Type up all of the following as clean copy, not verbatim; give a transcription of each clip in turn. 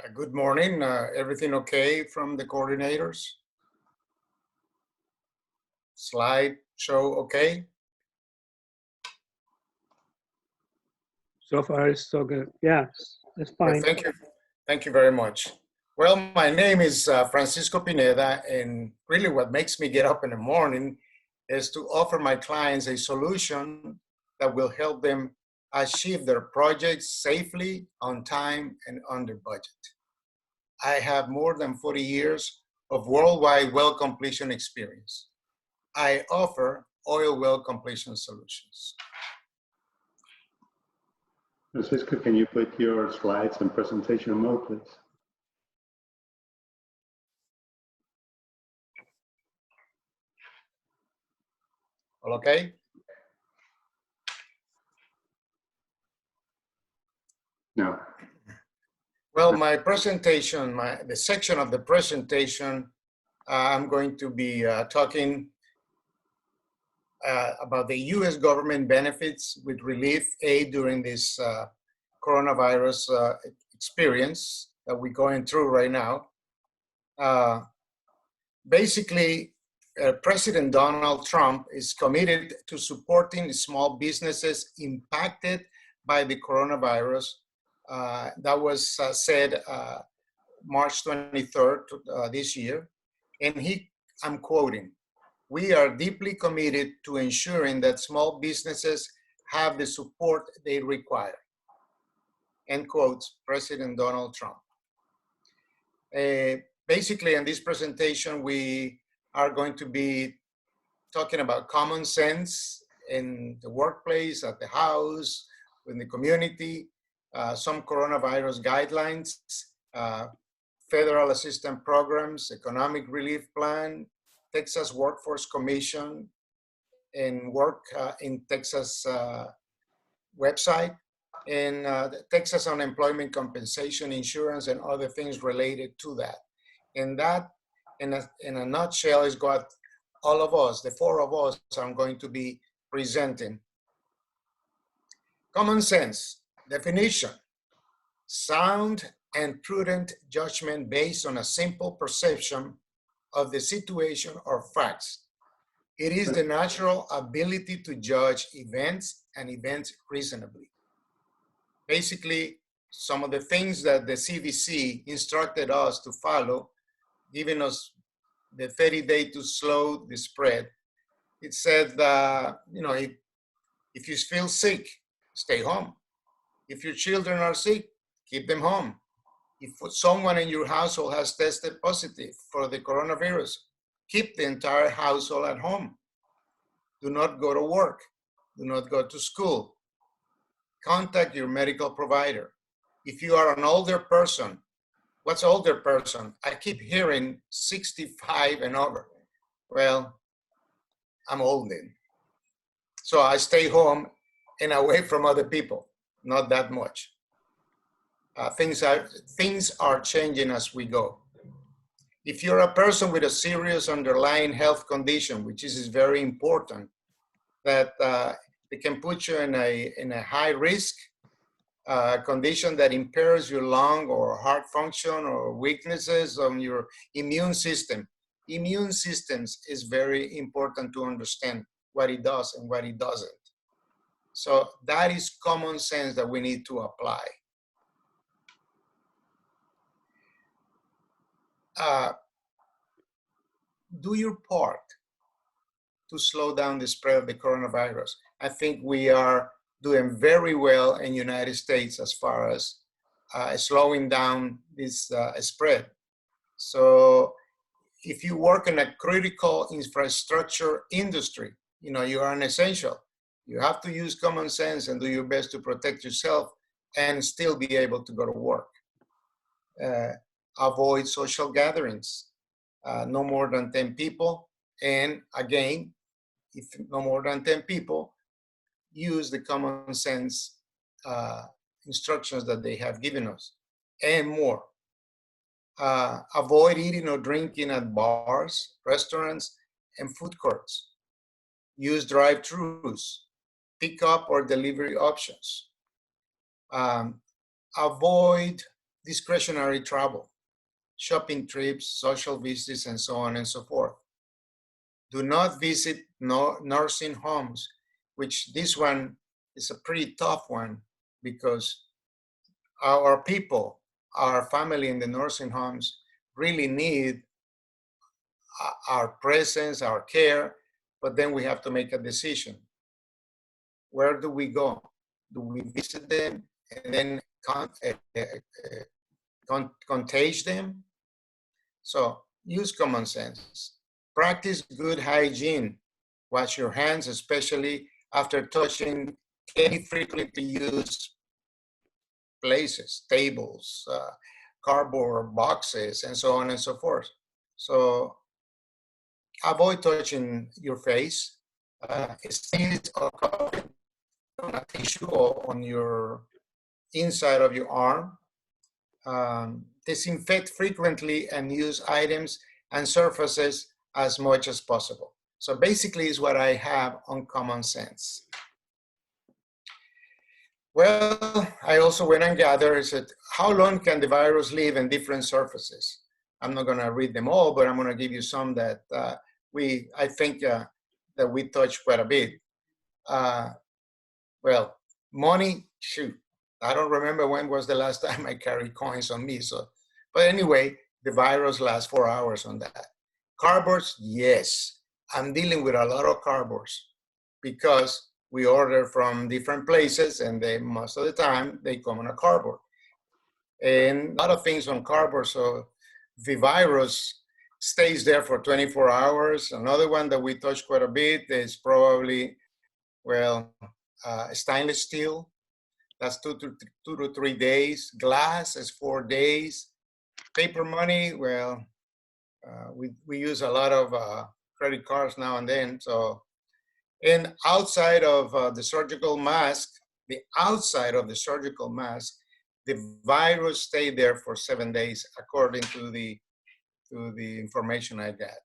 Good morning. Everything okay from the coordinators? Slide show okay? So far, it's so good. Yes, it's fine. Thank you. Thank you very much. Well, my name is Francisco Pineda, and really what makes me get up in the morning is to offer my clients a solution that will help them achieve their projects safely, on time, and under budget. I have more than 40 years of worldwide well completion experience. I offer oil well completion solutions. Francisco, can you put your slides in presentation mode, please? All okay? No. Well, my presentation, the section of the presentation, I'm going to be talking about the U.S. government benefits with relief aid during this coronavirus experience that we're going through right now. Basically, President Donald Trump is committed to supporting small businesses impacted by the coronavirus. That was said March 23rd this year. And I'm quoting, "We are deeply committed to ensuring that small businesses have the support they require." End quote, President Donald Trump. Basically, in this presentation, we are going to be talking about common sense in the workplace, at the house, in the community, some coronavirus guidelines, federal assistance programs, economic relief plan, Texas Workforce Commission, and work in Texas website, and the Texas Unemployment Compensation Insurance, and other things related to that. And that, in a nutshell, is what all of us, the four of us, are going to be presenting. Common sense, definition: sound and prudent judgment based on a simple perception of the situation or facts. It is the natural ability to judge events and events reasonably. Basically, some of the things that the CDC instructed us to follow, giving us the 30-day to slow the spread. It said that, if you feel sick, stay home. If your children are sick, keep them home. If someone in your household has tested positive for the coronavirus, keep the entire household at home. Do not go to work. Do not go to school. Contact your medical provider. If you are an older person, what's older person? I keep hearing 65 and over. Well, I'm old then. So I stay home and away from other people, not that much. Things are changing as we go. If you're a person with a serious underlying health condition, which is very important, that it can put you in a high risk condition that impairs your lung or heart function or weaknesses on your immune system. Immune systems is very important to understand what it does and what it doesn't. So that is common sense that we need to apply. Do your part to slow down the spread of the coronavirus. I think we are doing very well in the United States as far as slowing down this spread. So if you work in a critical infrastructure industry, you are an essential. You have to use common sense and do your best to protect yourself and still be able to go to work. Avoid social gatherings, no more than 10 people. And again, if no more than 10 people, use the common sense instructions that they have given us, and more. Avoid eating or drinking at bars, restaurants, and food courts. Use drive-thrus, pick-up or delivery options. Avoid discretionary travel, shopping trips, social visits, and so on and so forth. Do not visit nursing homes, which this one is a pretty tough one because our people, our family in the nursing homes really need our presence, our care, but then we have to make a decision. Where do we go? Do we visit them and then contage them? So use common sense. Practice good hygiene. Wash your hands, especially after touching any frequently used places, tables, cardboard boxes, and so on and so forth. So avoid touching your face, sneeze or cough on a tissue or on your inside of your arm. Disinfect frequently and use items and surfaces as much as possible. So basically is what I have on common sense. Well, I also went and gathered, said, how long can the virus live in different surfaces? I'm not gonna read them all, but I'm gonna give you some that I think that we touched quite a bit. Well, money, shoot. I don't remember when was the last time I carried coins on me. So, but anyway, the virus lasts 4 hours on that. Cardboards, yes. I'm dealing with a lot of cardboards because we order from different places and they, most of the time they come on a cardboard. And a lot of things on cardboard, so the virus stays there for 24 hours. Another one that we touched quite a bit is probably, well, stainless steel. That's 2 to 3 days. Glass is 4 days. Paper money, well, we use a lot of credit cards now and then. So, and outside of the surgical mask, the outside of the surgical mask, the virus stayed there for 7 days, according to the information I got.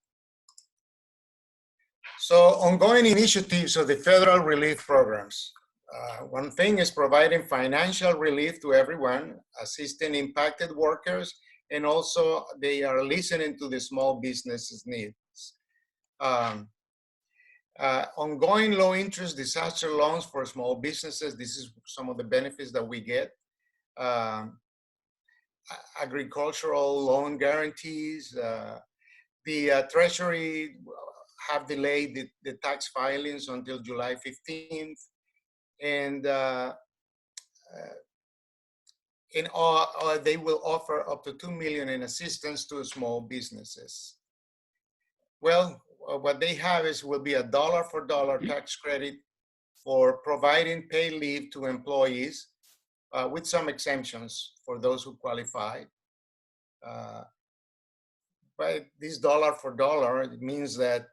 So, ongoing initiatives of the federal relief programs. One thing is providing financial relief to everyone, assisting impacted workers, and also they are listening to the small businesses' needs. Ongoing low interest disaster loans for small businesses. This is some of the benefits that we get. Agricultural loan guarantees. The Treasury have delayed the tax filings until July 15th. And they will offer up to $2 million in assistance to small businesses. Well, what they have will be a dollar for dollar tax credit for providing paid leave to employees with some exemptions for those who qualify. But this dollar for dollar, it means that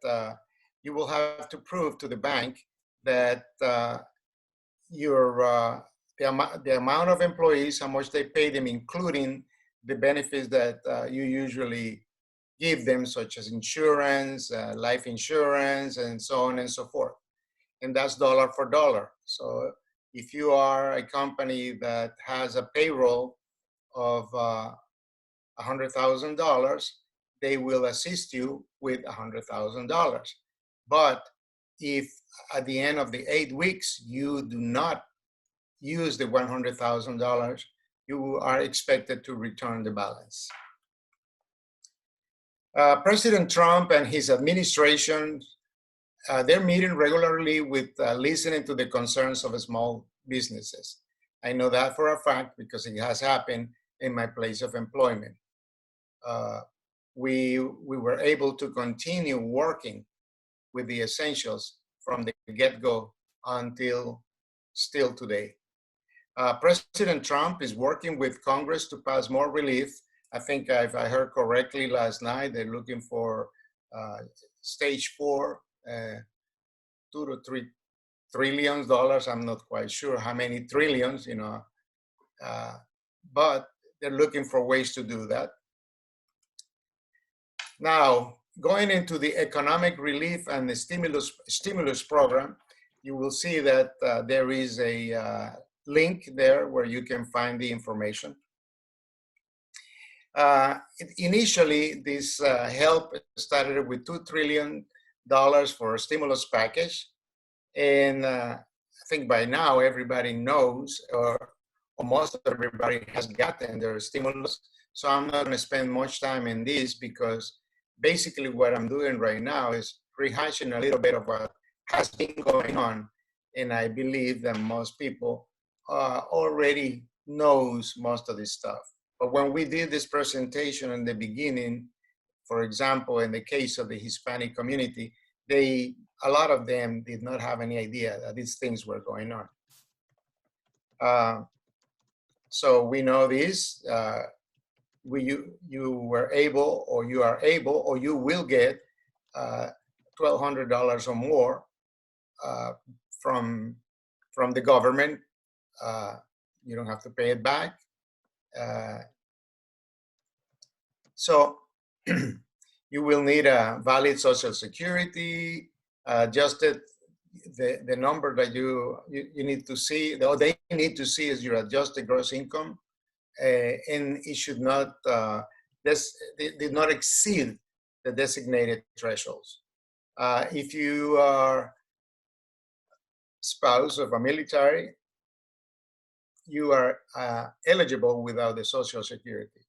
you will have to prove to the bank that the amount of employees, how much they pay them, including the benefits that you usually give them, such as insurance, life insurance, and so on and so forth. And that's dollar for dollar. So if you are a company that has a payroll of $100,000, they will assist you with $100,000. But if at the end of the 8 weeks, you do not use the $100,000, you are expected to return the balance. President Trump and his administration, they're meeting regularly with listening to the concerns of small businesses. I know that for a fact because it has happened in my place of employment. We were able to continue working with the essentials from the get-go until still today. President Trump is working with Congress to pass more relief. I think if I heard correctly last night, they're looking for stage 4, $2 to $3 trillion. I'm not quite sure how many trillions, but they're looking for ways to do that. Now, going into the economic relief and the stimulus program, you will see that there is a link there where you can find the information. Initially, this help started with $2 trillion for a stimulus package. And I think by now everybody knows, or almost everybody has gotten their stimulus. So I'm not going to spend much time in this, because basically what I'm doing right now is rehashing a little bit of what has been going on. And I believe that most people already knows most of this stuff. But when we did this presentation in the beginning, for example, in the case of the Hispanic community, a lot of them did not have any idea that these things were going on. So we know this. You were able, or you are able, or you will get $1,200 or more from the government. You don't have to pay it back. So you will need a valid Social Security, adjusted, the number that you need to see, or they need to see, is your adjusted gross income, and it should not, did not exceed the designated thresholds. If you are spouse of a military, you are eligible without the Social Security.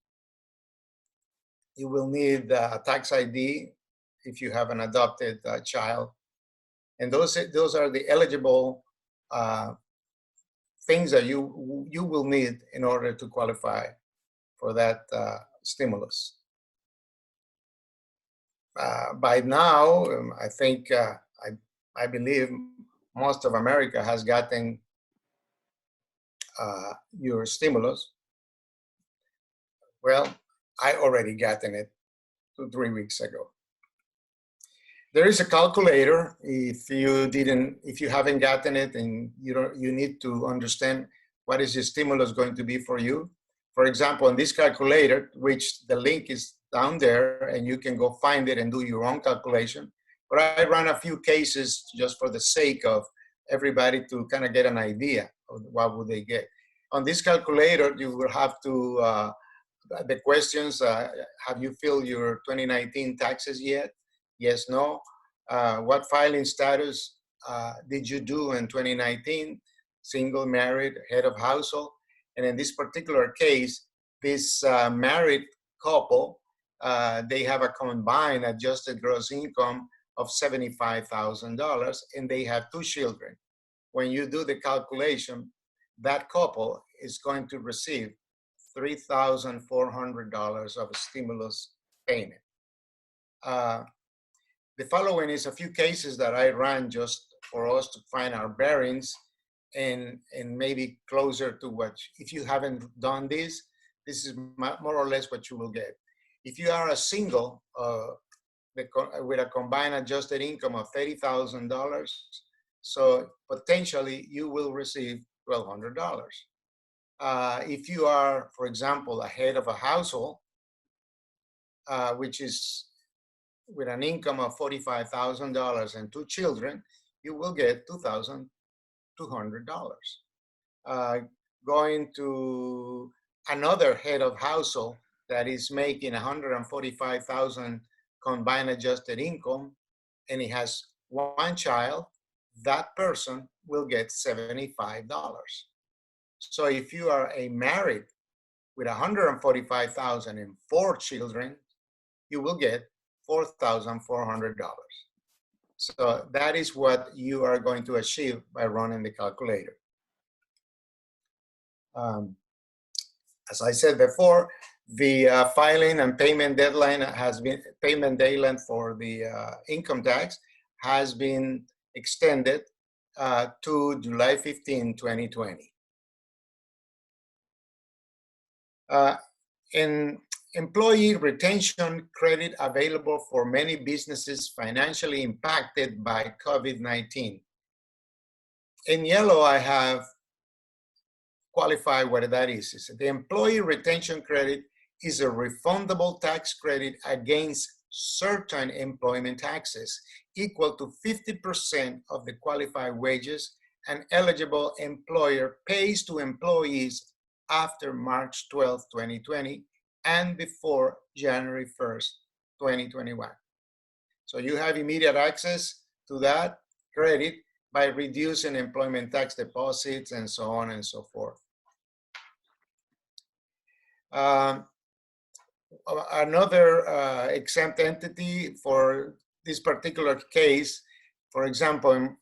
You will need a tax ID if you have an adopted child. And those are the eligible things that you will need in order to qualify for that stimulus. By now, I think, I believe most of America has gotten your stimulus. Well, I already gotten it 3 weeks ago. There is a calculator. If you haven't gotten it, and you need to understand what is the stimulus going to be for you. For example, in this calculator, which the link is down there, and you can go find it and do your own calculation. But I ran a few cases just for the sake of everybody to kind of get an idea of what would they get. On this calculator, you will have to, the questions, have you filled your 2019 taxes yet? Yes, no. What filing status did you do in 2019? Single, married, head of household? And in this particular case, this married couple, they have a combined adjusted gross income of $75,000, and they have 2 children. When you do the calculation, that couple is going to receive $3,400 of a stimulus payment. The following is a few cases that I ran just for us to find our bearings, and maybe closer to what, if you haven't done this, this is more or less what you will get. If you are a single with a combined adjusted income of $30,000, so potentially you will receive $1,200. If you are, for example, a head of a household, which is with an income of $45,000 and 2 children, you will get $2,200. Going to another head of household that is making $145,000 combined adjusted income, and he has 1 child, that person will get $75. So if you are a married with $145,000 and 4 children, you will get $4,400. So that is what you are going to achieve by running the calculator. As I said before, the filing and payment deadline for the income tax has been extended to July 15, 2020. In employee retention credit available for many businesses financially impacted by COVID-19. In yellow, I have qualified what that is. The employee retention credit is a refundable tax credit against certain employment taxes equal to 50% of the qualified wages an eligible employer pays to employees after March 12, 2020, and before January 1st, 2021. So you have immediate access to that credit by reducing employment tax deposits and so on and so forth. Another exempt entity for this particular case, for example,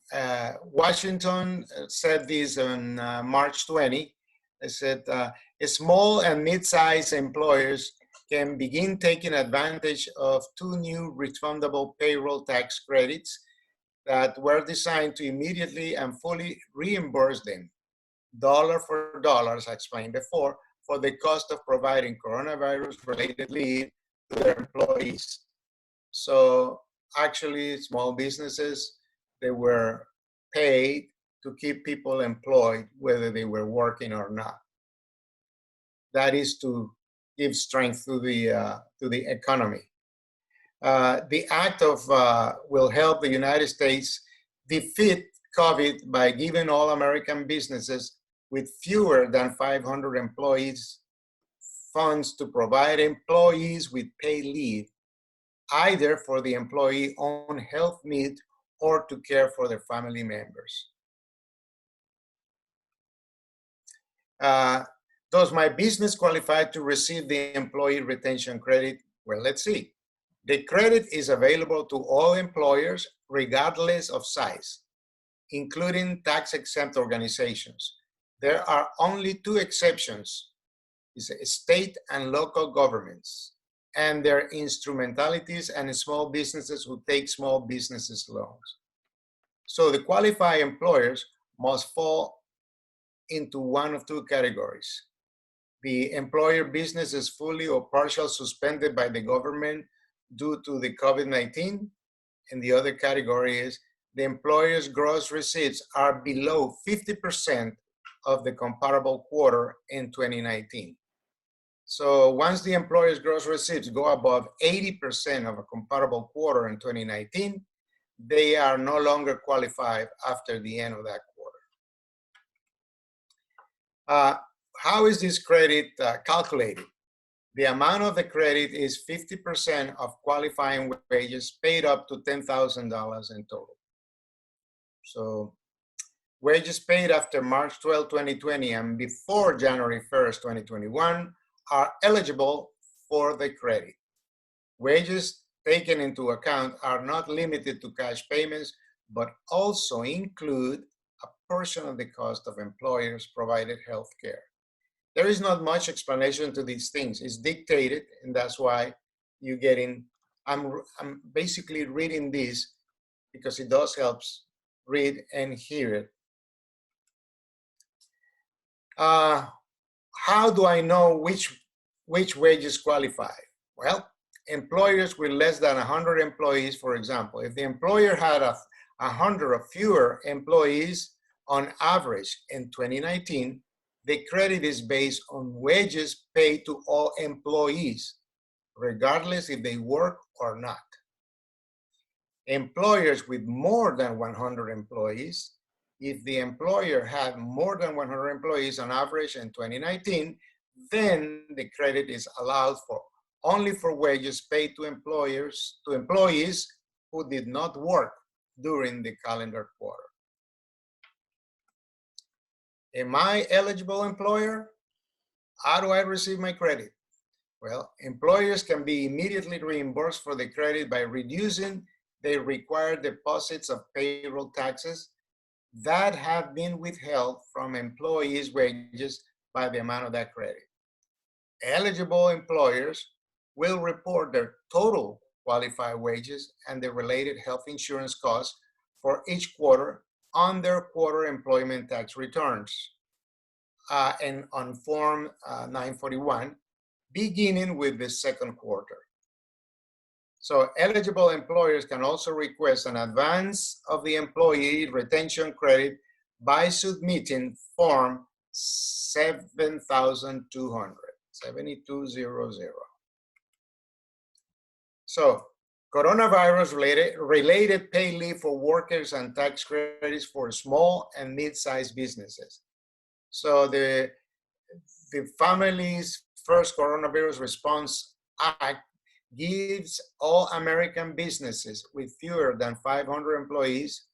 Washington said this on March 20. They said small and mid-sized employers can begin taking advantage of 2 new refundable payroll tax credits that were designed to immediately and fully reimburse them, dollar for dollar, as I explained before, for the cost of providing coronavirus-related leave to their employees. So actually, small businesses, they were paid to keep people employed, whether they were working or not. That is to give strength to the economy. The act will help the United States defeat COVID by giving all American businesses with fewer than 500 employees funds to provide employees with paid leave, either for the employee's own health need or to care for their family members. Does my business qualify to receive the employee retention credit? Well, let's see. The credit is available to all employers, regardless of size, including tax-exempt organizations. There are only 2 exceptions: state and local governments, and their instrumentalities and small businesses who take small businesses loans. So the qualified employers must fall into one of 2 categories. The employer business is fully or partially suspended by the government due to the COVID-19, and the other category is the employer's gross receipts are below 50% of the comparable quarter in 2019. So once the employer's gross receipts go above 80% of a comparable quarter in 2019, they are no longer qualified after the end of that quarter. How is this credit calculated? The amount of the credit is 50% of qualifying wages paid up to $10,000 in total. So wages paid after March 12, 2020 and before January 1st, 2021 are eligible for the credit. Wages taken into account are not limited to cash payments, but also include a portion of the cost of employers' provided health care. There is not much explanation to these things. It's dictated, and that's why you're getting, I'm basically reading this because it does help read and hear it. How do I know which wages qualify? Well, employers with less than 100 employees, for example, if the employer had 100 or fewer employees on average in 2019, the credit is based on wages paid to all employees, regardless if they work or not. Employers with more than 100 employees, if the employer had more than 100 employees on average in 2019, then the credit is allowed for only for wages paid to employees who did not work during the calendar quarter. Am I eligible employer? How do I receive my credit? Well, employers can be immediately reimbursed for the credit by reducing the required deposits of payroll taxes that have been withheld from employees' wages by the amount of that credit. Eligible employers will report their total qualified wages and the related health insurance costs for each quarter on their quarter employment tax returns and on Form 941, beginning with the second quarter. So eligible employers can also request an advance of the employee retention credit by submitting Form 7200. So coronavirus-related pay leave for workers and tax credits for small and mid-sized businesses. So the families first Coronavirus Response Act gives all American businesses with fewer than 500 employees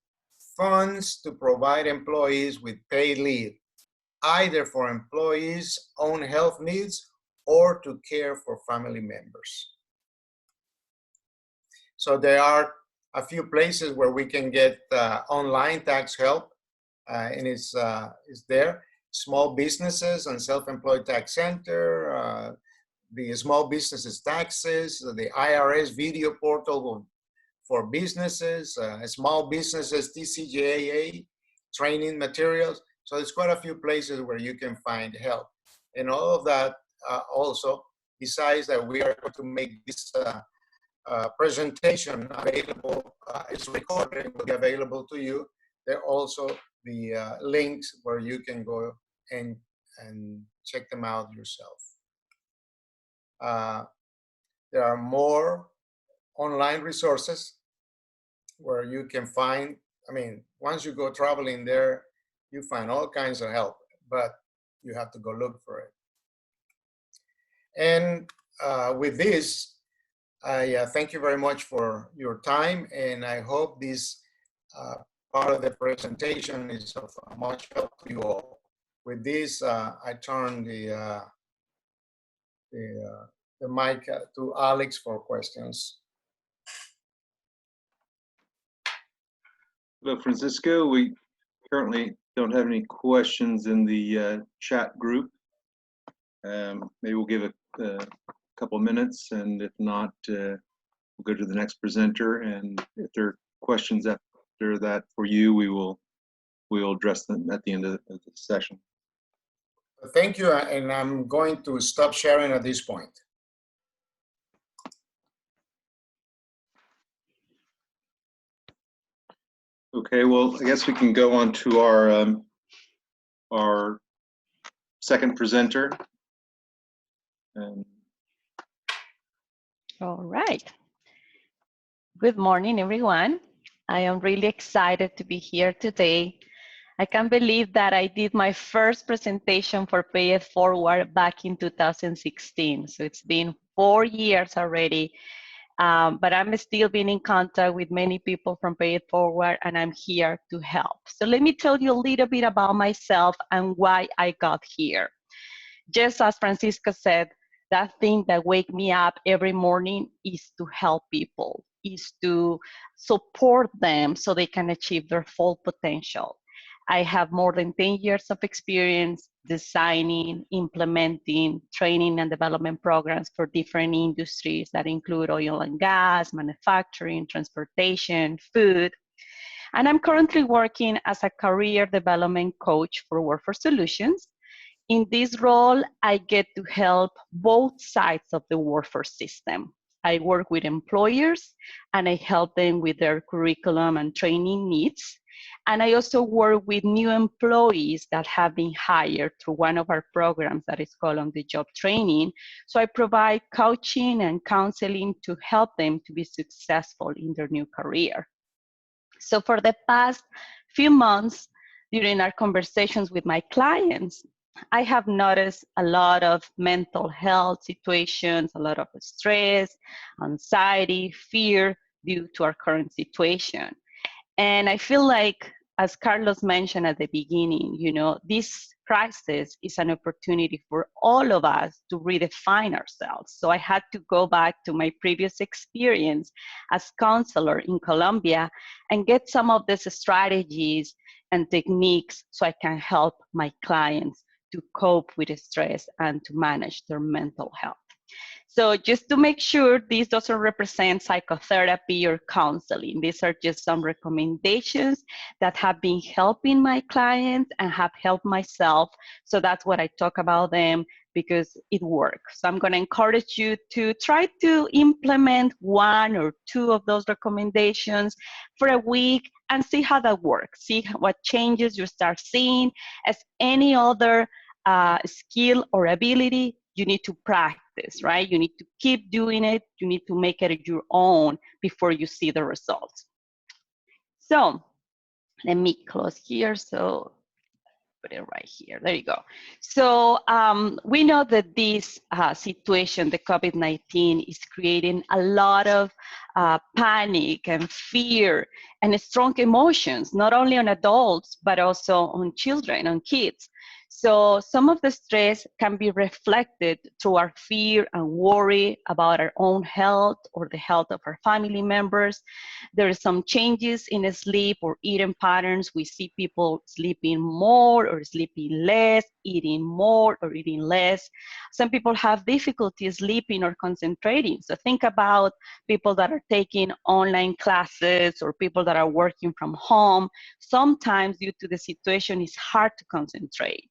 funds to provide employees with paid leave, either for employees' own health needs or to care for family members. So there are a few places where we can get online tax help, and it's there. Small businesses and self-employed tax center, the small businesses taxes, the IRS video portal for businesses, small businesses TCJA training materials. So there's quite a few places where you can find help. And all of that also, besides that we are going to make this presentation available, it's recorded, it will be available to you. There are also the links where you can go and check them out yourself. There are more online resources where you can find, I mean, once you go traveling there, you find all kinds of help, but you have to go look for it. And with this, I thank you very much for your time, and I hope this part of the presentation is of much help to you all. With this, I turn the mic to Alex for questions. Hello, Francisco. We currently don't have any questions in the chat group. Maybe we'll give a couple minutes, and if not, we'll go to the next presenter. And if there are questions after that for you, we'll address them at the end of the session. Thank you, and I'm going to stop sharing at this point. Okay, well, I guess we can go on to our second presenter. All right. Good morning, everyone. I am really excited to be here today. I can't believe that I did my first presentation for Pay It Forward back in 2016. So it's been 4 years already, but I'm still being in contact with many people from Pay It Forward, and I'm here to help. So let me tell you a little bit about myself and why I got here. Just as Francisco said, that thing that wakes me up every morning is to help people, is to support them so they can achieve their full potential. I have more than 10 years of experience designing, implementing, training and development programs for different industries that include oil and gas, manufacturing, transportation, food. And I'm currently working as a career development coach for Workforce Solutions. In this role, I get to help both sides of the workforce system. I work with employers and I help them with their curriculum and training needs. And I also work with new employees that have been hired through one of our programs that is called On the Job Training. So I provide coaching and counseling to help them to be successful in their new career. So for the past few months, during our conversations with my clients, I have noticed a lot of mental health situations, a lot of stress, anxiety, fear due to our current situation. And I feel like, as Carlos mentioned at the beginning, you know, this crisis is an opportunity for all of us to redefine ourselves. So I had to go back to my previous experience as counselor in Colombia and get some of these strategies and techniques so I can help my clients to cope with stress and to manage their mental health. So just to make sure, this doesn't represent psychotherapy or counseling. These are just some recommendations that have been helping my clients and have helped myself. So that's what I talk about them because it works. So I'm going to encourage you to try to implement 1 or 2 of those recommendations for a week and see how that works. See what changes you start seeing. As any other skill or ability, you need to practice, right? You need to keep doing it. You need to make it your own before you see the results. So let me close here. So put it right here. There you go. So we know that this situation, the COVID-19, is creating a lot of panic and fear and strong emotions, not only on adults, but also on children, on kids. So some of the stress can be reflected through our fear and worry about our own health or the health of our family members. There are some changes in sleep or eating patterns. We see people sleeping more or sleeping less, eating more or eating less. Some people have difficulty sleeping or concentrating. So think about people that are taking online classes or people that are working from home. Sometimes due to the situation, it's hard to concentrate.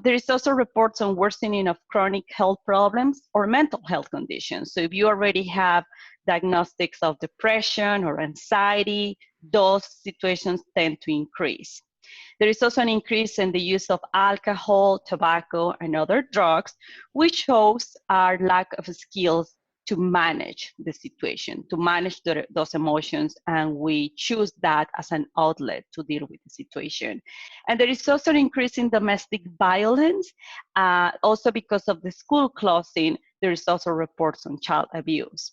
There is also reports on worsening of chronic health problems or mental health conditions. So if you already have diagnostics of depression or anxiety, those situations tend to increase. There is also an increase in the use of alcohol, tobacco, and other drugs, which shows our lack of skills to manage the situation, to manage those emotions, and we choose that as an outlet to deal with the situation. And there is also an increase in domestic violence, also because of the school closing. There is also reports on child abuse.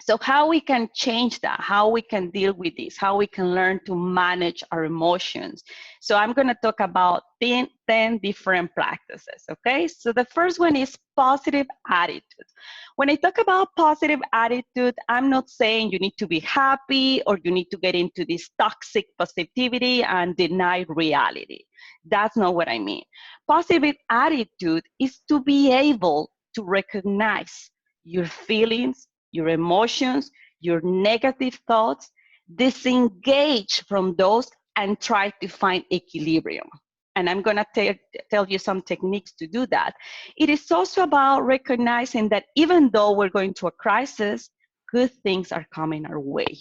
So how we can change that, how we can deal with this, how we can learn to manage our emotions. So I'm going to talk about 10 different practices, okay? So the first one is positive attitude. When I talk about positive attitude, I'm not saying you need to be happy or you need to get into this toxic positivity and deny reality. That's not what I mean. Positive attitude is to be able to recognize your feelings, your emotions, your negative thoughts, disengage from those and try to find equilibrium. And I'm going to tell you some techniques to do that. It is also about recognizing that even though we're going through a crisis, good things are coming our way.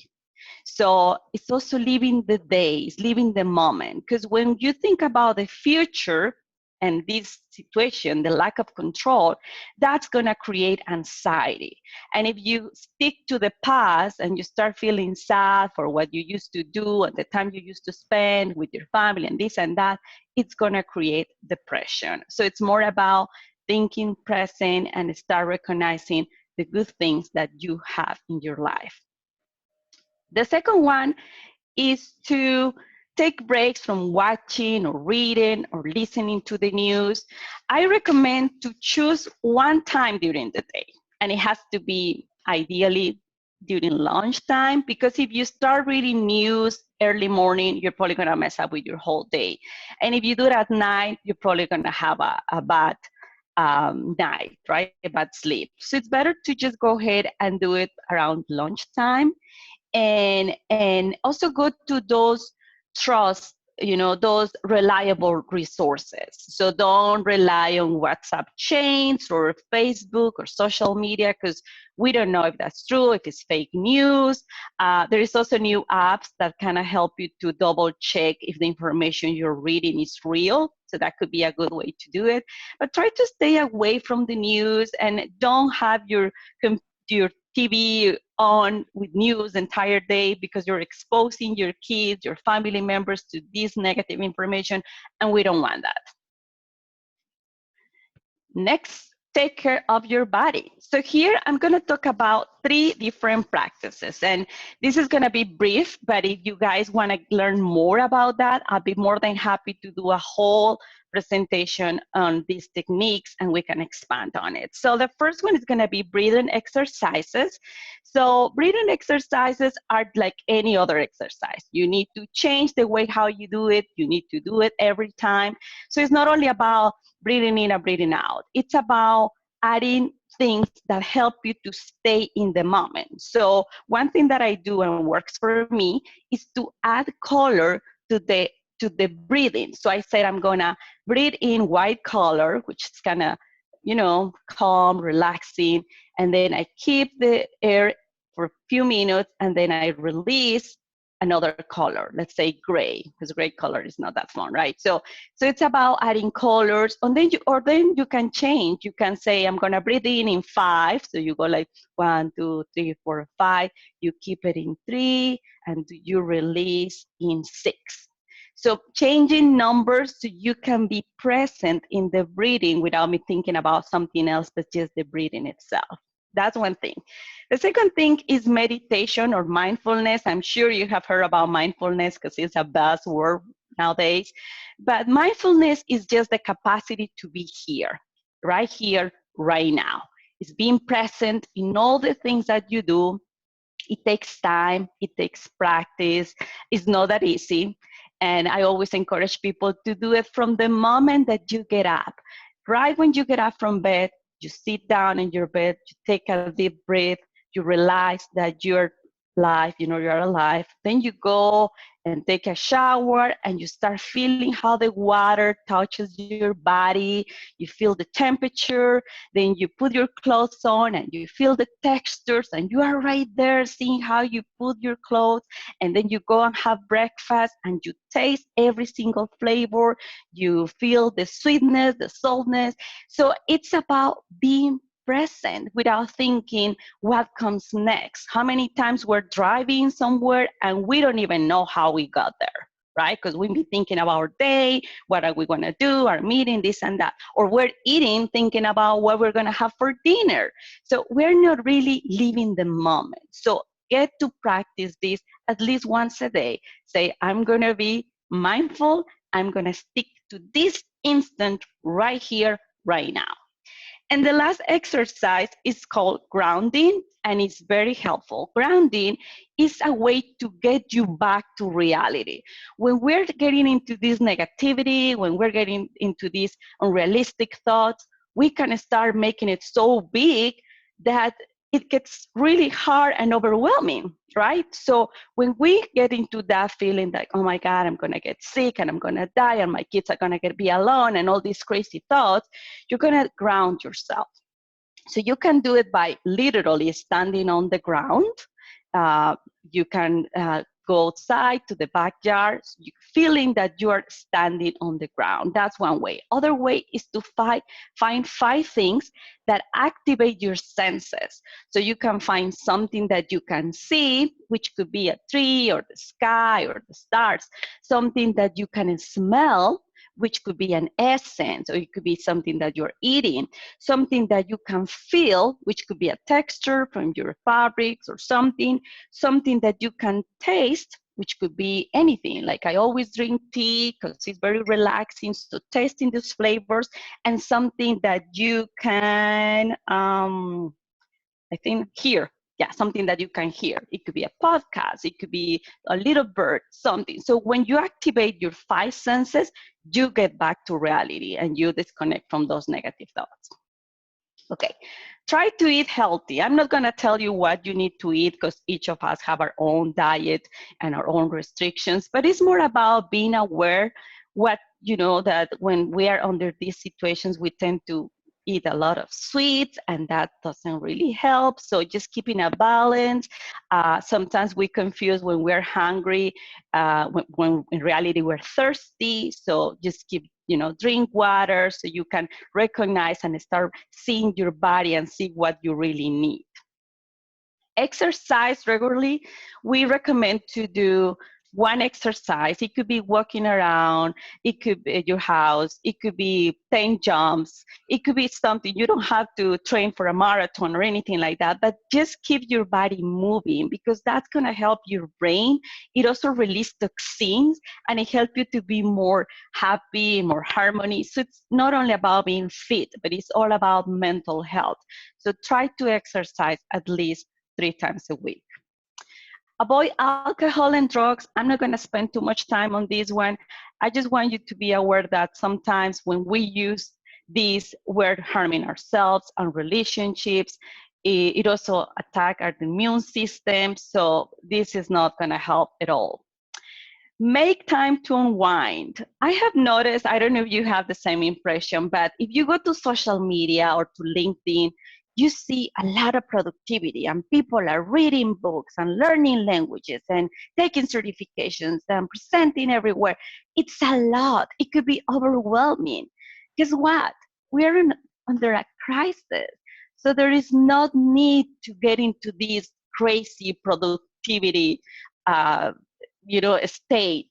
So it's also living the days, living the moment. Because when you think about the future, and this situation, the lack of control, that's going to create anxiety. And if you stick to the past and you start feeling sad for what you used to do and the time you used to spend with your family and this and that, it's going to create depression. So it's more about thinking present and start recognizing the good things that you have in your life. The second one is to take breaks from watching or reading or listening to the news. I recommend to choose one time during the day, and it has to be ideally during lunchtime, because if you start reading news early morning, you're probably going to mess up with your whole day. And if you do it at night, you're probably going to have a bad night, right? A bad sleep. So it's better to just go ahead and do it around lunchtime. And also go to those trust, those reliable resources. So don't rely on WhatsApp chains or Facebook or social media, because we don't know if that's true, if it's fake news. There is also new apps that kind of help you to double check if the information you're reading is real. So that could be a good way to do it. But try to stay away from the news and don't have your TV on with news the entire day, because you're exposing your kids, your family members to this negative information, and we don't want that. Next, take care of your body. So here I'm going to talk about 3 different practices, and this is going to be brief, but if you guys want to learn more about that, I'll be more than happy to do a whole presentation on these techniques and we can expand on it. So the first one is going to be breathing exercises. So breathing exercises are like any other exercise. You need to change the way how you do it. You need to do it every time. So it's not only about breathing in and breathing out. It's about adding things that help you to stay in the moment. So one thing that I do and works for me is to add color to the breathing. So I said I'm gonna breathe in white color, which is kind of, calm, relaxing, and then I keep the air for a few minutes, and then I release another color, let's say gray, because gray color is not that fun, right? So it's about adding colors, and then you can change. You can say I'm gonna breathe in 5, so you go like 1, 2, 3, 4, 5. You keep it in 3, and you release in 6. So changing numbers so you can be present in the breathing without me thinking about something else, but just the breathing itself. That's one thing. The second thing is meditation or mindfulness. I'm sure you have heard about mindfulness because it's a buzzword nowadays. But mindfulness is just the capacity to be here, right now. It's being present in all the things that you do. It takes time, it takes practice. It's not that easy. And I always encourage people to do it from the moment that you get up. Right when you get up from bed, you sit down in your bed, you take a deep breath, you realize that you're alive, you're alive. Then you go and take a shower and you start feeling how the water touches your body. You feel the temperature. Then you put your clothes on and you feel the textures, and you are right there seeing how you put your clothes. And then you go and have breakfast and you taste every single flavor. You feel the sweetness, the saltness. So it's about being present without thinking what comes next. How many times we're driving somewhere and we don't even know how we got there, right? Because we've been thinking about our day, what are we going to do, our meeting, this and that. Or we're eating, thinking about what we're going to have for dinner. So we're not really living the moment. So get to practice this at least once a day. Say, I'm going to be mindful. I'm going to stick to this instant right here, right now. And the last exercise is called grounding, and it's very helpful. Grounding is a way to get you back to reality. When we're getting into this negativity, when we're getting into these unrealistic thoughts, we can start making it so big that it gets really hard and overwhelming, right? So when we get into that feeling like, oh my God, I'm gonna get sick and I'm gonna die and my kids are gonna be alone and all these crazy thoughts, you're gonna ground yourself. So you can do it by literally standing on the ground. You can go outside to the backyard, feeling that you are standing on the ground. That's one way. Other way is to find 5 things that activate your senses. So you can find something that you can see, which could be a tree or the sky or the stars, something that you can smell, which could be an essence, or it could be something that you're eating, something that you can feel, which could be a texture from your fabrics or something that you can taste, which could be anything. Like I always drink tea because it's very relaxing, so tasting these flavors, and something that you can, I think, hear. Yeah, something that you can hear. It could be a podcast, it could be a little bird, something. So when you activate your 5 senses, you get back to reality and you disconnect from those negative thoughts. Okay, try to eat healthy. I'm not gonna tell you what you need to eat because each of us have our own diet and our own restrictions, but it's more about being aware that when we are under these situations, we tend to eat a lot of sweets and that doesn't really help. So just keeping a balance. Sometimes we confuse when we're hungry, when in reality we're thirsty. So just drink water so you can recognize and start seeing your body and see what you really need. Exercise regularly. We recommend to do one exercise. It could be walking around, it could be your house, it could be 10 jumps, it could be something. You don't have to train for a marathon or anything like that, but just keep your body moving because that's going to help your brain. It also releases toxins and it helps you to be more happy, more harmony. So it's not only about being fit, but it's all about mental health. So try to exercise at least 3 times a week. Avoid alcohol and drugs. I'm not going to spend too much time on this one. I just want you to be aware that sometimes when we use these, we're harming ourselves and relationships. It also attacks our immune system. So this is not going to help at all. Make time to unwind. I have noticed, I don't know if you have the same impression, but if you go to social media or to LinkedIn, you see a lot of productivity and people are reading books and learning languages and taking certifications and presenting everywhere. It's a lot. It could be overwhelming. Guess what? We're under a crisis. So there is no need to get into this crazy productivity state.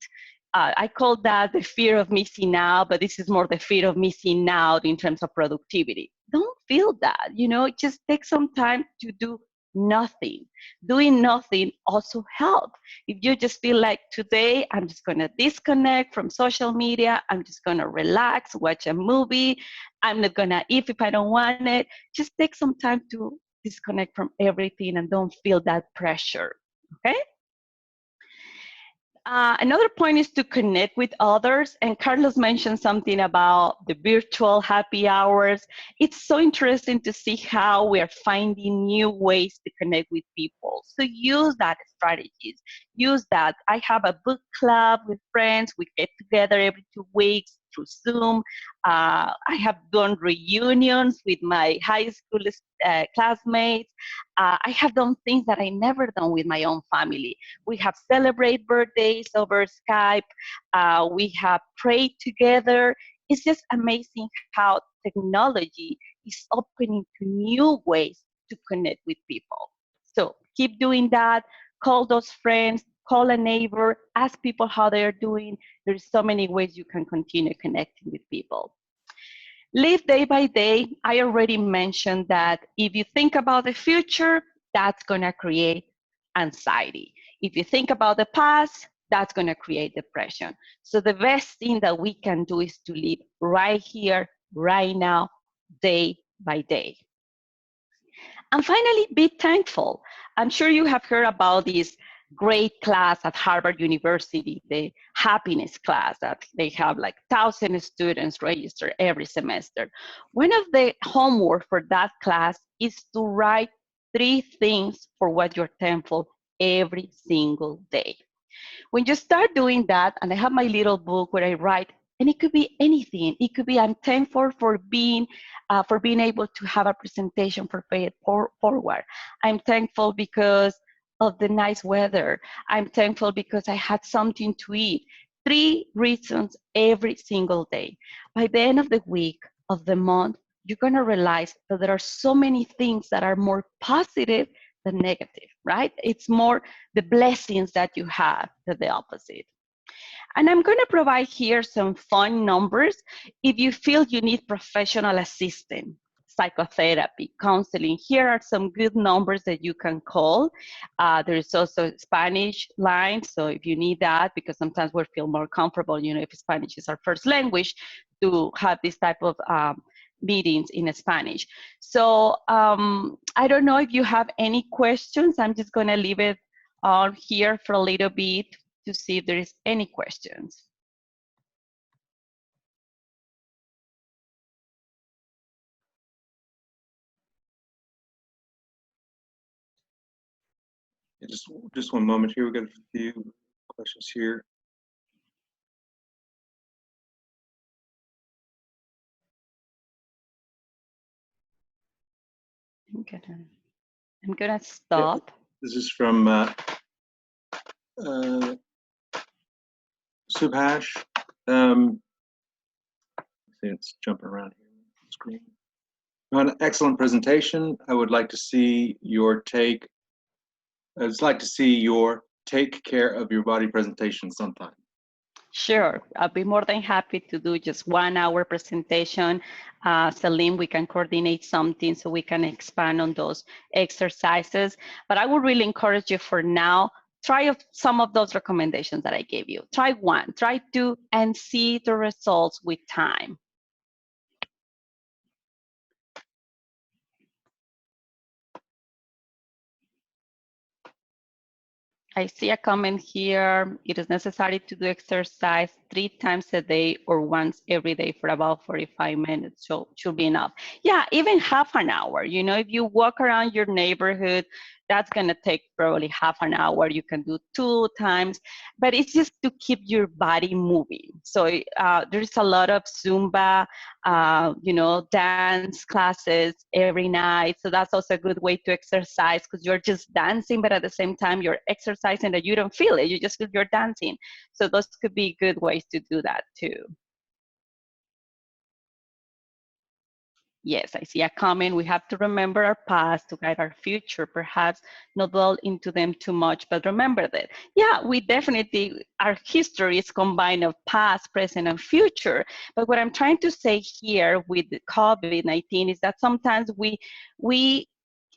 I call that the fear of missing out, but this is more the fear of missing out in terms of productivity. Don't feel that, just take some time to do nothing. Doing nothing also helps. If you just feel like today, I'm just going to disconnect from social media, I'm just going to relax, watch a movie, I'm not going to eat if I don't want it, just take some time to disconnect from everything and don't feel that pressure, okay? Another point is to connect with others. And Carlos mentioned something about the virtual happy hours. It's so interesting to see how we are finding new ways to connect with people. So use that strategies. Use that. I have a book club with friends. We get together every 2 weeks through Zoom. I have done reunions with my high school classmates. I have done things that I never done with my own family. We have celebrated birthdays over Skype. We have prayed together. It's just amazing how technology is opening to new ways to connect with people. So keep doing that. Call those friends, call a neighbor, ask people how they are doing. There's so many ways you can continue connecting with people. Live day by day. I already mentioned that if you think about the future, that's going to create anxiety. If you think about the past, that's going to create depression. So the best thing that we can do is to live right here, right now, day by day. And finally, be thankful. I'm sure you have heard about this great class at Harvard University, the happiness class that they have like 1,000 students register every semester. One of the homework for that class is to write 3 things for what you're thankful every single day. When you start doing that, and I have my little book where I write, and it could be anything. It could be I'm thankful for being able to have a presentation for Pay It Forward. I'm thankful because of the nice weather. I'm thankful because I had something to eat. 3 reasons every single day. By the end of the week, of the month, you're going to realize that there are so many things that are more positive than negative, right? It's more the blessings that you have than the opposite. And I'm going to provide here some fun numbers. If you feel you need professional assistance, psychotherapy, counseling, here are some good numbers that you can call. There is also Spanish line, so if you need that, because sometimes we feel more comfortable, if Spanish is our first language, to have this type of meetings in Spanish. So I don't know if you have any questions. I'm just going to leave it on here for a little bit to see if there is any questions. Just one moment here. We've got a few questions here. I'm gonna stop. This is from Subhash. It's jumping around here on the screen. An excellent presentation. I would like to see your take. I'd like to see your take care of your body presentation sometime. Sure, I'll be more than happy to do just 1 hour presentation. Salim, we can coordinate something so we can expand on those exercises. But I would really encourage you for now, try some of those recommendations that I gave you. Try 1, try 2, and see the results with time. I see a comment here. It is necessary to do exercise 3 times a day or once every day for about 45 minutes. So should be enough. Yeah, even half an hour. If you walk around your neighborhood, that's going to take probably half an hour. You can do 2 times, but it's just to keep your body moving. So there's a lot of Zumba, dance classes every night. So that's also a good way to exercise because you're just dancing, but at the same time you're exercising and you don't feel it. You just feel you're dancing. So those could be good ways to do that too. Yes, I see a comment. We have to remember our past to guide our future, perhaps not dwell into them too much, but remember that. Yeah, we definitely, our history is combined of past, present, and future. But what I'm trying to say here with COVID-19 is that sometimes we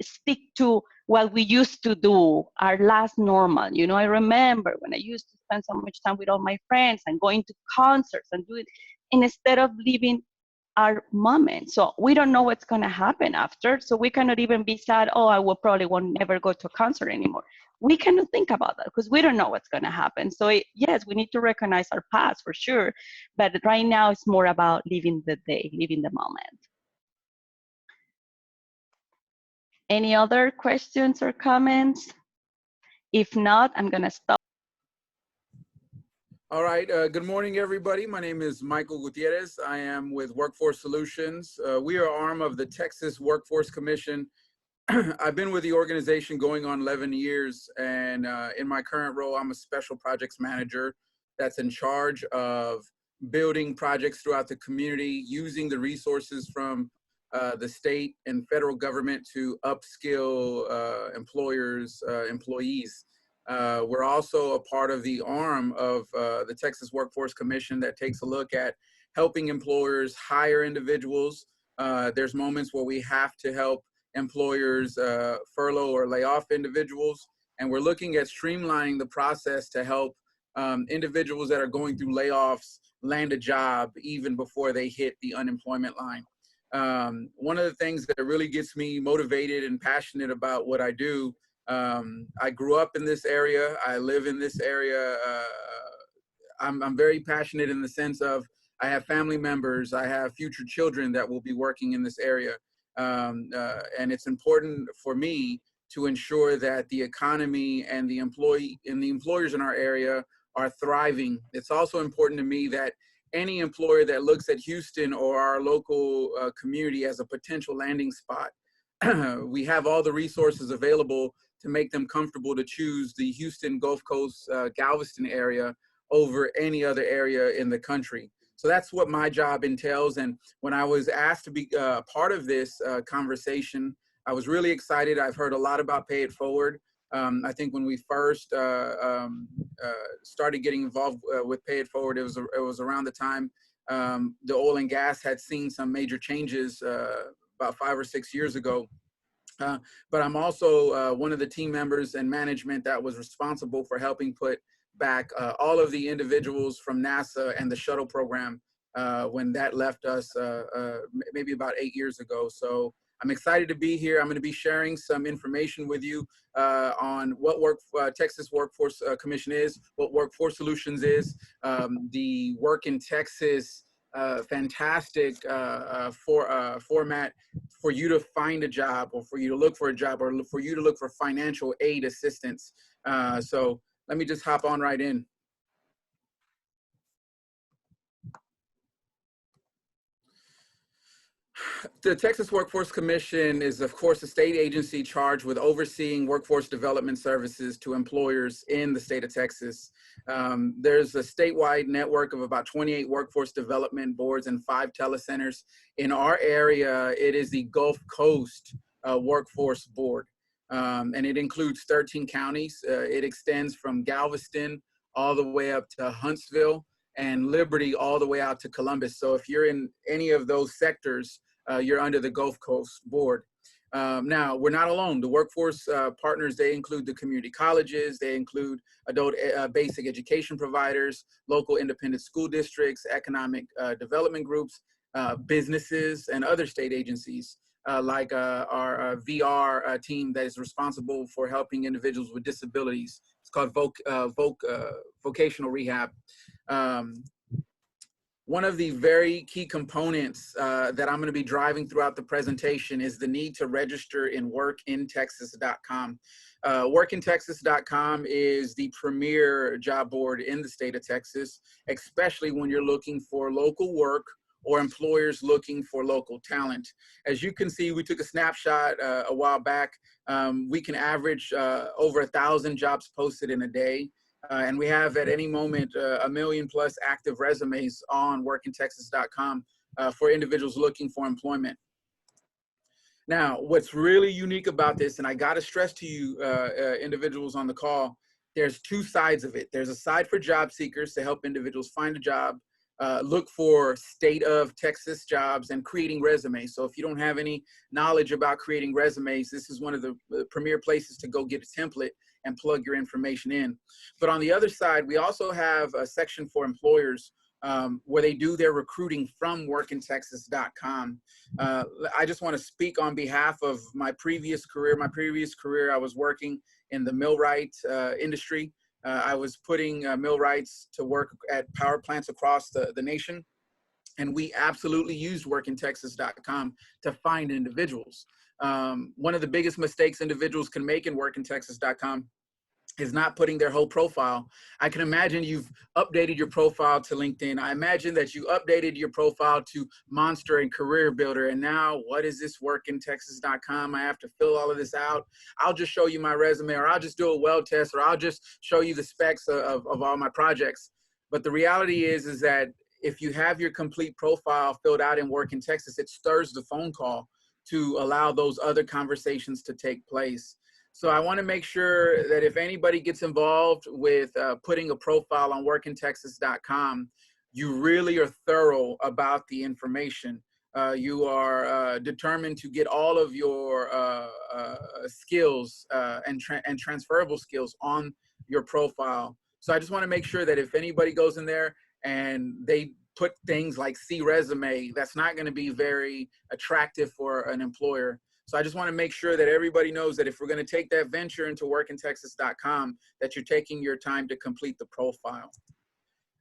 stick to what we used to do, our last normal. You know, I remember when I used to spend so much time with all my friends and going to concerts and do it, and instead of living our moment. So we don't know what's going to happen after. So we cannot even be sad, oh, I will probably won't never go to a concert anymore. We cannot think about that because we don't know what's going to happen. So yes, we need to recognize our past for sure. But right now it's more about living the day, living the moment. Any other questions or comments? If not, I'm going to stop. All right. Good morning, everybody. My name is Michael Gutierrez. I am with Workforce Solutions. We are an arm of the Texas Workforce Commission. I've been with the organization going on 11 years, and in my current role, I'm a special projects manager that's in charge of building projects throughout the community, using the resources from the state and federal government to upskill employees. We're also a part of the arm of the Texas Workforce Commission that takes a look at helping employers hire individuals. There's moments where we have to help employers furlough or lay off individuals, and we're looking at streamlining the process to help individuals that are going through layoffs land a job even before they hit the unemployment line. One of the things that really gets me motivated and passionate about what I do, I grew up in this area. I live in this area. I'm very passionate in the sense of I have family members, I have future children that will be working in this area. And it's important for me to ensure that the economy and the employers in our area are thriving. It's also important to me that any employer that looks at Houston or our local community as a potential landing spot, we have all the resources available to make them comfortable to choose the Houston, Gulf Coast, Galveston area over any other area in the country. So that's what my job entails. And when I was asked to be part of this conversation, I was really excited. I've heard a lot about Pay It Forward. I think when we first started getting involved with Pay It Forward, it was around the time the oil and gas had seen some major changes about 5 or 6 years ago. But I'm also one of the team members and management that was responsible for helping put back all of the individuals from NASA and the shuttle program when that left us maybe about 8 years ago. So I'm excited to be here. I'm going to be sharing some information with you on what Texas Workforce Commission is, what Workforce Solutions is, the Work in Texas fantastic format for you to find a job, or for you to look for a job, or for you to look for financial aid assistance. So let me just hop on right in. The Texas Workforce Commission is, of course, a state agency charged with overseeing workforce development services to employers in the state of Texas. There's a statewide network of about 28 workforce development boards and 5 telecenters. In our area, it is the Gulf Coast Workforce Board, and it includes 13 counties. It extends from Galveston all the way up to Huntsville, and Liberty all the way out to Columbus. So if you're in any of those sectors, you're under the Gulf Coast Board. Now, we're not alone. The workforce partners, they include the community colleges, they include adult basic education providers, local independent school districts, economic development groups, businesses, and other state agencies, like our VR team that is responsible for helping individuals with disabilities. It's called vocational rehab. One of the very key components that I'm going to be driving throughout the presentation is the need to register in workintexas.com. Workintexas.com is the premier job board in the state of Texas, especially when you're looking for local work or employers looking for local talent. As you can see, we took a snapshot a while back. We can average over 1,000 jobs posted in a day. And we have at any moment 1 million+ active resumes on workintexas.com for individuals looking for employment. Now, what's really unique about this, and I got to stress to you individuals on the call, there's two sides of it. There's a side for job seekers to help individuals find a job, look for state of Texas jobs, and creating resumes. So if you don't have any knowledge about creating resumes, this is one of the premier places to go get a template and plug your information in. But on the other side, we also have a section for employers where they do their recruiting from workintexas.com. I just want to speak on behalf of my previous career. My previous career, I was working in the millwright industry. I was putting millwrights to work at power plants across the nation. And we absolutely used workintexas.com to find individuals. One of the biggest mistakes individuals can make in workintexas.com is not putting their whole profile. I can imagine you've updated your profile to LinkedIn. I imagine that you updated your profile to Monster and Career Builder. And now what is this workintexas.com? I have to fill all of this out. I'll just show you my resume, or I'll just do a well test, or I'll just show you the specs of all my projects. But the reality is that if you have your complete profile filled out in Work in Texas, it stirs the phone call to allow those other conversations to take place. So I want to make sure that if anybody gets involved with putting a profile on workintexas.com, you really are thorough about the information. You are determined to get all of your skills and transferable skills on your profile. So I just want to make sure that if anybody goes in there and they put things like "see resume," that's not going to be very attractive for an employer. So I just want to make sure that everybody knows that if we're going to take that venture into workintexas.com, that you're taking your time to complete the profile.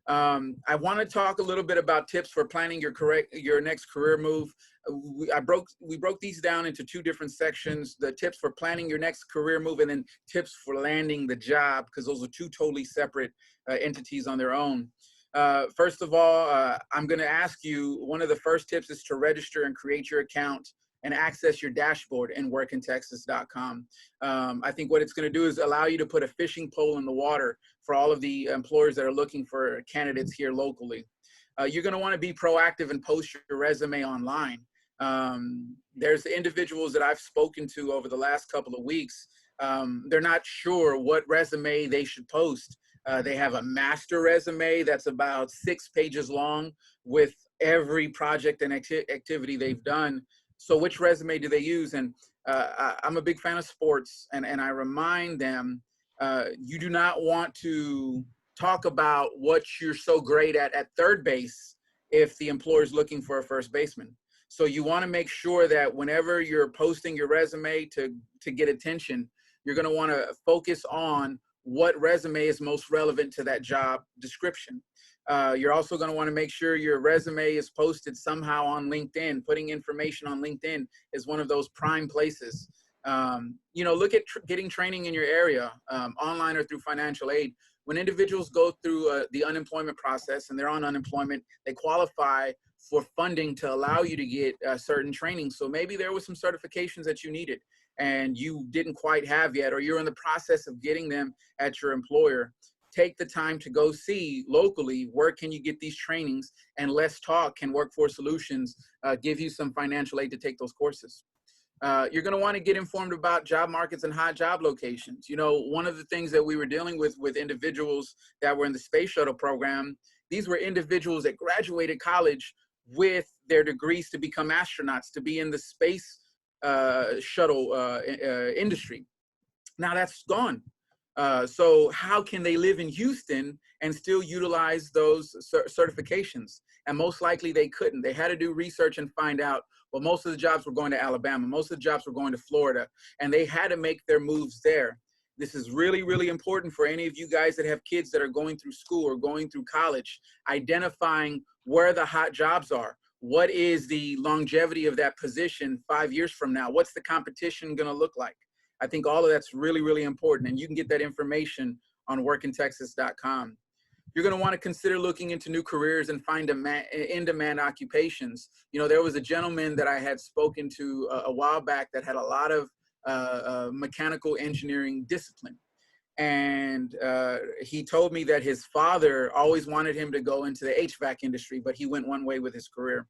I want to talk a little bit about tips for planning your next career move. We broke these down into two different sections: the tips for planning your next career move, and then tips for landing the job, because those are two totally separate entities on their own. First of all, I'm going to ask you, one of the first tips is to register and create your account and access your dashboard in workintexas.com. I think what it's going to do is allow you to put a fishing pole in the water for all of the employers that are looking for candidates here locally. You're going to want to be proactive and post your resume online. There's individuals that I've spoken to over the last couple of weeks. They're not sure what resume they should post. They have a master resume that's about 6 pages long with every project and activity they've done. So which resume do they use? And I'm a big fan of sports, and I remind them, you do not want to talk about what you're so great at third base if the employer is looking for a first baseman. So you want to make sure that whenever you're posting your resume to get attention, you're going to want to focus on what resume is most relevant to that job description. You're also going to want to make sure your resume is posted somehow on LinkedIn. Putting information on LinkedIn is one of those prime places. Look at getting training in your area, online or through financial aid. When individuals go through the unemployment process and they're on unemployment, they qualify for funding to allow you to get certain training. So maybe there were some certifications that you needed and you didn't quite have yet, or you're in the process of getting them at your employer. Take the time to go see locally, where can you get these trainings, and Let's Talk Can Workforce Solutions give you some financial aid to take those courses. You're going to want to get informed about job markets and hot job locations. One of the things that we were dealing with individuals that were in the space shuttle program, these were individuals that graduated college with their degrees to become astronauts, to be in the space shuttle industry. Now that's gone. So how can they live in Houston and still utilize those certifications? And most likely they couldn't. They had to do research and find out, well, most of the jobs were going to Alabama. Most of the jobs were going to Florida, and they had to make their moves there. This is really, really important for any of you guys that have kids that are going through school or going through college, identifying where the hot jobs are. What is the longevity of that position 5 years from now? What's the competition going to look like? I think all of that's really, really important, and you can get that information on workintexas.com. You're going to want to consider looking into new careers and find in-demand occupations. There was a gentleman that I had spoken to a while back that had a lot of mechanical engineering discipline. And he told me that his father always wanted him to go into the HVAC industry, but he went one way with his career.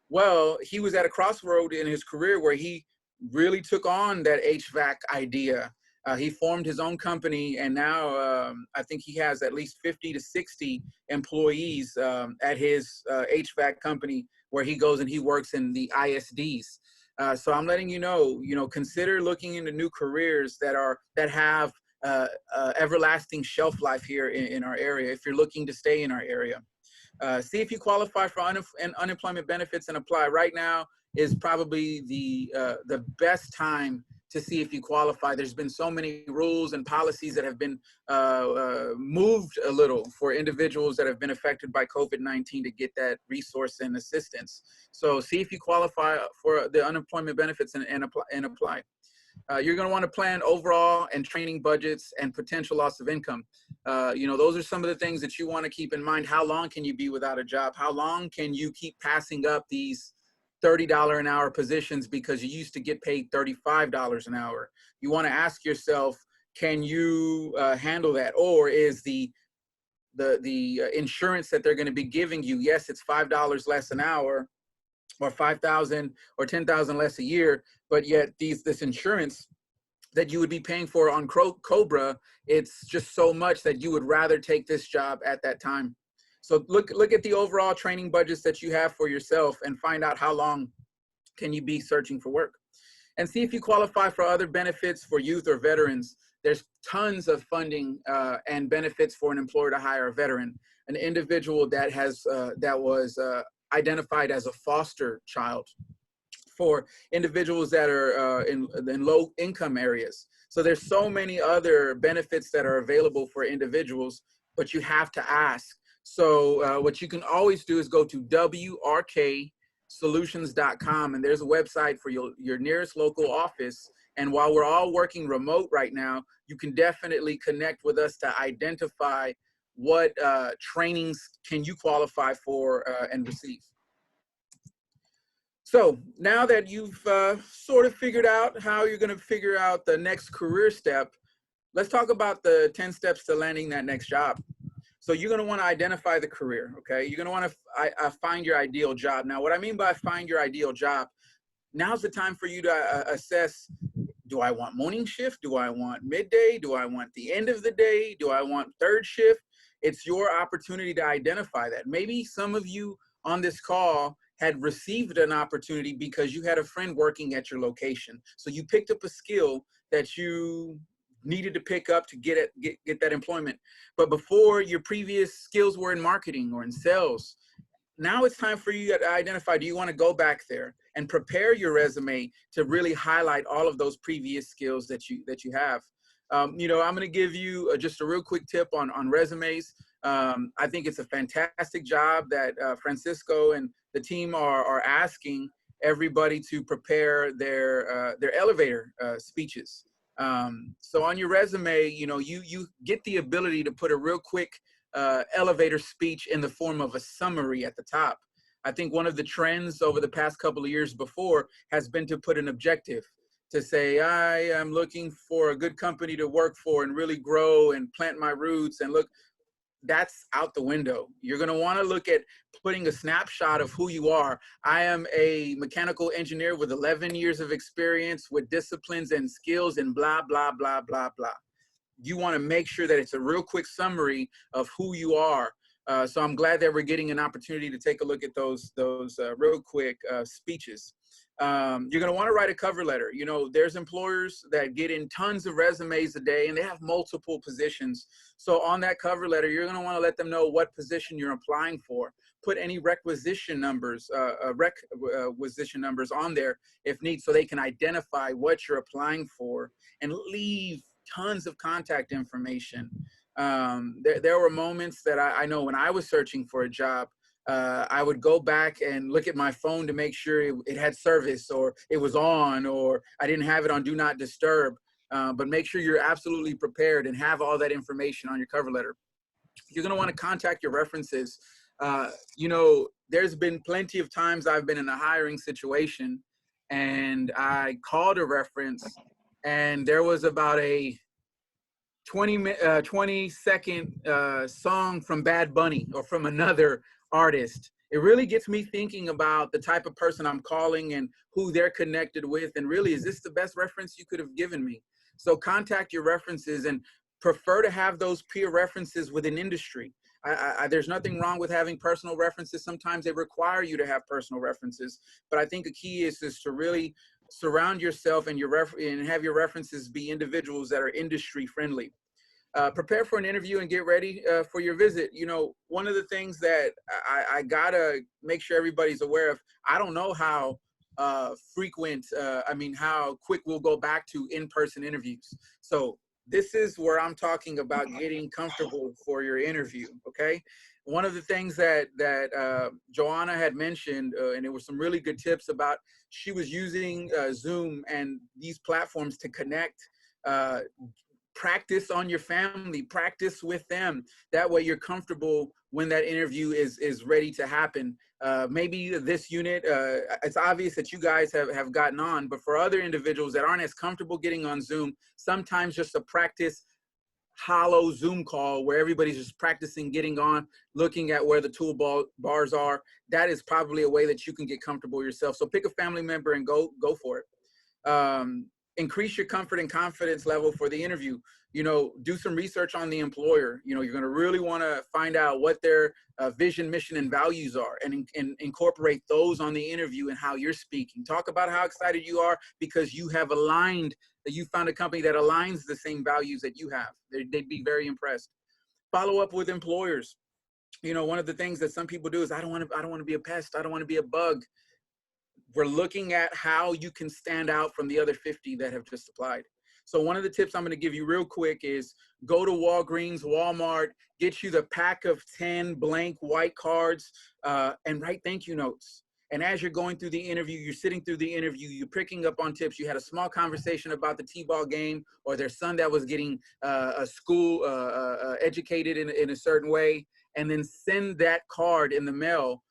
Well, he was at a crossroad in his career where he really took on that HVAC idea. He formed his own company, and now I think he has at least 50 to 60 employees at his HVAC company, where he goes and he works in the ISDs. So I'm letting you know, consider looking into new careers that have everlasting shelf life here in our area, if you're looking to stay in our area. See if you qualify for unemployment benefits and apply. Right now is probably the best time to see if you qualify. There's been so many rules and policies that have been moved a little for individuals that have been affected by COVID-19 to get that resource and assistance. So see if you qualify for the unemployment benefits and apply. You're going to want to plan overall and training budgets and potential loss of income. Those are some of the things that you want to keep in mind. How long can you be without a job? How long can you keep passing up these $30 an hour positions because you used to get paid $35 an hour? You want to ask yourself, can you handle that? Or is the insurance that they're going to be giving you, yes, it's $5 less an hour, or $5,000 or $10,000 less a year, but yet this insurance that you would be paying for on Cobra, it's just so much that you would rather take this job at that time. So look at the overall training budgets that you have for yourself and find out how long can you be searching for work. And see if you qualify for other benefits for youth or veterans. There's tons of funding and benefits for an employer to hire a veteran, an individual that was identified as a foster child, for individuals that are in low income areas. So there's so many other benefits that are available for individuals, but you have to ask. So what you can always do is go to wrksolutions.com, and there's a website for your nearest local office. And while we're all working remote right now, you can definitely connect with us to identify what trainings can you qualify for and receive. So now that you've sort of figured out how you're going to figure out the next career step, let's talk about the 10 steps to landing that next job. So you're going to want to identify the career, okay? You're going to want to find your ideal job. Now, what I mean by find your ideal job, now's the time for you to assess, do I want morning shift? Do I want midday? Do I want the end of the day? Do I want third shift? It's your opportunity to identify that. Maybe some of you on this call had received an opportunity because you had a friend working at your location. So you picked up a skill that you needed to pick up to get that employment. But before, your previous skills were in marketing or in sales. Now it's time for you to identify, do you want to go back there and prepare your resume to really highlight all of those previous skills that you have? I'm going to give you just a real quick tip on resumes. I think it's a fantastic job that Francisco and the team are asking everybody to prepare their elevator speeches. So on your resume, you get the ability to put a real quick elevator speech in the form of a summary at the top. I think one of the trends over the past couple of years before has been to put an objective, to say, I am looking for a good company to work for and really grow and plant my roots. And look, that's out the window. You're going to want to look at putting a snapshot of who you are. I am a mechanical engineer with 11 years of experience with disciplines and skills and blah, blah, blah, blah, blah. You want to make sure that it's a real quick summary of who you are. So I'm glad that we're getting an opportunity to take a look at those real quick speeches. You're going to want to write a cover letter. There's employers that get in tons of resumes a day and they have multiple positions. So on that cover letter, you're going to want to let them know what position you're applying for. Put any requisition numbers on there if need, so they can identify what you're applying for, and leave tons of contact information. There were moments that I know when I was searching for a job, I would go back and look at my phone to make sure it had service, or it was on, or I didn't have it on Do Not Disturb. But make sure you're absolutely prepared and have all that information on your cover letter. You're going to want to contact your references. There's been plenty of times I've been in a hiring situation and I called a reference and there was about a 20-second song from Bad Bunny or from another artist. it really gets me thinking about the type of person I'm calling and who they're connected with. And really, is this the best reference you could have given me? So contact your references and prefer to have those peer references within industry. There's nothing wrong with having personal references. Sometimes they require you to have personal references, but I think the key is to really surround yourself and have your references be individuals that are industry friendly. Prepare for an interview and get ready for your visit. You know, one of the things that I gotta make sure everybody's aware of, I don't know how how quick we'll go back to in-person interviews. So this is where I'm talking about getting comfortable for your interview, okay? One of the things that Joanna had mentioned, and there were some really good tips about, she was using Zoom and these platforms to connect. Practice on your family, practice with them. That way you're comfortable when that interview is ready to happen. Maybe this unit, it's obvious that you guys have gotten on, but for other individuals that aren't as comfortable getting on Zoom, sometimes just a practice hollow Zoom call where everybody's just practicing getting on, looking at where the toolbars are, that is probably a way that you can get comfortable yourself. So pick a family member and go for it. Increase your comfort and confidence level for the interview. You know, do some research on the employer. You know, you're going to really want to find out what their vision, mission, and values are, and incorporate those on the interview and how you're speaking. Talk about how excited you are because you have aligned, that you found a company that aligns the same values that you have. They'd be very impressed. Follow up with employers. You know, one of the things that some people do is, I don't want to be a pest. I don't want to be a bug. We're looking at how you can stand out from the other 50 that have just applied. So one of the tips I'm going to give you real quick is go to Walgreens, Walmart, get you the pack of 10 blank white cards, and write thank you notes. And as you're going through the interview, you're sitting through the interview, you're picking up on tips. You had a small conversation about the T-ball game or their son that was getting educated in a certain way, and then send that card in the mail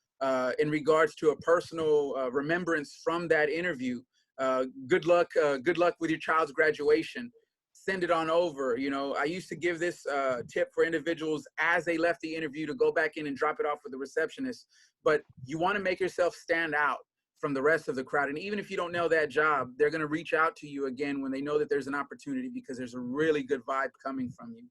in regards to a personal remembrance from that interview. Good luck with your child's graduation. Send it on over. You know, I used to give this tip for individuals as they left the interview to go back in and drop it off with the receptionist. But you want to make yourself stand out from the rest of the crowd. And even if you don't know that job, they're going to reach out to you again when they know that there's an opportunity, because there's a really good vibe coming from you.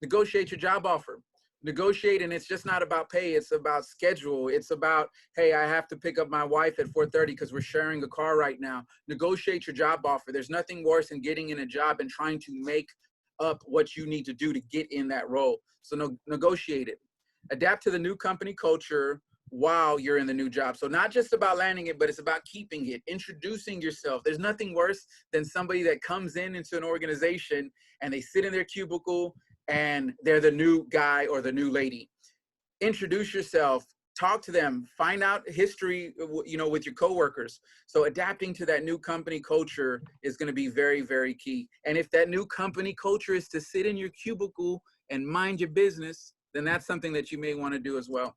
Negotiate your job offer. Negotiate, and it's just not about pay, it's about schedule. It's about, hey, I have to pick up my wife at 4:30 because we're sharing a car right now. Negotiate your job offer. There's nothing worse than getting in a job and trying to make up what you need to do to get in that role. So negotiate it. Adapt to the new company culture while you're in the new job. So not just about landing it, but it's about keeping it, introducing yourself. There's nothing worse than somebody that comes into an organization and they sit in their cubicle and they're the new guy or the new lady. Introduce yourself, talk to them, find out history, you know, with your coworkers. So adapting to that new company culture is going to be very, very key. And if that new company culture is to sit in your cubicle and mind your business, then that's something that you may want to do as well.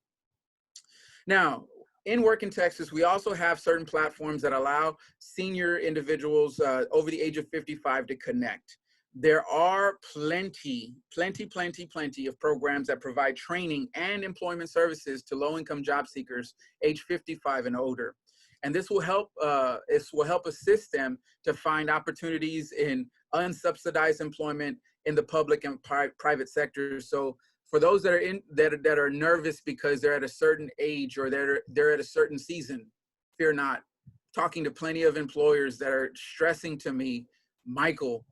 Now, in Work in Texas, we also have certain platforms that allow senior individuals over the age of 55 to connect. There are plenty of programs that provide training and employment services to low-income job seekers age 55 and older. And this will help assist them to find opportunities in unsubsidized employment in the public and private sectors. So for those that are nervous because they're at a certain age or they're at a certain season, fear not. Talking to plenty of employers that are stressing to me, Michael,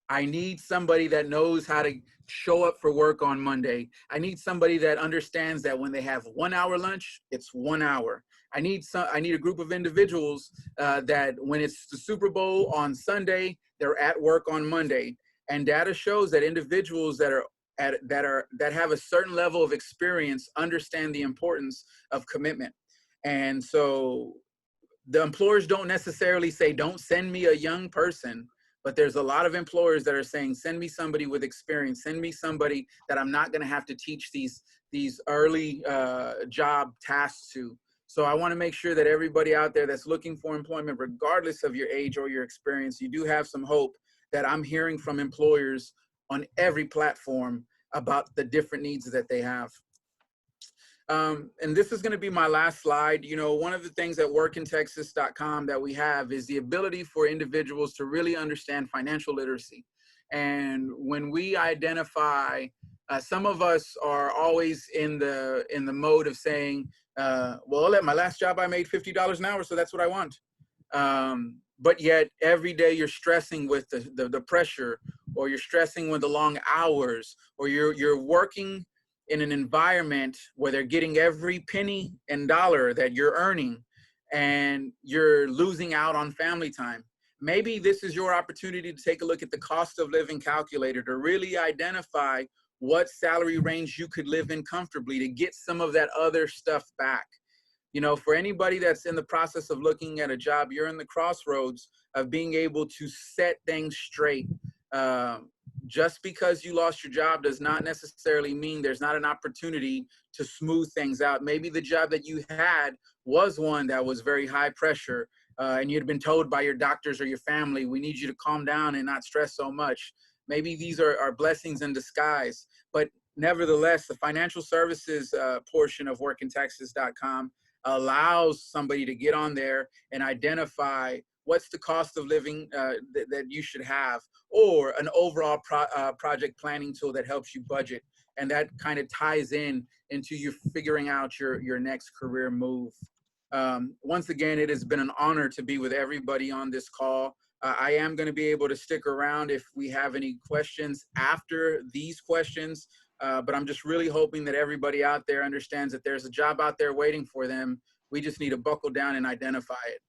I need somebody that knows how to show up for work on Monday. I need somebody that understands that when they have 1 hour lunch, it's 1 hour. I need a group of individuals that when it's the Super Bowl on Sunday, they're at work on Monday. And data shows that individuals that have a certain level of experience understand the importance of commitment. And so the employers don't necessarily say, don't send me a young person. But there's a lot of employers that are saying, send me somebody with experience, send me somebody that I'm not going to have to teach these early job tasks to. So I want to make sure that everybody out there that's looking for employment, regardless of your age or your experience, you do have some hope that I'm hearing from employers on every platform about the different needs that they have. And this is going to be my last slide. You know, one of the things at workintexas.com that we have is the ability for individuals to really understand financial literacy. And when we identify, some of us are always in the mode of saying, well, at my last job, I made $50 an hour, so that's what I want. But yet every day you're stressing with the pressure, or you're stressing with the long hours, or you're working in an environment where they're getting every penny and dollar that you're earning, and you're losing out on family time. Maybe this is your opportunity to take a look at the cost of living calculator to really identify what salary range you could live in comfortably to get some of that other stuff back. You know, for anybody that's in the process of looking at a job, you're in the crossroads of being able to set things straight. Just because you lost your job does not necessarily mean there's not an opportunity to smooth things out. Maybe the job that you had was one that was very high pressure, and you'd been told by your doctors or your family, we need you to calm down and not stress so much. Maybe these are blessings in disguise. But nevertheless, the financial services portion of workintexas.com allows somebody to get on there and identify what's the cost of living that you should have, or an overall project planning tool that helps you budget. And that kind of ties into you figuring out your next career move. Once again, it has been an honor to be with everybody on this call. I am going to be able to stick around if we have any questions after these questions. But I'm just really hoping that everybody out there understands that there's a job out there waiting for them. We just need to buckle down and identify it.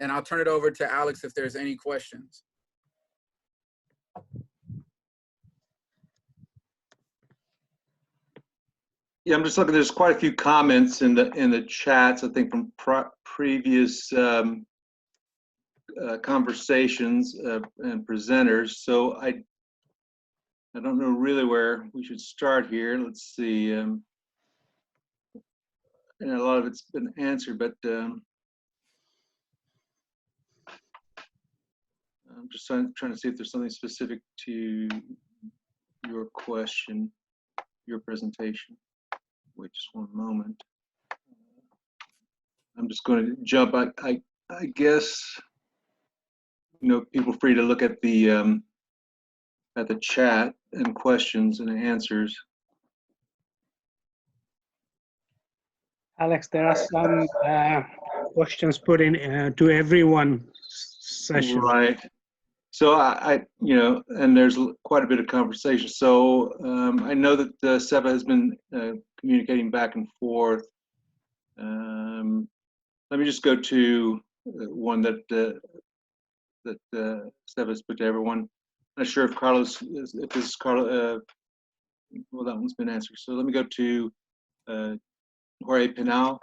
And I'll turn it over to Alex if there's any questions. Yeah, I'm just looking, there's quite a few comments in the chats, I think from previous conversations and presenters. So I don't know really where we should start here. Let's see. And a lot of it's been answered, but I'm just trying to see if there's something specific to your question, your presentation. Wait just one moment. I'm just going to jump. I guess, you know, people free to look at the chat and questions and answers. Alex, there are some questions put in to everyone session. Right. So I you know, and there's quite a bit of conversation. So I know that SEVA has been communicating back and forth. Let me just go to one that SEVA has put to everyone. I'm not sure if Carlos, if this is Carlos, well, that one's been answered. So let me go to Jorge Pinal.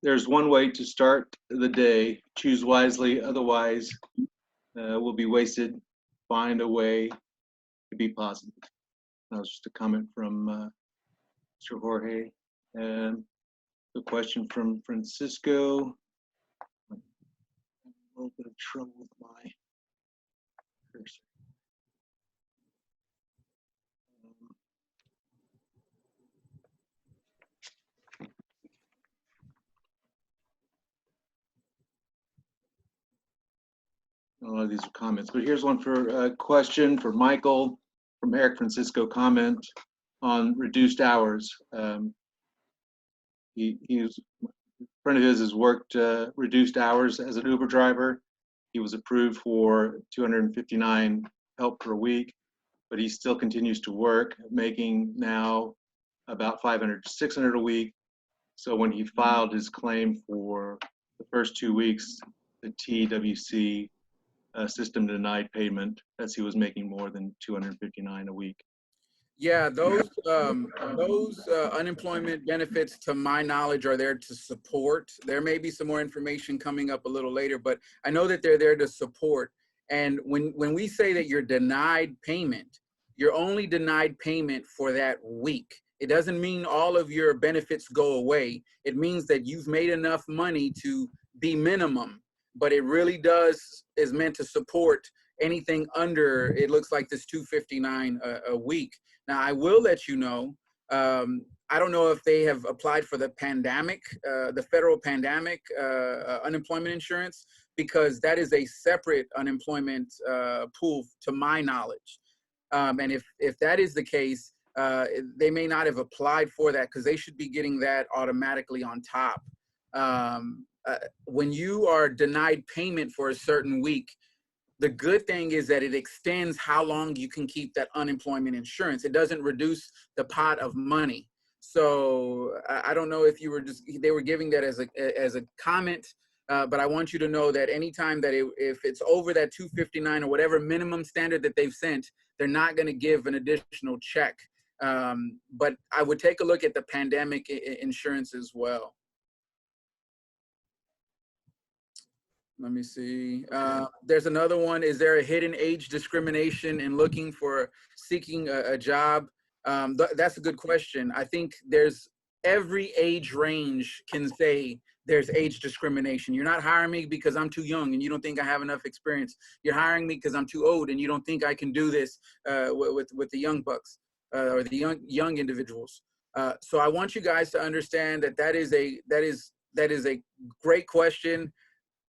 There's one way to start the day. Choose wisely, otherwise will be wasted. Find a way to be positive. That was just a comment from Mr. Jorge. And the question from Francisco. I'm a little bit of trouble with my cursor. A lot of these are comments, but here's one for a question for Michael from Eric Francisco. Comment on reduced hours. He's a friend of his has worked reduced hours as an Uber driver. He was approved for 259 help per week, but he still continues to work, making now about 500 to 600 a week. So when he filed his claim for the first 2 weeks, the TWC system denied payment as he was making more than 259 a week. Yeah, those unemployment benefits, to my knowledge, are there to support. There may be some more information coming up a little later, but I know that they're there to support. And when we say that you're denied payment, you're only denied payment for that week. It doesn't mean all of your benefits go away. It means that you've made enough money to be minimum, but it really is meant to support anything under, it looks like this 259 a week. Now, I will let you know, I don't know if they have applied for the pandemic, the federal pandemic unemployment insurance, because that is a separate unemployment pool to my knowledge. And if that is the case, they may not have applied for that because they should be getting that automatically on top. When you are denied payment for a certain week, the good thing is that it extends how long you can keep that unemployment insurance. It doesn't reduce the pot of money. So I don't know if you were they were giving that as a comment, but I want you to know that anytime that if it's over that 259 or whatever minimum standard that they've sent, they're not going to give an additional check. But I would take a look at the pandemic insurance as well. Let me see. There's another one. Is there a hidden age discrimination in seeking a job? That's a good question. I think every age range can say there's age discrimination. You're not hiring me because I'm too young and you don't think I have enough experience. You're hiring me because I'm too old and you don't think I can do this with the young bucks or the young individuals. So I want you guys to understand that is a great question.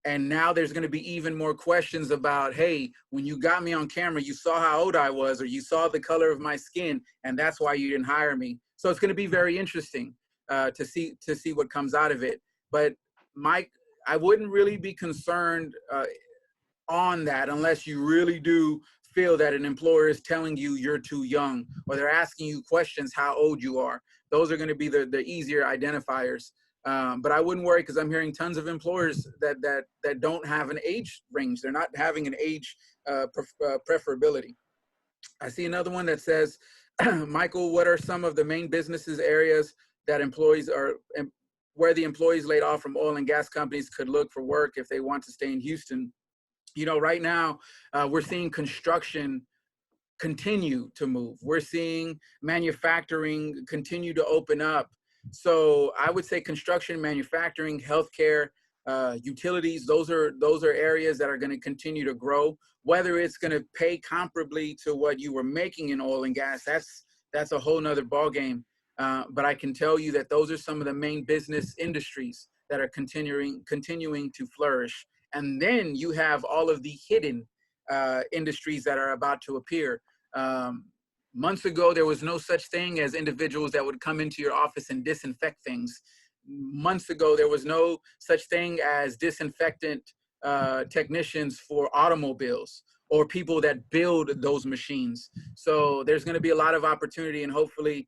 And now there's going to be even more questions about, hey, when you got me on camera, you saw how old I was, or you saw the color of my skin, and that's why you didn't hire me. So it's going to be very interesting to see what comes out of it. But Mike, I wouldn't really be concerned on that unless you really do feel that an employer is telling you you're too young, or they're asking you questions how old you are. Those are going to be the easier identifiers. But I wouldn't worry because I'm hearing tons of employers that don't have an age range. They're not having an age preferability. I see another one that says, Michael, what are some of the main businesses areas that where the employees laid off from oil and gas companies could look for work if they want to stay in Houston? You know, right now we're seeing construction continue to move. We're seeing manufacturing continue to open up. So I would say construction, manufacturing, healthcare, utilities, those are areas that are going to continue to grow. Whether it's going to pay comparably to what you were making in oil and gas, that's a whole nother ballgame. But I can tell you that those are some of the main business industries that are continuing to flourish. And then you have all of the hidden industries that are about to appear. Months ago, there was no such thing as individuals that would come into your office and disinfect things. Months ago, there was no such thing as disinfectant technicians for automobiles or people that build those machines. So there's going to be a lot of opportunity, and hopefully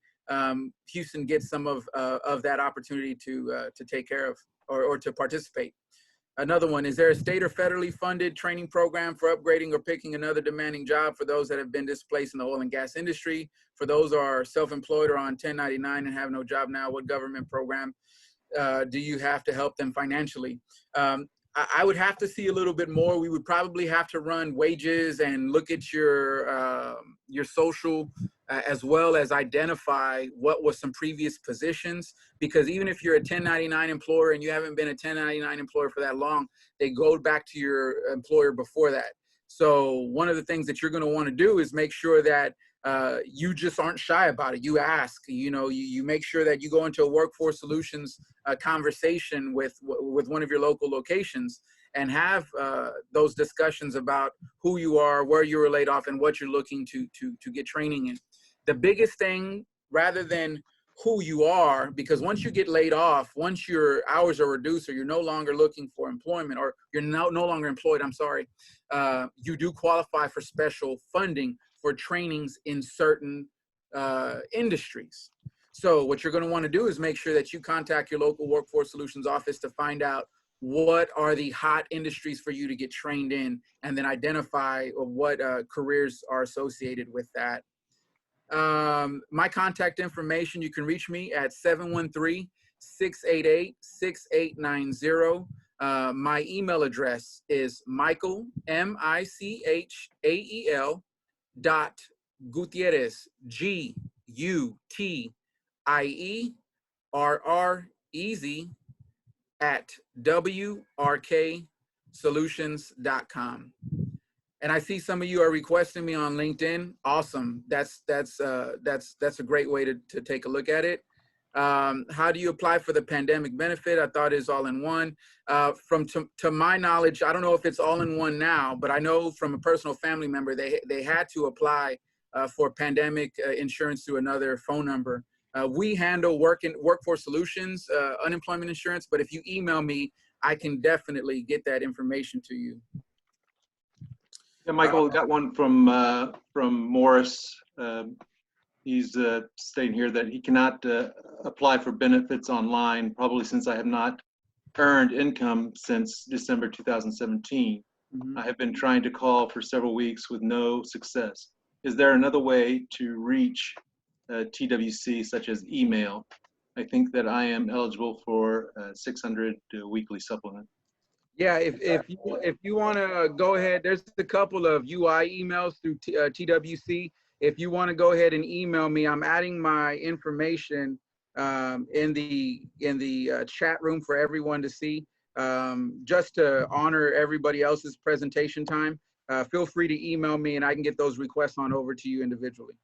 Houston gets some of that opportunity to take care of or to participate. Another one, is there a state or federally funded training program for upgrading or picking another demanding job for those that have been displaced in the oil and gas industry? For those who are self-employed or on 1099 and have no job now, what government program do you have to help them financially? I would have to see a little bit more. We would probably have to run wages and look at your social as well as identify what was some previous positions, because even if you're a 1099 employer and you haven't been a 1099 employer for that long, they go back to your employer before that. So one of the things that you're going to want to do is make sure that you just aren't shy about it. You ask, you make sure that you go into a workforce solutions conversation with one of your local locations and have those discussions about who you are, where you were laid off, and what you're looking to get training in. The biggest thing, rather than who you are, because once you get laid off, once your hours are reduced or you're no longer looking for employment, or you're no longer employed, you do qualify for special funding for trainings in certain industries. So what you're going to want to do is make sure that you contact your local workforce solutions office to find out what are the hot industries for you to get trained in, and then identify what careers are associated with that. My contact information, you can reach me at 713-688-6890. My email address is Michael, MICHAEL .Gutierrez, GUTIERREZ @WRKsolutions.com. And I see some of you are requesting me on LinkedIn. Awesome. That's a great way to take a look at it. How do you apply for the pandemic benefit? I thought is all in one. To my knowledge, I don't know if it's all in one now, but I know from a personal family member, they had to apply for pandemic insurance through another phone number. We handle workforce solutions, unemployment insurance, but if you email me, I can definitely get that information to you. Yeah, Michael, we got one from Morris. He's stating here that he cannot apply for benefits online, probably since I have not earned income since December 2017. Mm-hmm. I have been trying to call for several weeks with no success. Is there another way to reach TWC, such as email? I think that I am eligible for 600 weekly supplement. Yeah, if you want to go ahead, there's a couple of UI emails through TWC. If you want to go ahead and email me, I'm adding my information in the chat room for everyone to see. Just to honor everybody else's presentation time, feel free to email me and I can get those requests on over to you individually.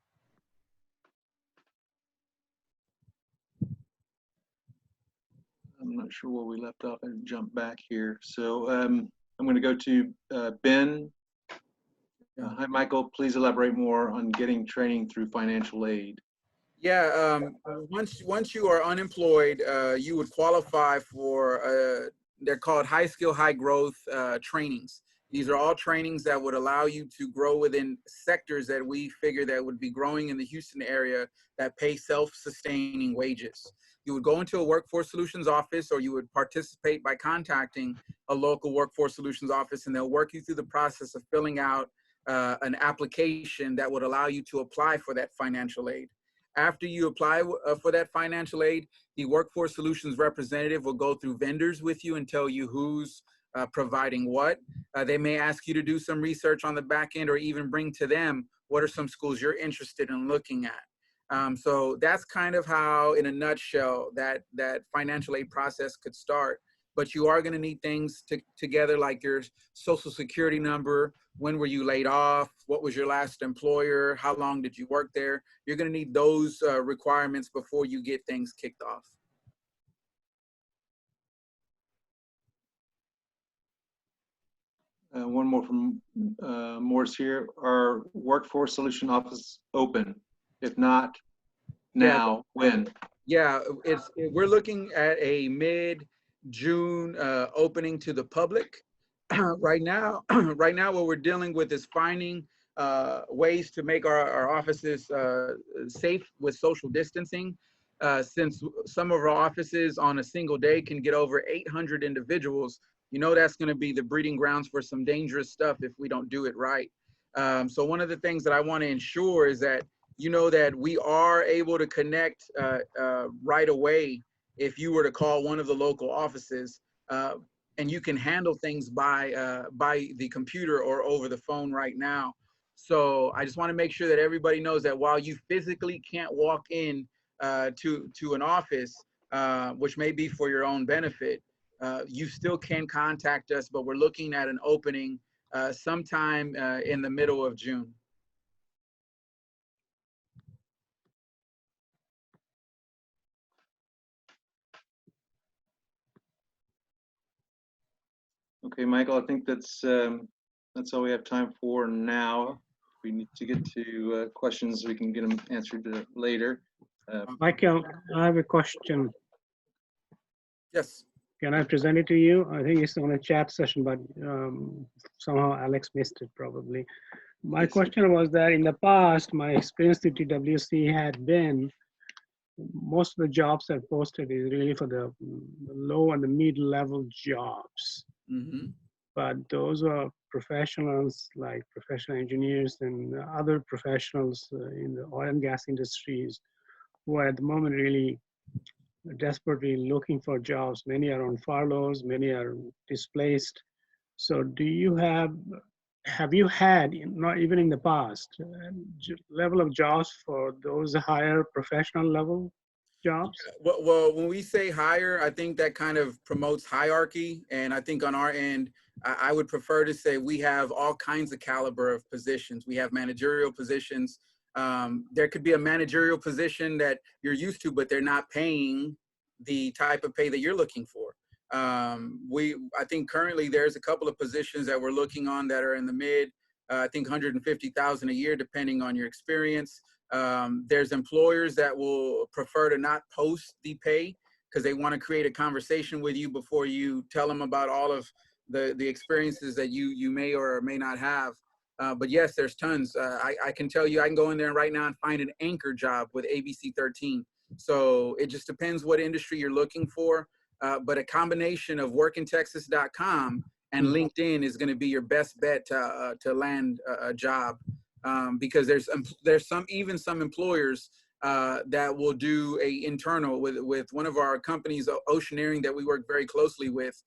I'm not sure where we left off. I jumped back here. So I'm going to go to Ben. Hi, Michael. Please elaborate more on getting training through financial aid. Yeah, once you are unemployed, you would qualify for, they're called high skill, high growth trainings. These are all trainings that would allow you to grow within sectors that we figure that would be growing in the Houston area that pay self-sustaining wages. You would go into a workforce solutions office, or you would participate by contacting a local workforce solutions office, and they'll work you through the process of filling out an application that would allow you to apply for that financial aid. After you apply for that financial aid, the workforce solutions representative will go through vendors with you and tell you who's providing what. They may ask you to do some research on the back end, or even bring to them what are some schools you're interested in looking at. So that's kind of how, in a nutshell, that financial aid process could start. But you are going to need things together like your social security number, when were you laid off, what was your last employer, how long did you work there. You're going to need those requirements before you get things kicked off. One more from Morris here. Are workforce solution office open? If not now, when? Yeah, we're looking at a mid-June opening to the public. Right now, what we're dealing with is finding ways to make our offices safe with social distancing. Since some of our offices on a single day can get over 800 individuals, you know that's going to be the breeding grounds for some dangerous stuff if we don't do it right. So one of the things that I want to ensure is that you know that we are able to connect right away if you were to call one of the local offices, and you can handle things by the computer or over the phone right now. So I just want to make sure that everybody knows that while you physically can't walk in to an office, which may be for your own benefit, you still can contact us, but we're looking at an opening sometime in the middle of June. Okay, Michael, I think that's all we have time for now. We need to get to questions. We can get them answered later. Michael, I have a question. Yes. Can I present it to you? I think it's on a chat session, but somehow Alex missed it probably. My question was that in the past, my experience with TWC had been most of the jobs that posted is really for the low and the mid-level jobs. Mm-hmm. But those are professionals like professional engineers and other professionals in the oil and gas industries who are at the moment really desperately looking for jobs. Many are on furloughs, many are displaced. So do you have you had, not even in the past, level of jobs for those higher professional level jobs? Well, when we say higher, I think that kind of promotes hierarchy. And I think on our end, I would prefer to say we have all kinds of caliber of positions. We have managerial positions. There could be a managerial position that you're used to, but they're not paying the type of pay that you're looking for. I think currently there's a couple of positions that we're looking on that are in the mid, I think 150,000 a year, depending on your experience. There's employers that will prefer to not post the pay because they want to create a conversation with you before you tell them about all of the experiences that you may or may not have. But yes, there's tons. I can tell you, I can go in there right now and find an anchor job with ABC 13. So it just depends what industry you're looking for. But a combination of workintexas.com and LinkedIn is going to be your best bet to land a job, because there's some employers that will do a internal with one of our companies, Oceaneering, that we work very closely with.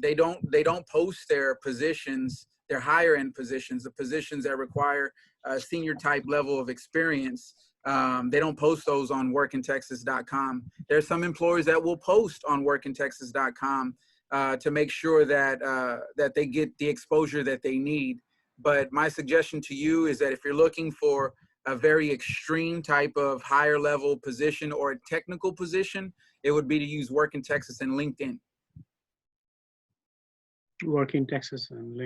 They don't post their positions, their higher end positions, the positions that require a senior type level of experience. They don't post those on workintexas.com. There's some employers that will post on workintexas.com to make sure that they get the exposure that they need. But my suggestion to you is that if you're looking for a very extreme type of higher level position or a technical position, it would be to use Work in Texas and LinkedIn. Work in Texas and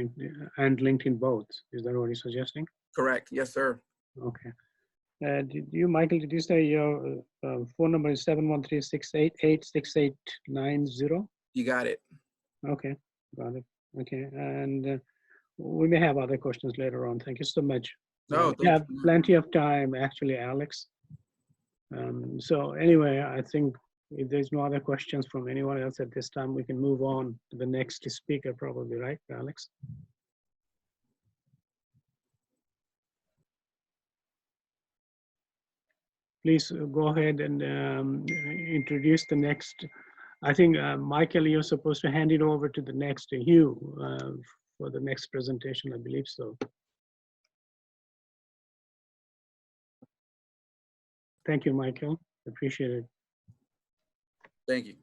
LinkedIn both. Is that what you're suggesting? Correct. Yes, sir. Okay. Michael, did you say your phone number is 713-688-6890? You got it. Okay, got it. Okay, and we may have other questions later on. Thank you so much. No, we have plenty of time, actually, Alex. So anyway, I think if there's no other questions from anyone else at this time, we can move on to the next speaker, probably, right, Alex? Please go ahead and introduce the next. I think, Michael, you're supposed to hand it over to the next Hugh for the next presentation, I believe so. Thank you, Michael. Appreciate it. Thank you.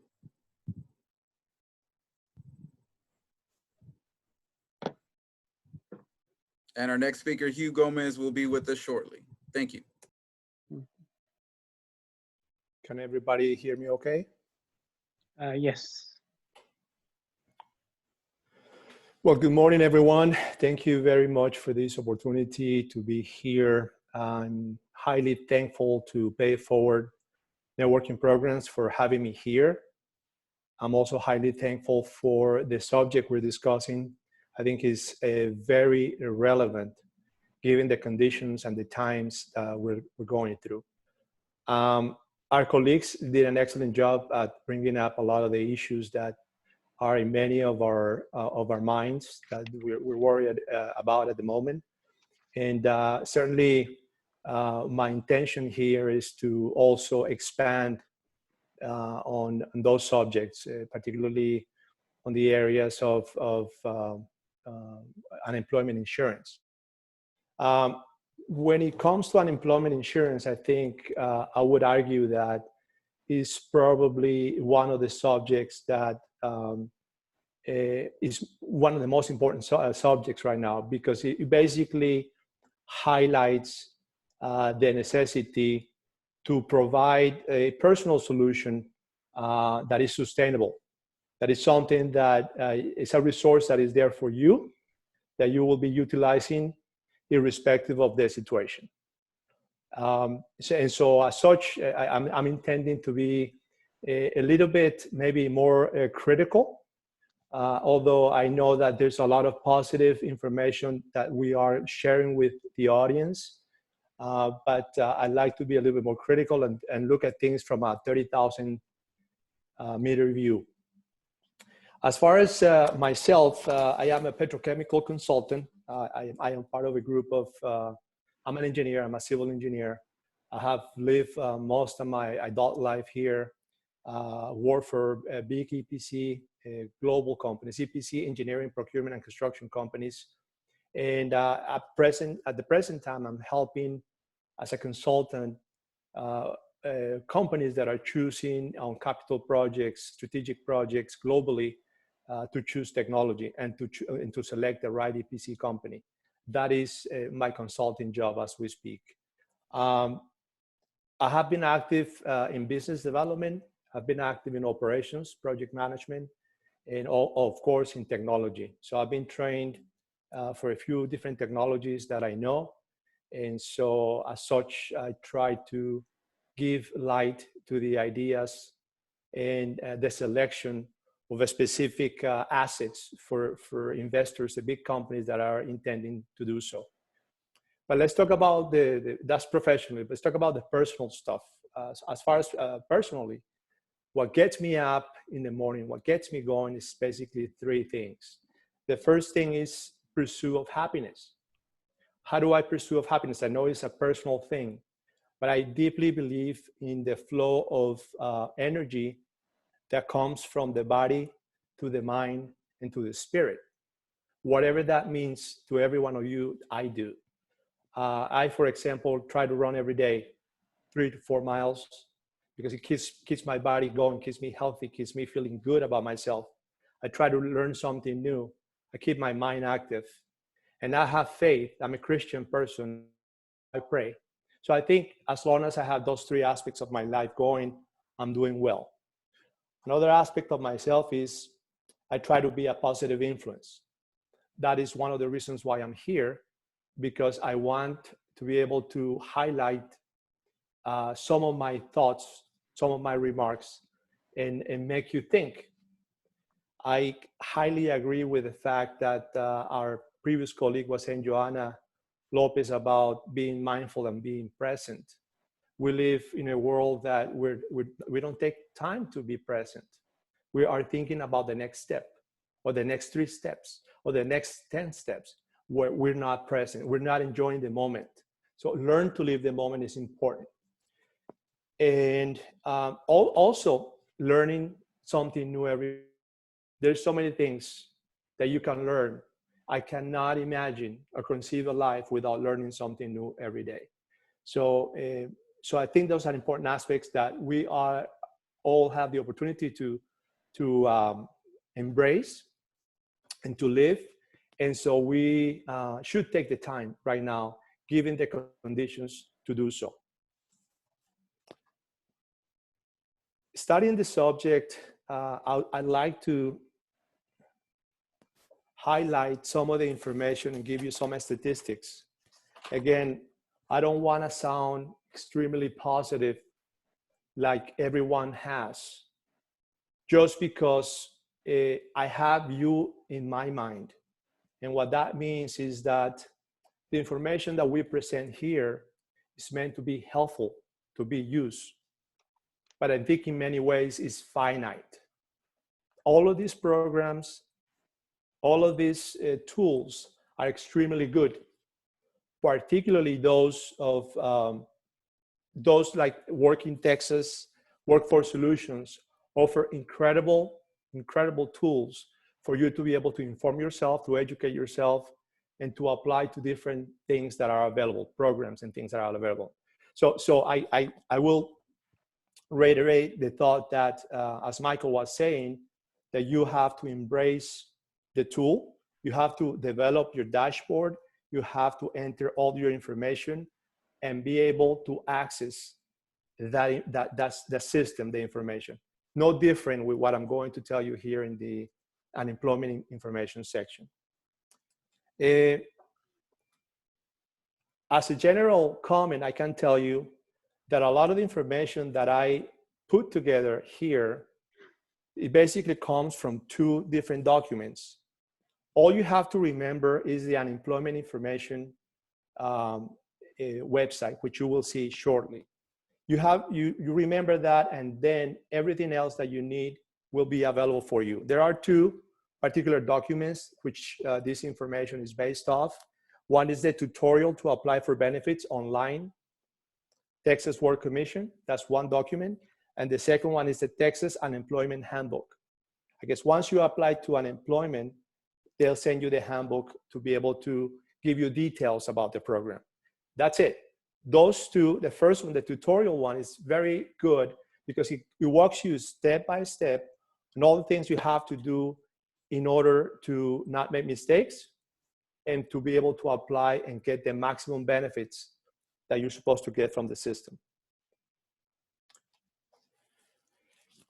And our next speaker, Hugh Gomez, will be with us shortly. Thank you. Can everybody hear me okay? Yes. Well, good morning, everyone. Thank you very much for this opportunity to be here. I'm highly thankful to Pay It Forward Networking Programs for having me here. I'm also highly thankful for the subject we're discussing. I think is very relevant given the conditions and the times we're going through. Our colleagues did an excellent job at bringing up a lot of the issues that are in many of our minds that we're worried about at the moment. And certainly my intention here is to also expand on those subjects, particularly on the areas of unemployment insurance. When it comes to unemployment insurance, I think I would argue that is probably one of the subjects that is one of the most important subjects right now, because it basically highlights the necessity to provide a personal solution that is sustainable. That is something that is a resource that is there for you, that you will be utilizing irrespective of the situation. So as such, I'm intending to be a little bit maybe more critical, although I know that there's a lot of positive information that we are sharing with the audience. But I'd like to be a little bit more critical and look at things from a 30,000 meter view. As far as myself, I am a petrochemical consultant. I am part of a group of, I'm an engineer, I'm a civil engineer. I have lived most of my adult life here, worked for big EPC, global companies, EPC, engineering, procurement, and construction companies. And at the present time, I'm helping as a consultant companies that are choosing on capital projects, strategic projects globally to choose technology and to select the right EPC company. That is my consulting job as we speak. I have been active in business development. I've been active in operations, project management, and of course in technology. So I've been trained for a few different technologies that I know. And so as such, I try to give light to the ideas and the selection of a specific assets for investors, the big companies that are intending to do so. But let's talk about that's professionally. Let's talk about the personal stuff. As far as personally, what gets me up in the morning, what gets me going is basically three things. The first thing is pursuit of happiness. How do I pursue of happiness? I know it's a personal thing, but I deeply believe in the flow of energy that comes from the body to the mind and to the spirit. Whatever that means to every one of you, I do. I, for example, try to run every day, 3 to 4 miles, because it keeps my body going, keeps me healthy, keeps me feeling good about myself. I try to learn something new. I keep my mind active. And I have faith. I'm a Christian person. I pray. So I think as long as I have those three aspects of my life going, I'm doing well. Another aspect of myself is I try to be a positive influence. That is one of the reasons why I'm here, because I want to be able to highlight some of my thoughts, some of my remarks, and make you think. I highly agree with the fact that our previous colleague was saying, Joanna Lopez, about being mindful and being present. We live in a world that we don't take time to be present. We are thinking about the next step, or the next 3 steps, or the next 10 steps, where we're not present. We're not enjoying the moment. So learn to live the moment is important. And also learning something new every day. There's so many things that you can learn. I cannot imagine or conceive a life without learning something new every day. So I think those are important aspects that we all have the opportunity to embrace and to live. And so we should take the time right now, given the conditions, to do so. Studying the subject, I'd like to highlight some of the information and give you some statistics. Again, I don't want to sound extremely positive like everyone has, just because I have you in my mind. And what that means is that the information that we present here is meant to be helpful, to be used. But I think in many ways is finite. All of these programs, all of these tools are extremely good, particularly those like Work in Texas, Workforce Solutions offer incredible tools for you to be able to inform yourself, to educate yourself, and to apply to different things that are available, programs and things that are available. So I will reiterate the thought that, as Michael was saying, that you have to embrace the tool. You have to develop your dashboard. You have to enter all your information and be able to access that's the system, the information. No different with what I'm going to tell you here in the unemployment information section. As a general comment, I can tell you that a lot of the information that I put together here, it basically comes from 2 different documents. All you have to remember is the unemployment information website, which you will see shortly. You remember that, and then everything else that you need will be available for you. There are 2 particular documents which this information is based off. One is the tutorial to apply for benefits online, Texas Work Commission. That's one document. And the second one is the Texas Unemployment Handbook. I guess once you apply to unemployment, they'll send you the handbook to be able to give you details about the program. That's it. Those 2, the first one, the tutorial one, is very good because it walks you step by step and all the things you have to do in order to not make mistakes and to be able to apply and get the maximum benefits that you're supposed to get from the system.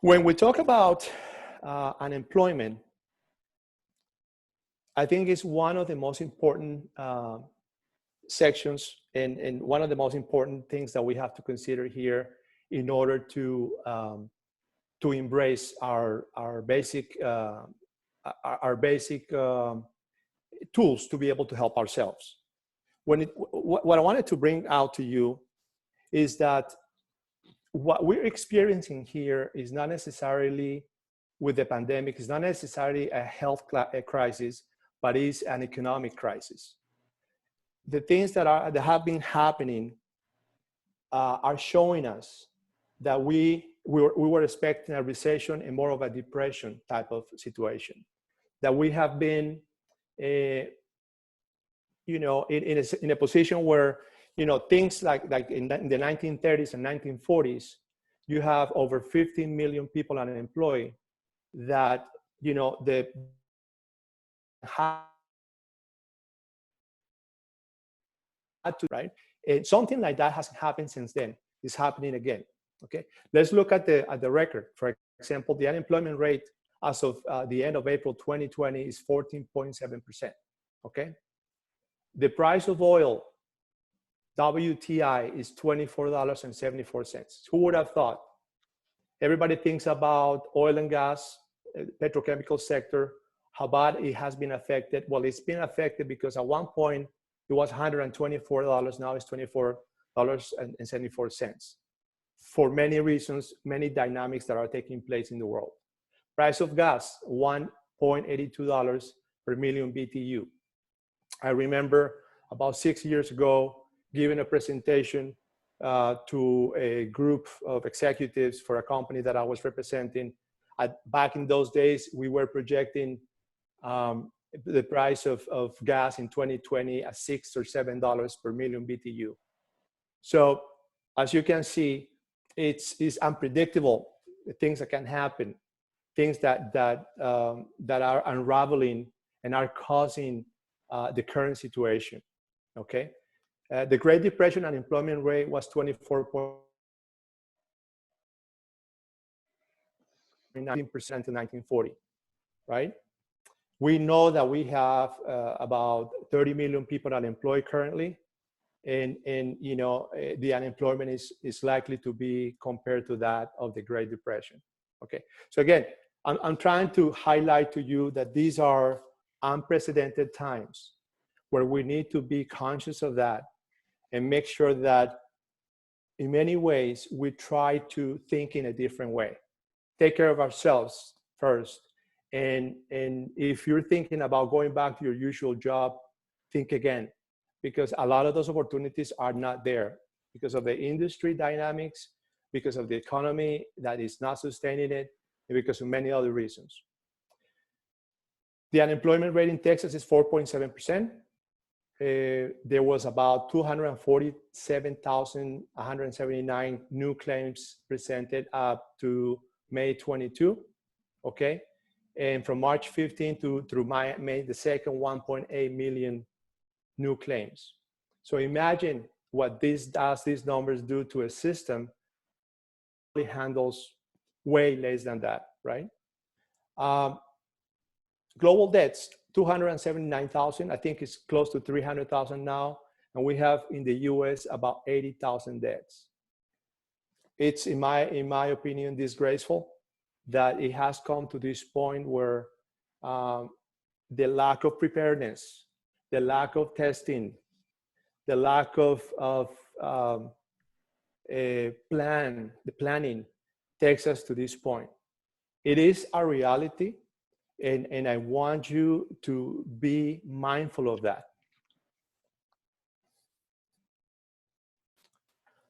When we talk about unemployment, I think it's one of the most important sections and one of the most important things that we have to consider here in order to embrace our basic tools to be able to help ourselves. What I wanted to bring out to you is that what we're experiencing here is not necessarily with the pandemic, it's not necessarily a health crisis, but is an economic crisis. The things that have been happening are showing us that we were expecting a recession and more of a depression type of situation. That we have been, in a position where, things like in the 1930s and 1940s, you have over 15 million people unemployed that, the right? And something like that hasn't happened since then. It's happening again. Okay, let's look at the record. For example, the unemployment rate as of the end of April 2020 is 14.7%. Okay, the price of oil, WTI, is $24.74. Who would have thought? Everybody thinks about oil and gas, petrochemical sector, how bad it has been affected. Well, it's been affected because at one point it was $124. Now it's $24.74. For many reasons, many dynamics that are taking place in the world. Price of gas, $1.82 per million BTU. I remember about 6 years ago giving a presentation to a group of executives for a company that I was representing. Back in those days, we were projecting the price of gas in 2020 at $6 or $7 per million BTU. So as you can see, it's unpredictable, things that can happen, things that are unraveling and are causing the current situation, okay? The Great Depression unemployment rate was 24.19% in 1940, right? We know that we have about 30 million people unemployed currently, and the unemployment is likely to be compared to that of the Great Depression. Okay, so again, I'm trying to highlight to you that these are unprecedented times where we need to be conscious of that and make sure that in many ways we try to think in a different way. Take care of ourselves first. And if you're thinking about going back to your usual job, think again, because a lot of those opportunities are not there because of the industry dynamics, because of the economy that is not sustaining it, and because of many other reasons. The unemployment rate in Texas is 4.7%. There was about 247,179 new claims presented up to May 22, okay? And from March 15 through May the 2nd, 1.8 million new claims. So imagine what these numbers do to a system that handles way less than that, right? Global debts, 279,000. I think it's close to 300,000 now. And we have in the US about 80,000 debts. It's, in my opinion, disgraceful that it has come to this point where the lack of preparedness, the lack of testing, the lack of planning takes us to this point. It is a reality, and I want you to be mindful of that.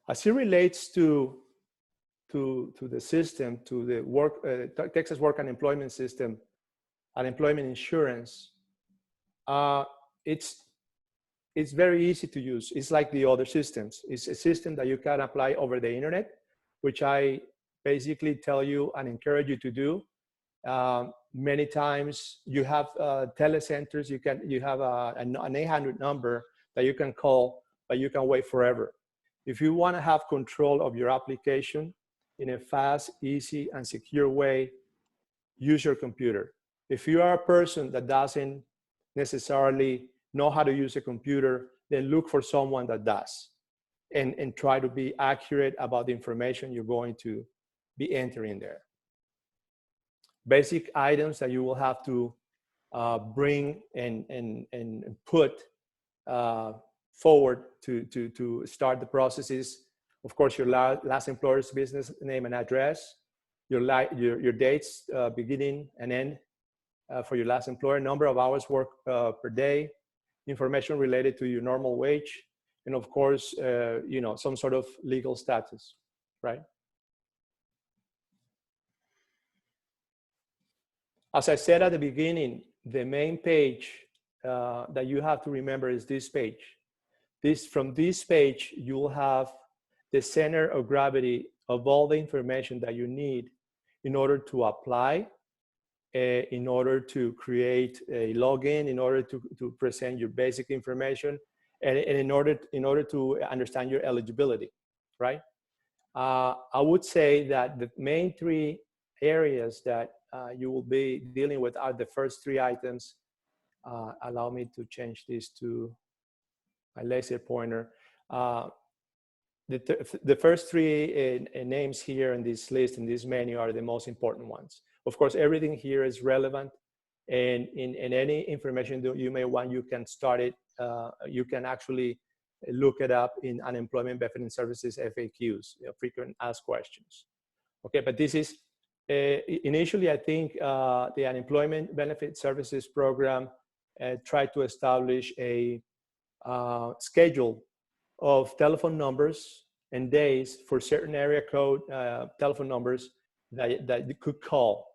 As it relates to the system, to the Texas work and employment system, unemployment insurance, it's very easy to use. It's like the other systems. It's a system that you can apply over the internet, which I basically tell you and encourage you to do. Many times you have telecenters. You have an 800 number that you can call, but you can wait forever. If you want to have control of your application in a fast, easy, and secure way, use your computer. If you are a person that doesn't necessarily know how to use a computer, then look for someone that does, and try to be accurate about the information you're going to be entering there. Basic items that you will have to bring and put forward to start the processes. Of course, your last employer's business name and address, your dates, beginning and end for your last employer, number of hours worked per day, information related to your normal wage, and of course, you know, some sort of legal status, right? As I said at the beginning, the main page that you have to remember is this page. From this page, you will have the center of gravity of all the information that you need in order to apply, in order to create a login, in order to present your basic information, and in order to understand your eligibility, right? I would say that the main three areas that you will be dealing with are the first three items. Allow me to change this to my laser pointer. The first three names here in this list, in this menu, are the most important ones. Of course, everything here is relevant, and in any information that you may want, you can start it. You can actually look it up in Unemployment Benefit Services FAQs, frequent asked questions. Okay, but this is initially, I think the Unemployment Benefit Services Program tried to establish a schedule of telephone numbers and days for certain area code telephone numbers that you could call,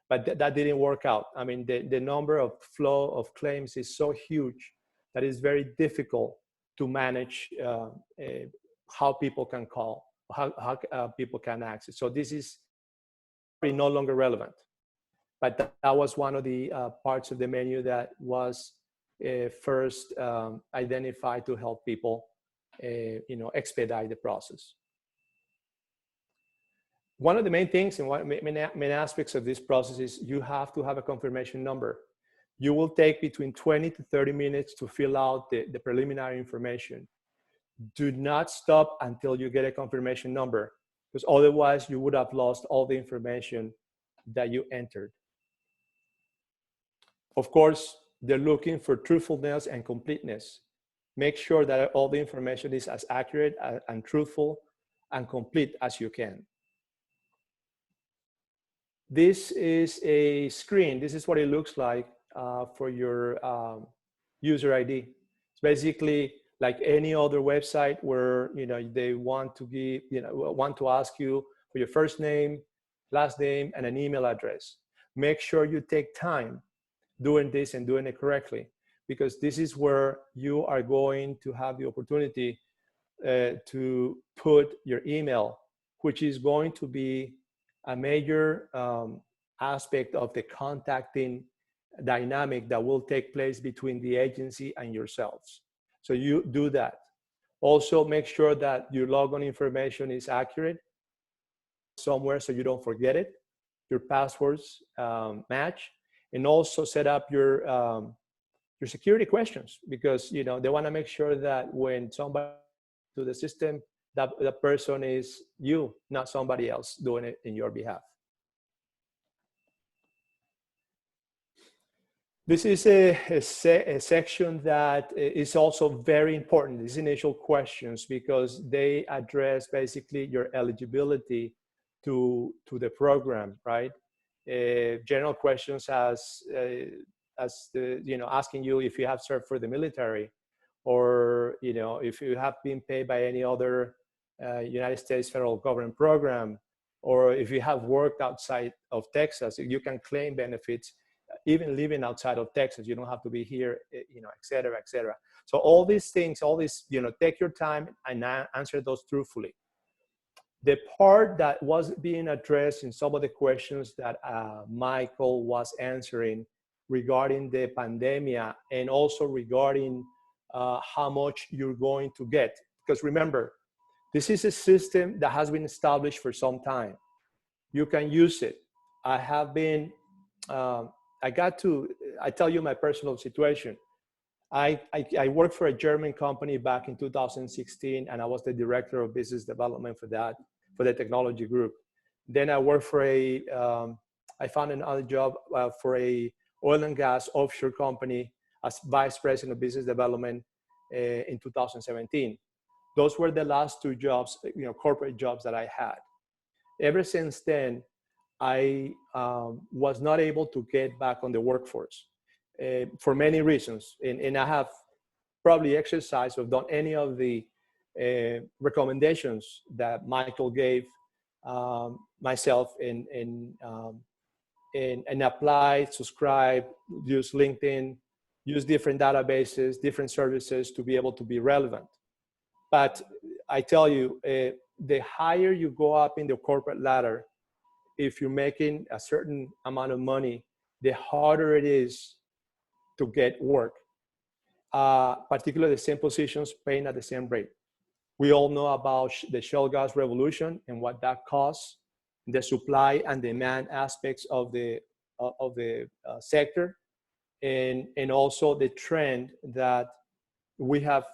but that didn't work out. I mean, the number of flow of claims is so huge that it's very difficult to manage how people can call, how people can access. So this is no longer relevant, but that was one of the parts of the menu that was first identified to help people expedite the process. One of the main things and main aspects of this process is you have to have a confirmation number. You will take between 20 to 30 minutes to fill out the preliminary information. Do not stop until you get a confirmation number, because otherwise you would have lost all the information that you entered. Of course, they're looking for truthfulness and completeness. Make sure that all the information is as accurate and truthful and complete as you can. This is a screen. This is what it looks like for your user ID. It's basically like any other website where they want to ask you for your first name, last name, and an email address. Make sure you take time doing this and doing it correctly, because this is where you are going to have the opportunity to put your email, which is going to be a major aspect of the contacting dynamic that will take place between the agency and yourselves. So you do that. Also, make sure that your logon information is accurate somewhere so you don't forget it. Your passwords match, and also set up your security questions, because they want to make sure that when somebody to the system, that the person is you, not somebody else doing it in your behalf. This is a section that is also very important, these initial questions, because they address basically your eligibility to the program, right? General questions as asking you if you have served for the military, or if you have been paid by any other United States federal government program, or if you have worked outside of Texas, you can claim benefits even living outside of Texas. You don't have to be here, et cetera, et cetera. So all these things, take your time and answer those truthfully. The part that was being addressed in some of the questions that Michael was answering regarding the pandemic, and also regarding how much you're going to get. Because remember, This is a system that has been established for some time. You can use it. I have been, I tell you my personal situation. I worked for a German company back in 2016, and I was the director of business development for the technology group. Then I worked for I found another job for a oil and gas offshore company as vice president of business development in 2017. Those were the last two jobs, corporate jobs that I had. Ever since then, I was not able to get back on the workforce for many reasons. And I have probably exercised or done any of the recommendations that Michael gave myself and apply, subscribe, use LinkedIn, use different databases, different services to be able to be relevant. But I tell you, the higher you go up in the corporate ladder, if you're making a certain amount of money, the harder it is to get work, particularly the same positions paying at the same rate. We all know about the shale gas revolution and what that costs, the supply and demand aspects of the sector, and also the trend that we have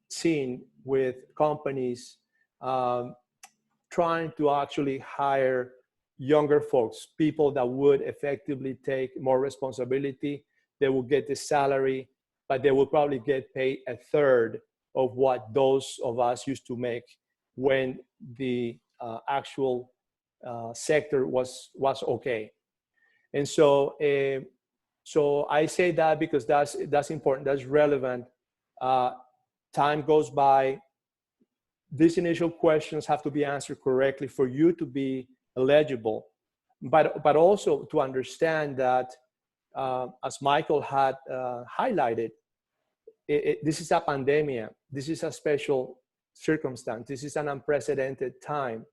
seen with companies trying to actually hire younger folks, people that would effectively take more responsibility. They will get the salary, but they will probably get paid a third of what those of us used to make when the actual sector was okay. And so I say that because that's important, that's relevant. Time goes by. These initial questions have to be answered correctly for you to be eligible, but also to understand that, as Michael had highlighted, this is a pandemic. This is a special circumstance. This is an unprecedented time.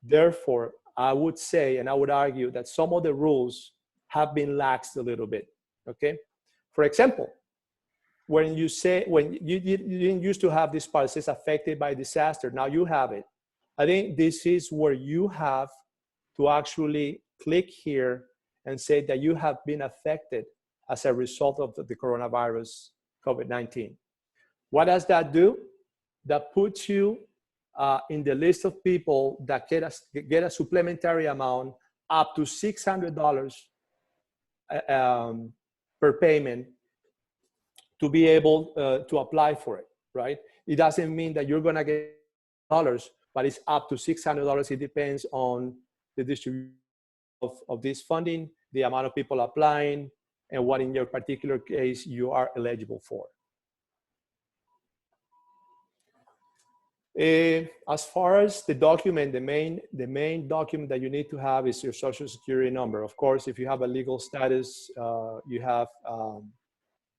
Therefore, I would say, and I would argue that some of the rules have been laxed a little bit, okay? For example, when you didn't used to have this part, it says affected by disaster. Now you have it. I think this is where you have to actually click here and say that you have been affected as a result of the coronavirus, COVID-19. What does that do? That puts you in the list of people that get a supplementary amount up to $600 per payment to be able to apply for it, right? It doesn't mean that you're gonna get dollars, but it's up to $600. It depends on the distribution of this funding, the amount of people applying, and what in your particular case you are eligible for. As far as the document, the main document that you need to have is your social security number. Of course, if you have a legal status,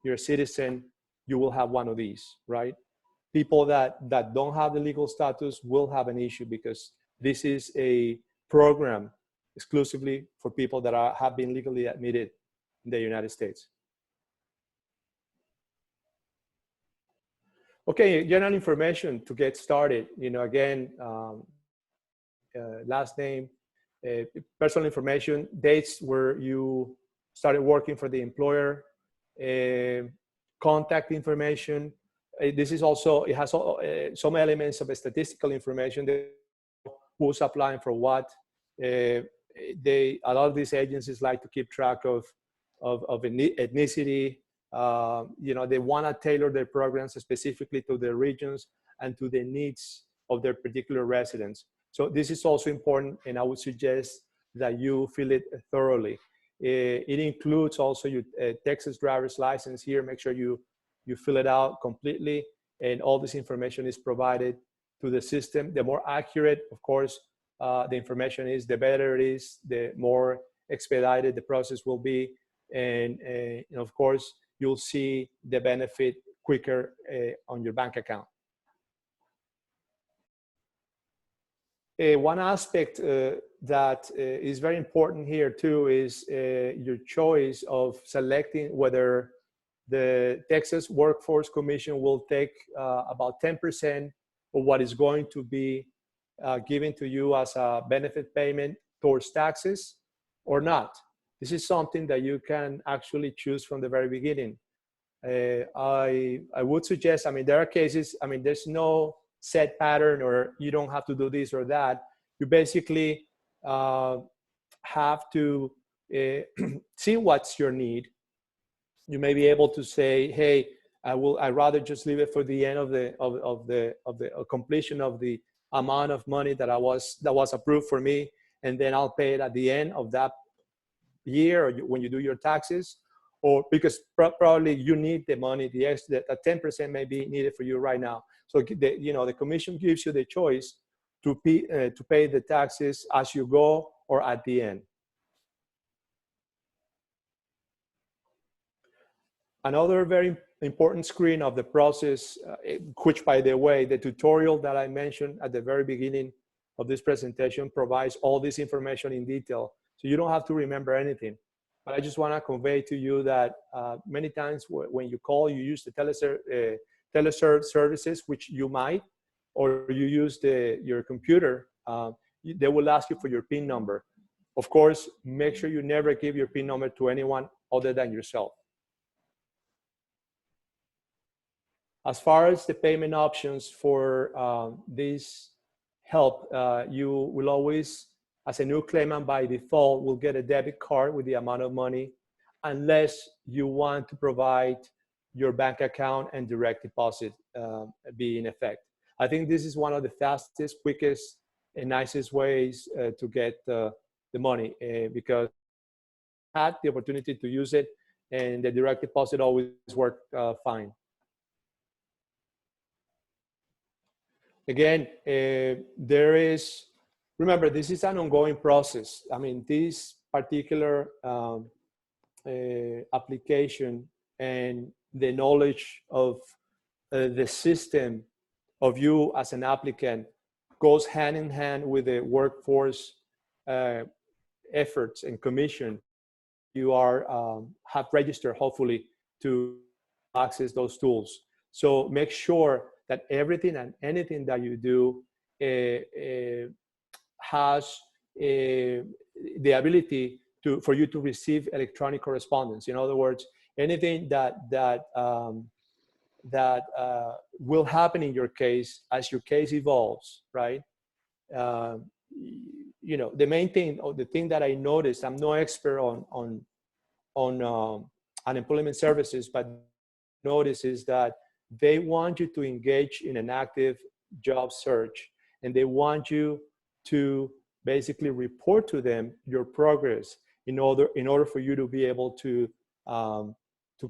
you're a citizen, you will have one of these, right? People that don't have the legal status will have an issue because this is a program exclusively for people that have been legally admitted in the United States. Okay, general information to get started. Again, last name, personal information, dates where you started working for the employer, contact information. This is also, it has some elements of statistical information, who's applying for what. A lot of these agencies like to keep track of ethnicity. They want to tailor their programs specifically to their regions and to the needs of their particular residents. So this is also important, and I would suggest that you fill it thoroughly. It includes also your Texas driver's license here. Make sure you fill it out completely, and all this information is provided to the system. The more accurate, of course, the information is, the better it is, the more expedited the process will be. And of course, you'll see the benefit quicker on your bank account. One aspect that is very important here too is your choice of selecting whether the Texas Workforce Commission will take about 10% of what is going to be given to you as a benefit payment towards taxes or not. This is something that you can actually choose from the very beginning. I would suggest, I mean, there are cases, I mean, there's no set pattern or you don't have to do this or that. You basically have to see what's your need. You may be able to say, hey, I'd rather just leave it for the end of the completion of the amount of money that was approved for me, and then I'll pay it at the end of that year or when you do your taxes, or because probably you need the money, the extra, the 10% may be needed for you right now. So the commission gives you the choice to pay the taxes as you go or at the end. Another very important screen of the process, which by the way, the tutorial that I mentioned at the very beginning of this presentation provides all this information in detail. So you don't have to remember anything. But I just want to convey to you that many times when you call, you use the teleserve services, which you might, or you use your computer, they will ask you for your PIN number. Of course, make sure you never give your PIN number to anyone other than yourself. As far as the payment options for this help, you will always, as a new claimant by default, will get a debit card with the amount of money, unless you want to provide your bank account and direct deposit be in effect. I think this is one of the fastest, quickest, and nicest ways to get the money because I had the opportunity to use it, and the direct deposit always worked fine. Again, remember, this is an ongoing process. I mean, this particular application and the knowledge of the system of you as an applicant goes hand in hand with the workforce efforts and commission you have registered, hopefully, to access those tools. So make sure that everything and anything that you do has the ability for you to receive electronic correspondence. In other words, anything that will happen in your case as your case evolves, right? The main thing, or the thing that I noticed, I'm no expert on unemployment services, but notice is that they want you to engage in an active job search, and they want you to basically report to them your progress in order for you to be able to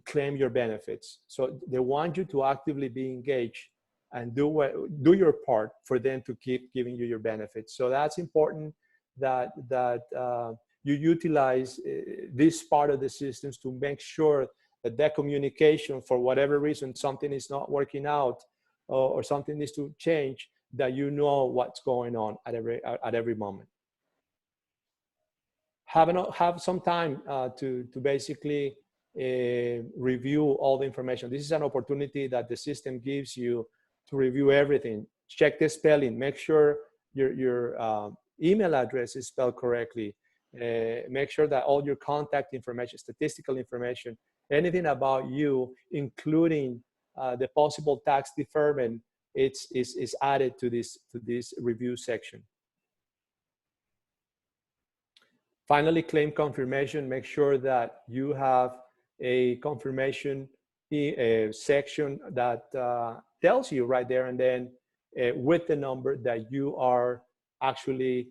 claim your benefits. So they want you to actively be engaged and do your part for them to keep giving you your benefits. So that's important that you utilize this part of the systems to make sure that communication, for whatever reason, something is not working out or something needs to change, that you know what's going on at every moment. Have some time to basically review all the information. This is an opportunity that the system gives you to review everything. Check the spelling. Make sure your email address is spelled correctly. Make sure that all your contact information, statistical information, anything about you, including the possible tax deferment, is added to this review section. Finally, claim confirmation. Make sure that you have a confirmation section that tells you right there and then with the number that you are actually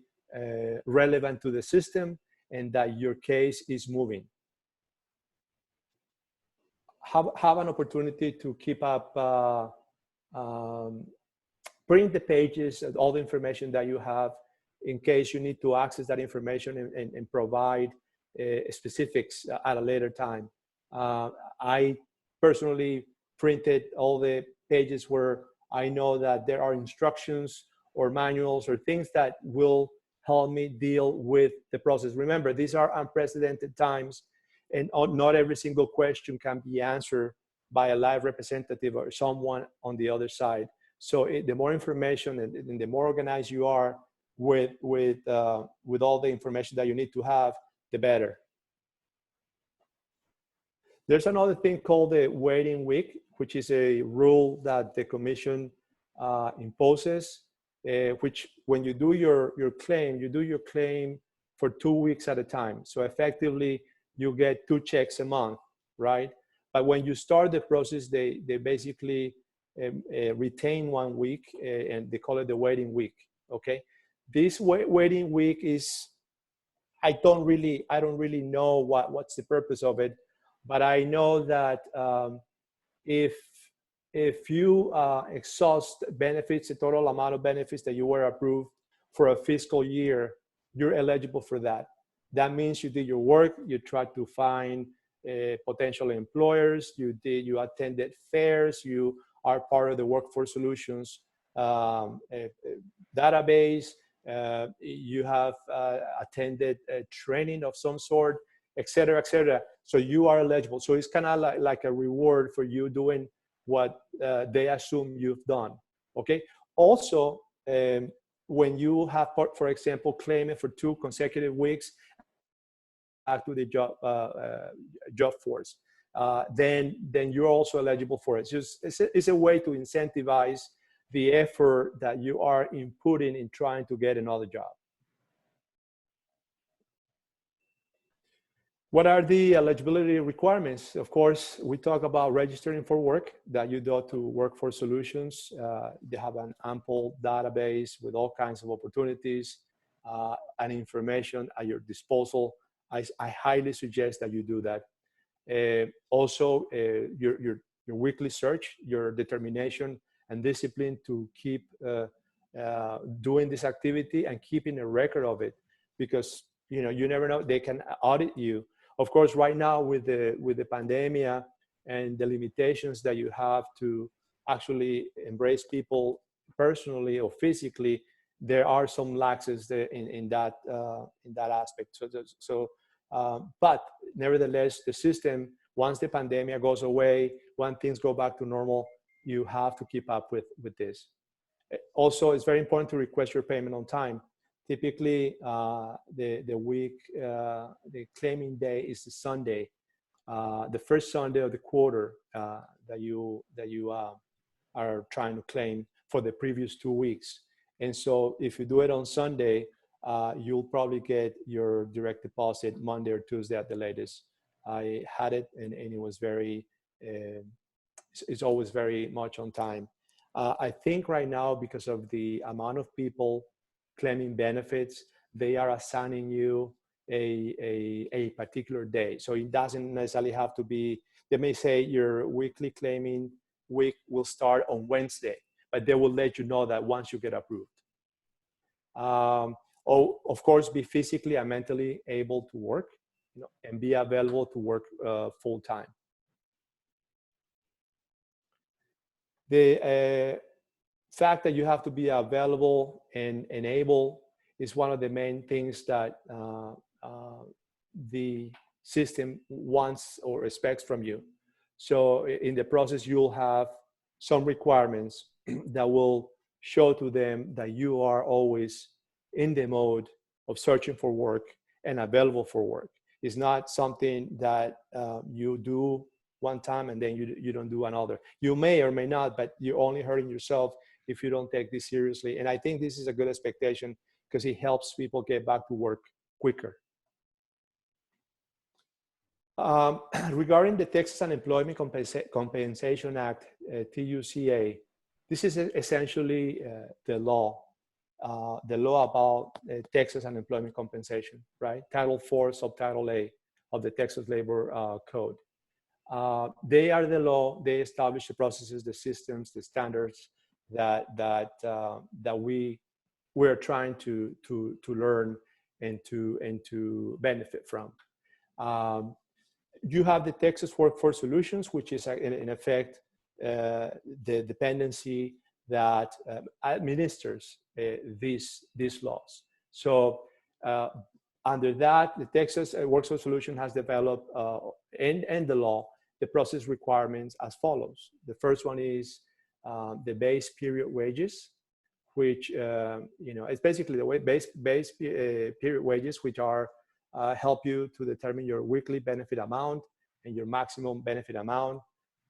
relevant to the system and that your case is moving. Have an opportunity to keep up, print the pages and all the information that you have in case you need to access that information and provide specifics at a later time. I personally printed all the pages where I know that there are instructions or manuals or things that will help me deal with the process. Remember, these are unprecedented times, and not every single question can be answered by a live representative or someone on the other side. So the more information and the more organized you are with all the information that you need to have, the better. There's another thing called the waiting week, which is a rule that the commission imposes, which when you do your claim, you do your claim for 2 weeks at a time. So effectively, you get 2 checks a month, right? But when you start the process, they basically retain 1 week, and they call it the waiting week, okay? This waiting week is, I don't really know what's the purpose of it, but I know that if you exhaust benefits, the total amount of benefits that you were approved for a fiscal year, you're eligible for that. That means you did your work, you tried to find potential employers, you attended fairs, you are part of the Workforce Solutions database, you have attended a training of some sort, et cetera, et cetera. So you are eligible. So it's kind of like a reward for you doing what they assume you've done, okay? Also, when you have, for example, claiming for 2 consecutive weeks back to the job force, then you're also eligible for it. It's a way to incentivize the effort that you are inputting in trying to get another job. What are the eligibility requirements? Of course, we talk about registering for work, that you go to Workforce Solutions. They have an ample database with all kinds of opportunities and information at your disposal. I highly suggest that you do that. Also, your weekly search, your determination and discipline to keep doing this activity and keeping a record of it, because you never know, they can audit you. Of course, right now with the pandemic and the limitations that you have to actually embrace people personally or physically, there are some laxes in that aspect. But nevertheless, the system, once the pandemic goes away, when things go back to normal, you have to keep up with this. Also, it's very important to request your payment on time. Typically, the claiming day is the Sunday, the first Sunday of the quarter that you are trying to claim for the previous 2 weeks. And so if you do it on Sunday, you'll probably get your direct deposit Monday or Tuesday at the latest. I had it, and it was it's always very much on time. I think right now, because of the amount of people claiming benefits, they are assigning you a particular day. So it doesn't necessarily have to be, they may say your weekly claiming week will start on Wednesday, but they will let you know that once you get approved. Of course, be physically and mentally able to work, and be available to work full time. The fact that you have to be available and able is one of the main things that the system wants or expects from you. So in the process, you'll have some requirements that will show to them that you are always in the mode of searching for work and available for work. It's not something that you do one time and then you don't do another. You may or may not, but you're only hurting yourself if you don't take this seriously. And I think this is a good expectation because it helps people get back to work quicker. Regarding the Texas Unemployment Compensation Act, TUCA, this is essentially the law about Texas unemployment compensation, right? Title 4, Subtitle A of the Texas Labor Code. They are the law. They establish the processes, the systems, the standards that we're trying to learn and to benefit from. You have the Texas Workforce Solutions, which is in effect the dependency that administers these laws. So under that, the Texas Workforce Solution has developed and the law, the process requirements as follows. The first one is the base period wages, which it's basically the way base period wages, which are help you to determine your weekly benefit amount and your maximum benefit amount.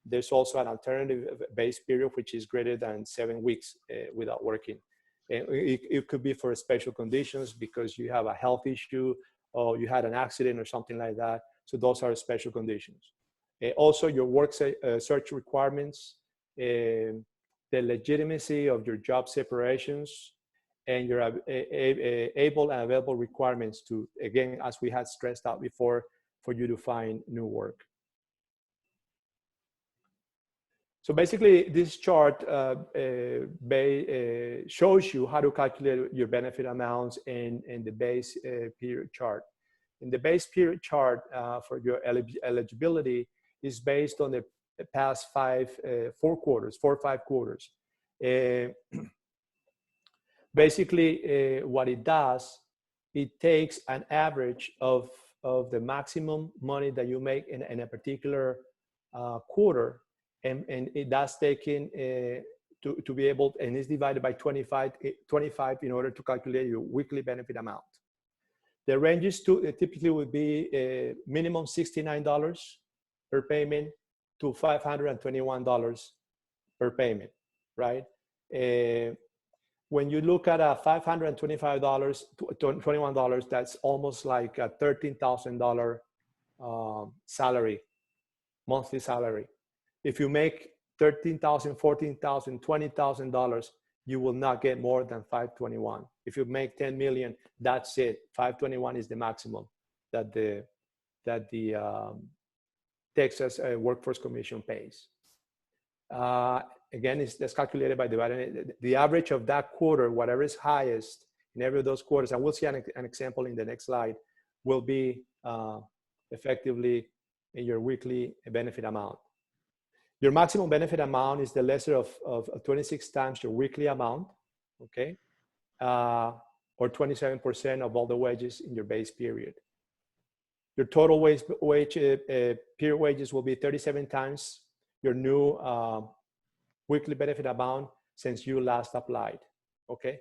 There's also an alternative base period, which is greater than 7 weeks without working. And it could be for special conditions because you have a health issue or you had an accident or something like that. So those are special conditions. Also, your work search requirements, the legitimacy of your job separations, and your able and available requirements to, again, as we had stressed out before, for you to find new work. So basically, this chart shows you how to calculate your benefit amounts in the base period chart. In the base period chart for your eligibility is based on the past 4 or 5 quarters. Basically, what it does, it takes an average of the maximum money that you make in a particular quarter, and it does take in to be able, and it's divided by 25 in order to calculate your weekly benefit amount. The ranges typically would be minimum $69 per payment to $521 per payment, right? When you look at a $525 to $21, that's almost like a $13,000 salary, monthly salary. If you make $13,000, $14,000, $20,000, you will not get more than $521. If you make 10 million, that's it. $521 is the maximum that the Texas Workforce Commission pays. Again, that's calculated by dividing the average of that quarter, whatever is highest in every of those quarters, and we'll see an example in the next slide, will be effectively in your weekly benefit amount. Your maximum benefit amount is the lesser of 26 times your weekly amount, okay? Or 27% of all the wages in your base period. Your total period wages will be 37 times your new weekly benefit amount since you last applied, okay?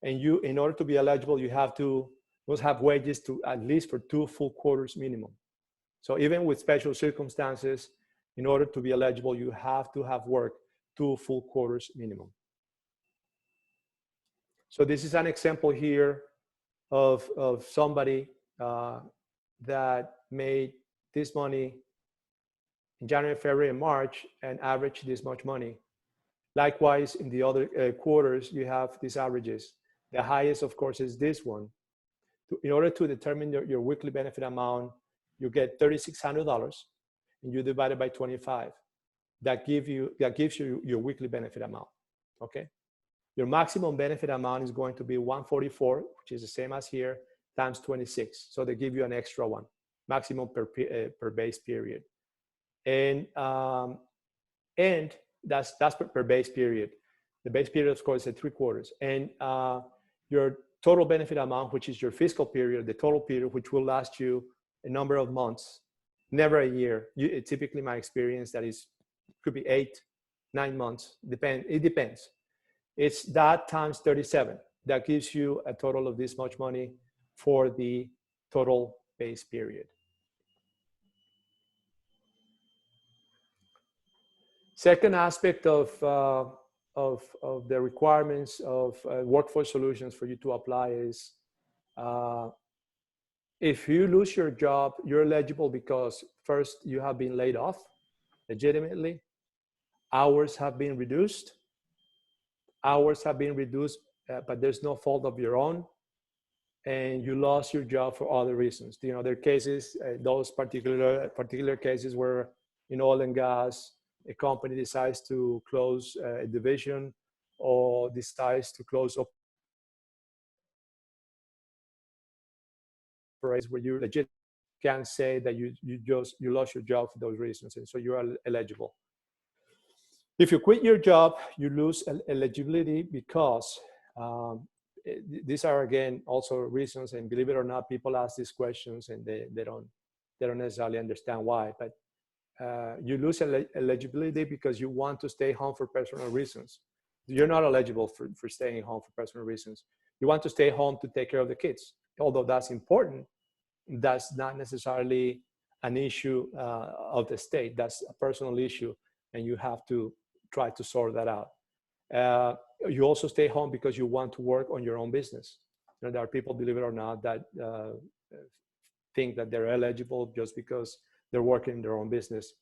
And you, in order to be eligible, you must have wages to at least for 2 full quarters minimum. So even with special circumstances, in order to be eligible, you have to have worked 2 full quarters minimum. So this is an example here of somebody that made this money in January, February, and March, and averaged this much money. Likewise, in the other quarters, you have these averages. The highest, of course, is this one. In order to determine your weekly benefit amount, you get $3,600, and you divide it by 25. That gives you your weekly benefit amount, okay? Your maximum benefit amount is going to be 144, which is the same as here, times 26. So they give you an extra one, maximum per base period. And that's per base period. The base period, of course, is 3 quarters. And your total benefit amount, which is your fiscal period, the total period, which will last you a number of months, never a year. Typically, my experience, could be 8, 9 months. It depends. It's that times 37. That gives you a total of this much money for the total base period. Second aspect of the requirements of Workforce Solutions for you to apply is if you lose your job, you're eligible because first, you have been laid off legitimately. Hours have been reduced. But there's no fault of your own. And you lost your job for other reasons. There are cases, those particular cases where in oil and gas, a company decides to close a division or decides to close operations where you legit can say that you lost your job for those reasons, and so you are eligible. If you quit your job, you lose eligibility because these are, again, also reasons, and believe it or not, people ask these questions and they don't necessarily understand why. But you lose eligibility because you want to stay home for personal reasons. You're not eligible for staying home for personal reasons. You want to stay home to take care of the kids. Although that's important, that's not necessarily an issue of the state. That's a personal issue, and you have to try to sort that out. You also stay home because you want to work on your own business. You know, there are people, believe it or not, that think that they're eligible just because they're working in their own business.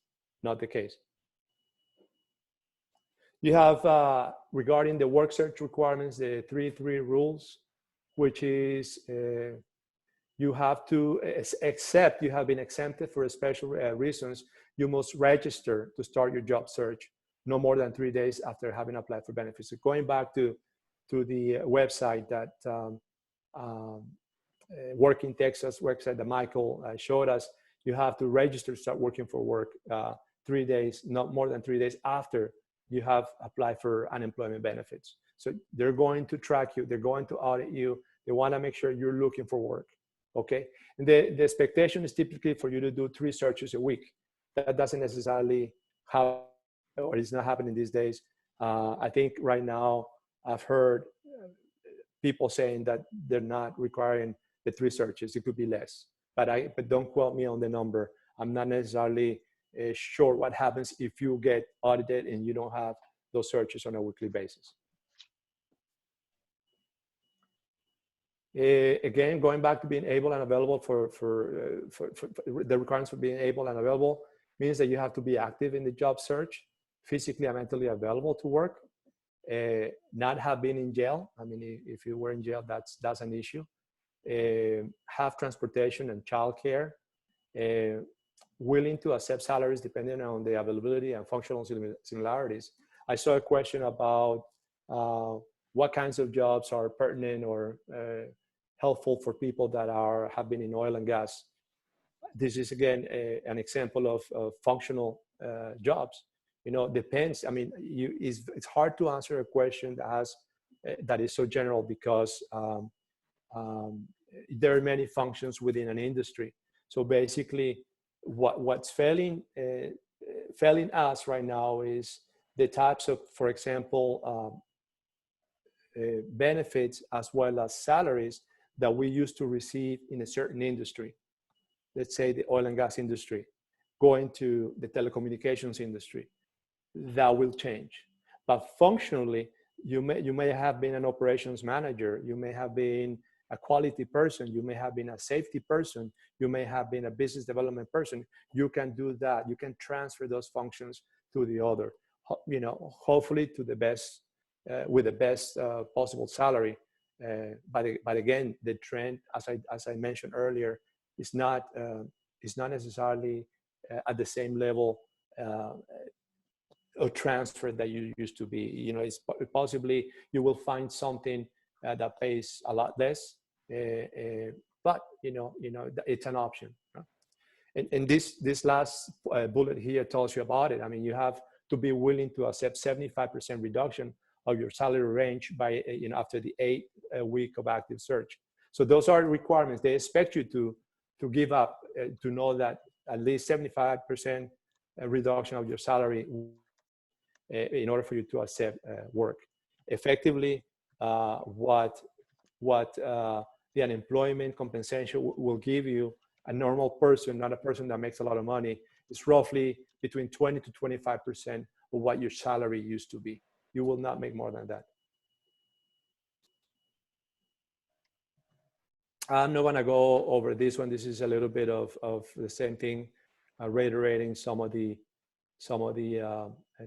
Not the case. You have, regarding the work search requirements, the 3-3 rules, which is you have to, except you have been exempted for special reasons, you must register to start your job search no more than 3 days after having applied for benefits. So going back to the website that Working Texas website that Michael showed us, you have to register to start working for work 3 days, not more than 3 days after you have applied for unemployment benefits. So they're going to track you, they're going to audit you, they want to make sure you're looking for work, okay? And the expectation is typically for you to do 3 searches a week. That doesn't necessarily happen, or it's not happening these days. I think right now I've heard people saying that they're not requiring the 3 searches, it could be less. But don't quote me on the number. I'm not necessarily sure what happens if you get audited and you don't have those searches on a weekly basis. Again, going back to being able and available for the requirements for being able and available means that you have to be active in the job search, physically and mentally available to work, not have been in jail. I mean, if you were in jail, that's an issue. Have transportation and childcare, willing to accept salaries depending on the availability and functional similarities. I saw a question about what kinds of jobs are pertinent or helpful for people that have been in oil and gas. This is again an example of functional jobs. You know, depends. I mean, it's hard to answer a question that is so general because there are many functions within an industry. So basically, what's failing us right now is the types of, for example, benefits as well as salaries that we used to receive in a certain industry. Let's say the oil and gas industry, going to the telecommunications industry. That will change. But functionally, you may have been an operations manager, you may have been a quality person, you may have been a safety person, you may have been a business development person. You can do that. You can transfer those functions to the other, you know, hopefully to the best, with the best possible salary. But again, the trend, as I mentioned earlier, is not necessarily at the same level of transfer that you used to be. You know, it's possibly you will find something that pays a lot less, but you know, it's an option. And this last bullet here tells you about it. I mean, you have to be willing to accept 75% reduction of your salary range by, you know, after the 8th week of active search. So those are requirements. They expect you to give up, to know that at least 75% reduction of your salary in order for you to accept work. Effectively, what the unemployment compensation will give you, a normal person, not a person that makes a lot of money, is roughly between 20 to 25% of what your salary used to be. You will not make more than that. I'm not gonna go over this one. This is a little bit of the same thing, reiterating some of the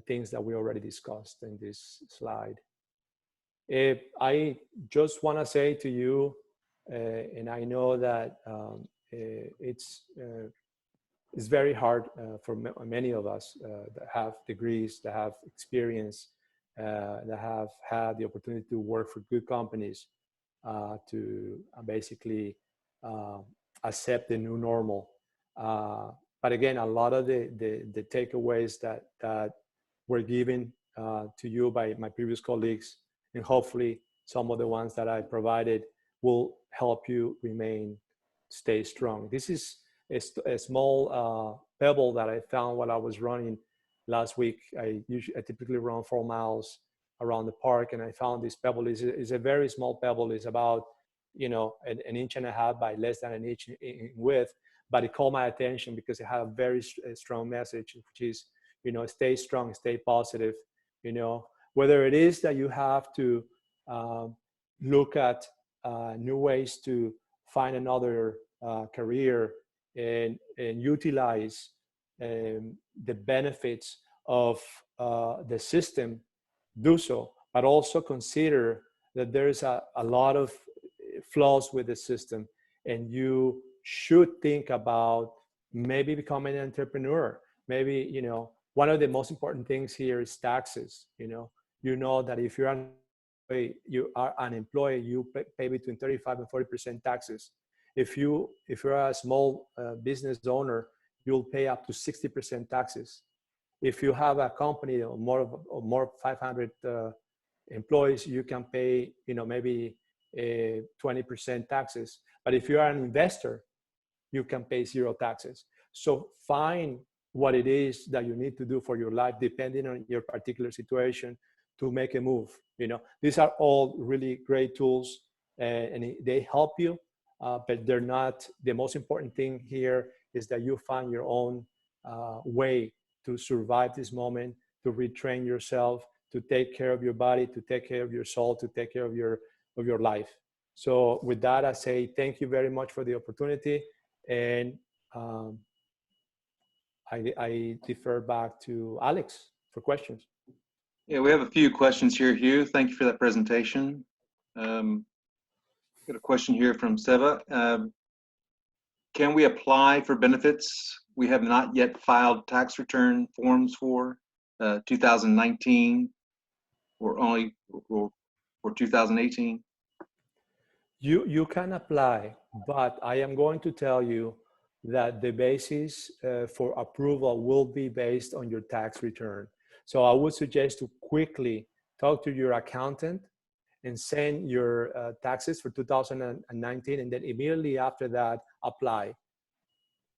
things that we already discussed in this slide. I just want to say to you, and I know that it's very hard for many of us that have degrees, that have experience, that have had the opportunity to work for good companies, to basically accept the new normal. But again, a lot of the takeaways that were given to you by my previous colleagues, and hopefully some of the ones that I provided will help you stay strong. This is a small pebble that I found while I was running last week. I typically run 4 miles around the park, and I found this pebble is a very small pebble. It's about, you know, an inch and a half by less than an inch in width, but it caught my attention because it had a very strong message, which is, you know, stay strong, stay positive. You know, whether it is that you have to look at new ways to find another career and utilize the benefits of the system, do so, but also consider that there's a lot of flaws with the system, and you should think about maybe becoming an entrepreneur. Maybe, you know, one of the most important things here is taxes. You know that if you are an employee, you pay between 35 and 40% taxes. If you're a small business owner, you'll pay up to 60% taxes. If you have a company or more 500 employees, you can pay, you know, maybe 20% taxes. But if you are an investor, you can pay 0 taxes. So find what it is that you need to do for your life, depending on your particular situation, to make a move. You know, these are all really great tools, and they help you, but they're not. The most important thing here is that you find your own way to survive this moment, to retrain yourself, to take care of your body, to take care of your soul, to take care of your life. So with that, I say thank you very much for the opportunity, and I defer back to Alex for questions. Yeah, we have a few questions here, Hugh. Thank you for that presentation. Got a question here from Seva. Can we apply for benefits we have not yet filed tax return forms for 2019 or only for 2018? You can apply, but I am going to tell you that the basis for approval will be based on your tax return. So I would suggest to quickly talk to your accountant and send your taxes for 2019, and then immediately after that, apply.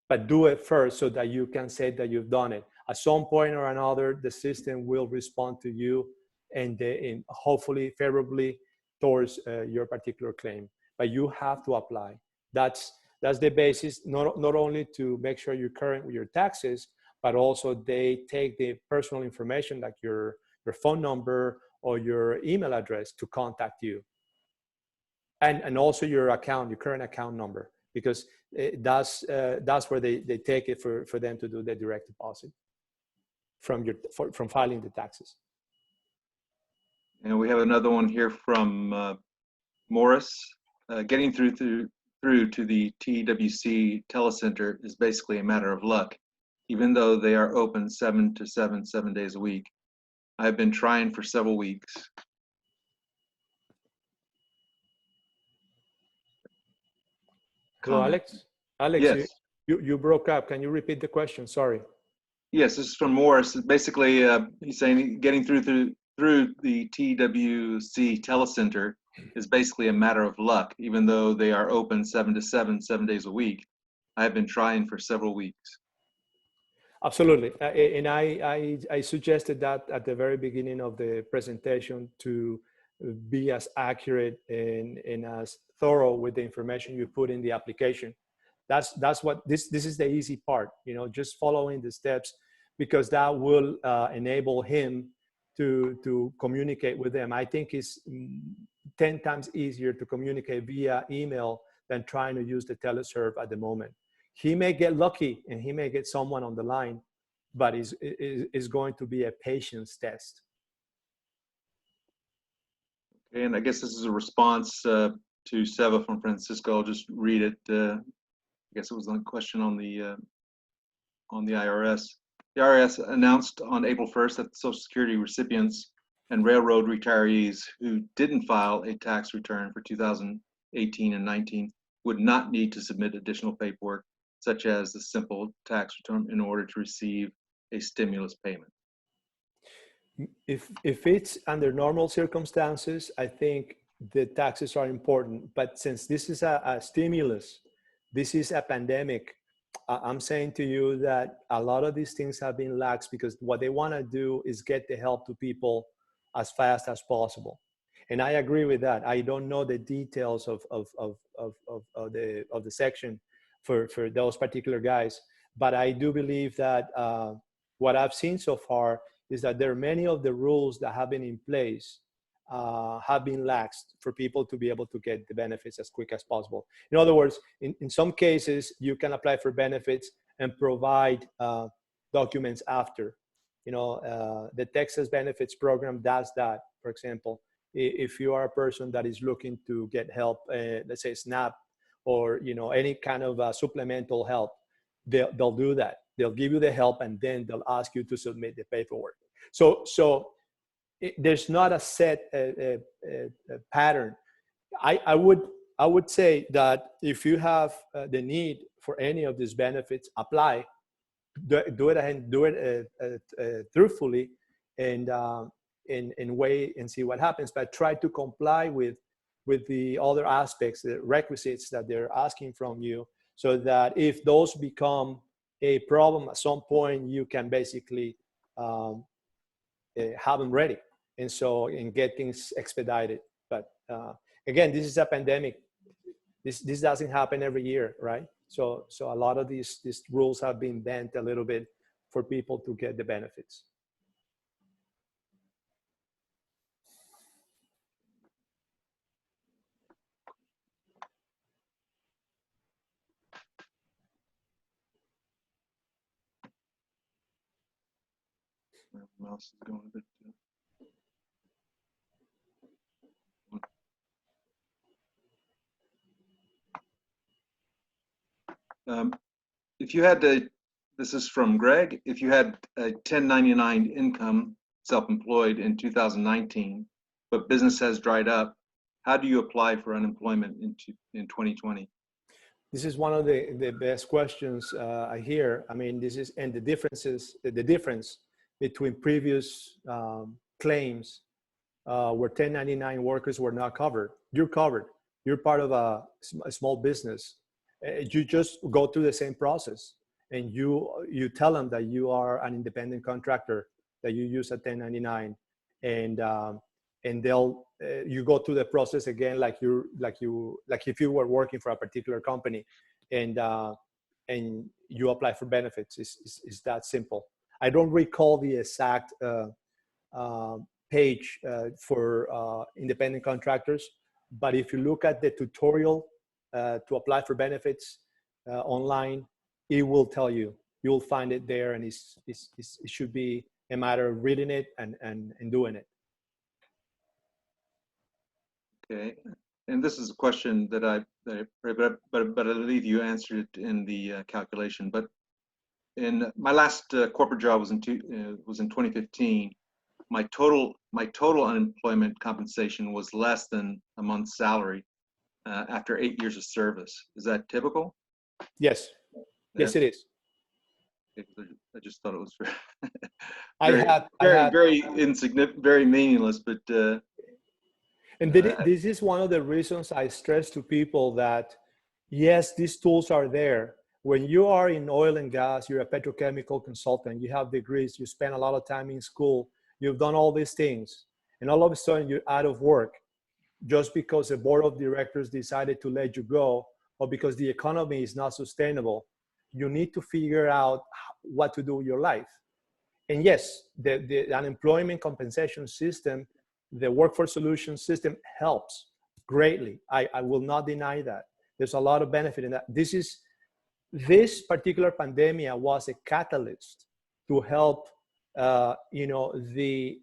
But do it first so that you can say that you've done it. At some point or another, the system will respond to you and hopefully favorably towards your particular claim. But you have to apply. That's the basis, not only to make sure you're current with your taxes, but also they take the personal information like your phone number or your email address to contact you. And also your current account number, because that's where they take it for them to do the direct deposit from filing the taxes. And we have another one here from Morris. Getting through to the TWC telecenter is basically a matter of luck, even though they are open 7 days a week. I've been trying for several weeks. Hello, Alex. Alex, yes. You broke up. Can you repeat the question? Sorry. Yes, this is from Morris. Basically, he's saying getting through the TWC telecenter is basically a matter of luck, even though they are open 7 days a week. I have been trying for several weeks. Absolutely. And I suggested that at the very beginning of the presentation, to be as accurate and as thorough with the information you put in the application. That's what this is the easy part, you know, just following the steps, because that will enable him to communicate with them. I think it's 10 times easier to communicate via email than trying to use the teleserve at the moment. He may get lucky and he may get someone on the line, but it's going to be a patience test. And I guess this is a response to Seva from Francisco. I'll just read it. I guess it was a question on the IRS. The IRS announced on April 1st that Social Security recipients and railroad retirees who didn't file a tax return for 2018 and 19 would not need to submit additional paperwork, such as the simple tax return, in order to receive a stimulus payment. If it's under normal circumstances, I think the taxes are important. But since this is a stimulus, this is a pandemic, I'm saying to you that a lot of these things have been lax because what they want to do is get the help to people as fast as possible. And I agree with that. I don't know the details of the section for those particular guys, but I do believe that what I've seen so far is that there are many of the rules that have been in place have been laxed for people to be able to get the benefits as quick as possible. In other words, in some cases, you can apply for benefits and provide documents after. You know, the Texas Benefits Program does that, for example. If you are a person that is looking to get help, let's say SNAP or, you know, any kind of supplemental help, they'll do that. They'll give you the help and then they'll ask you to submit the paperwork. So there's not a set pattern. I would say that if you have the need for any of these benefits, apply, do it and do it truthfully, and wait and see what happens. But try to comply with the other aspects, the requisites that they're asking from you, so that if those become a problem at some point, you can basically have them ready. And get things expedited. But again, this is a pandemic. This doesn't happen every year, right? So a lot of these rules have been bent a little bit for people to get the benefits. My mouse is going a bit. If you had to, this is from Greg, if you had a 1099 income, self-employed in 2019, but business has dried up, how do you apply for unemployment in 2020? This is one of the best questions I hear. I mean, this is, and the difference between previous claims where 1099 workers were not covered. You're covered. You're part of a small business. You just go through the same process, and you tell them that you are an independent contractor, that you use a 1099, and they'll you go through the process again like if you were working for a particular company, and you apply for benefits. It's that simple. I don't recall the exact page for independent contractors, but if you look at the tutorial to apply for benefits online, it will tell you. You'll find it there, and it should be a matter of reading it and doing it. Okay, and this is a question that but I believe you answered it in the calculation. But in my last corporate job was in 2015. My total unemployment compensation was less than a month's salary after 8 years of service. Is that typical? Yes. Yes, it is. I just thought it was very insignificant, very meaningless, but. And this is one of the reasons I stress to people that, yes, these tools are there. When you are in oil and gas, you're a petrochemical consultant, you have degrees, you spend a lot of time in school, you've done all these things, and all of a sudden you're out of work just because the board of directors decided to let you go, or because the economy is not sustainable. You need to figure out what to do with your life. And yes, the unemployment compensation system, the workforce solutions system helps greatly. I will not deny that. There's a lot of benefit in that. This particular pandemic was a catalyst to help, the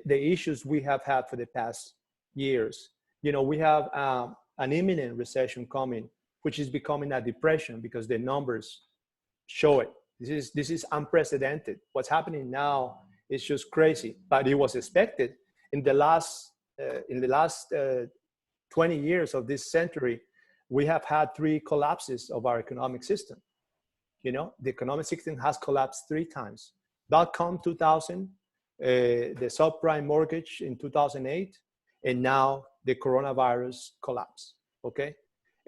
issues we have had for the past years. We have an imminent recession coming, which is becoming a depression because the numbers show it. This is unprecedented. What's happening now is just crazy, but it was expected. In the last 20 years of this century, we have had 3 collapses of our economic system. The economic system has collapsed 3 times. .com 2000, the subprime mortgage in 2008, and now the coronavirus collapse. Okay,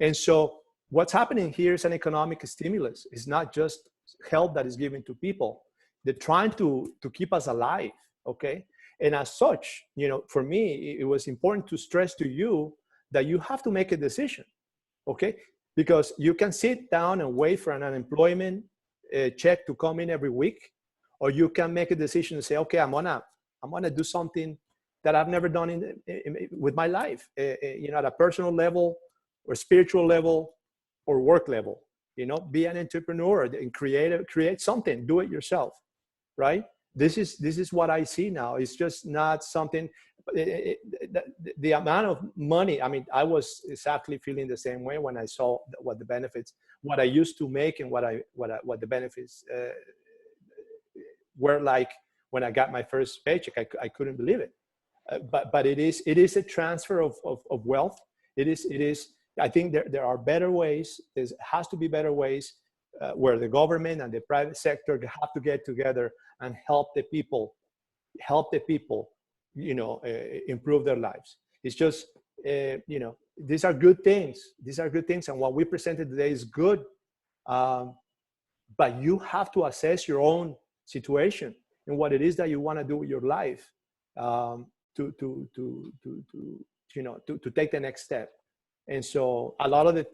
and so what's happening here is an economic stimulus. It's not just help that is given to people. They're trying to keep us alive, okay? And as such, you know, for me, it was important to stress to you that you have to make a decision, okay? Because you can sit down and wait for an unemployment check to come in every week, or you can make a decision to say, okay, I'm gonna do something that I've never done with my life, you know, at a personal level or spiritual level or work level. You know, be an entrepreneur and create something, do it yourself, right? This is what I see now. It's just not something. The amount of money. I mean, I was exactly feeling the same way when I saw what the benefits, what I used to make, and what the benefits were like when I got my first paycheck. I couldn't believe it. But it is a transfer of wealth. It is. I think there are better ways. There has to be better ways where the government and the private sector have to get together and help the people, you know, improve their lives. It's just, you know, these are good things. These are good things. And what we presented today is good. But you have to assess your own situation and what it is that you want to do with your life to take the next step. And so a lot of the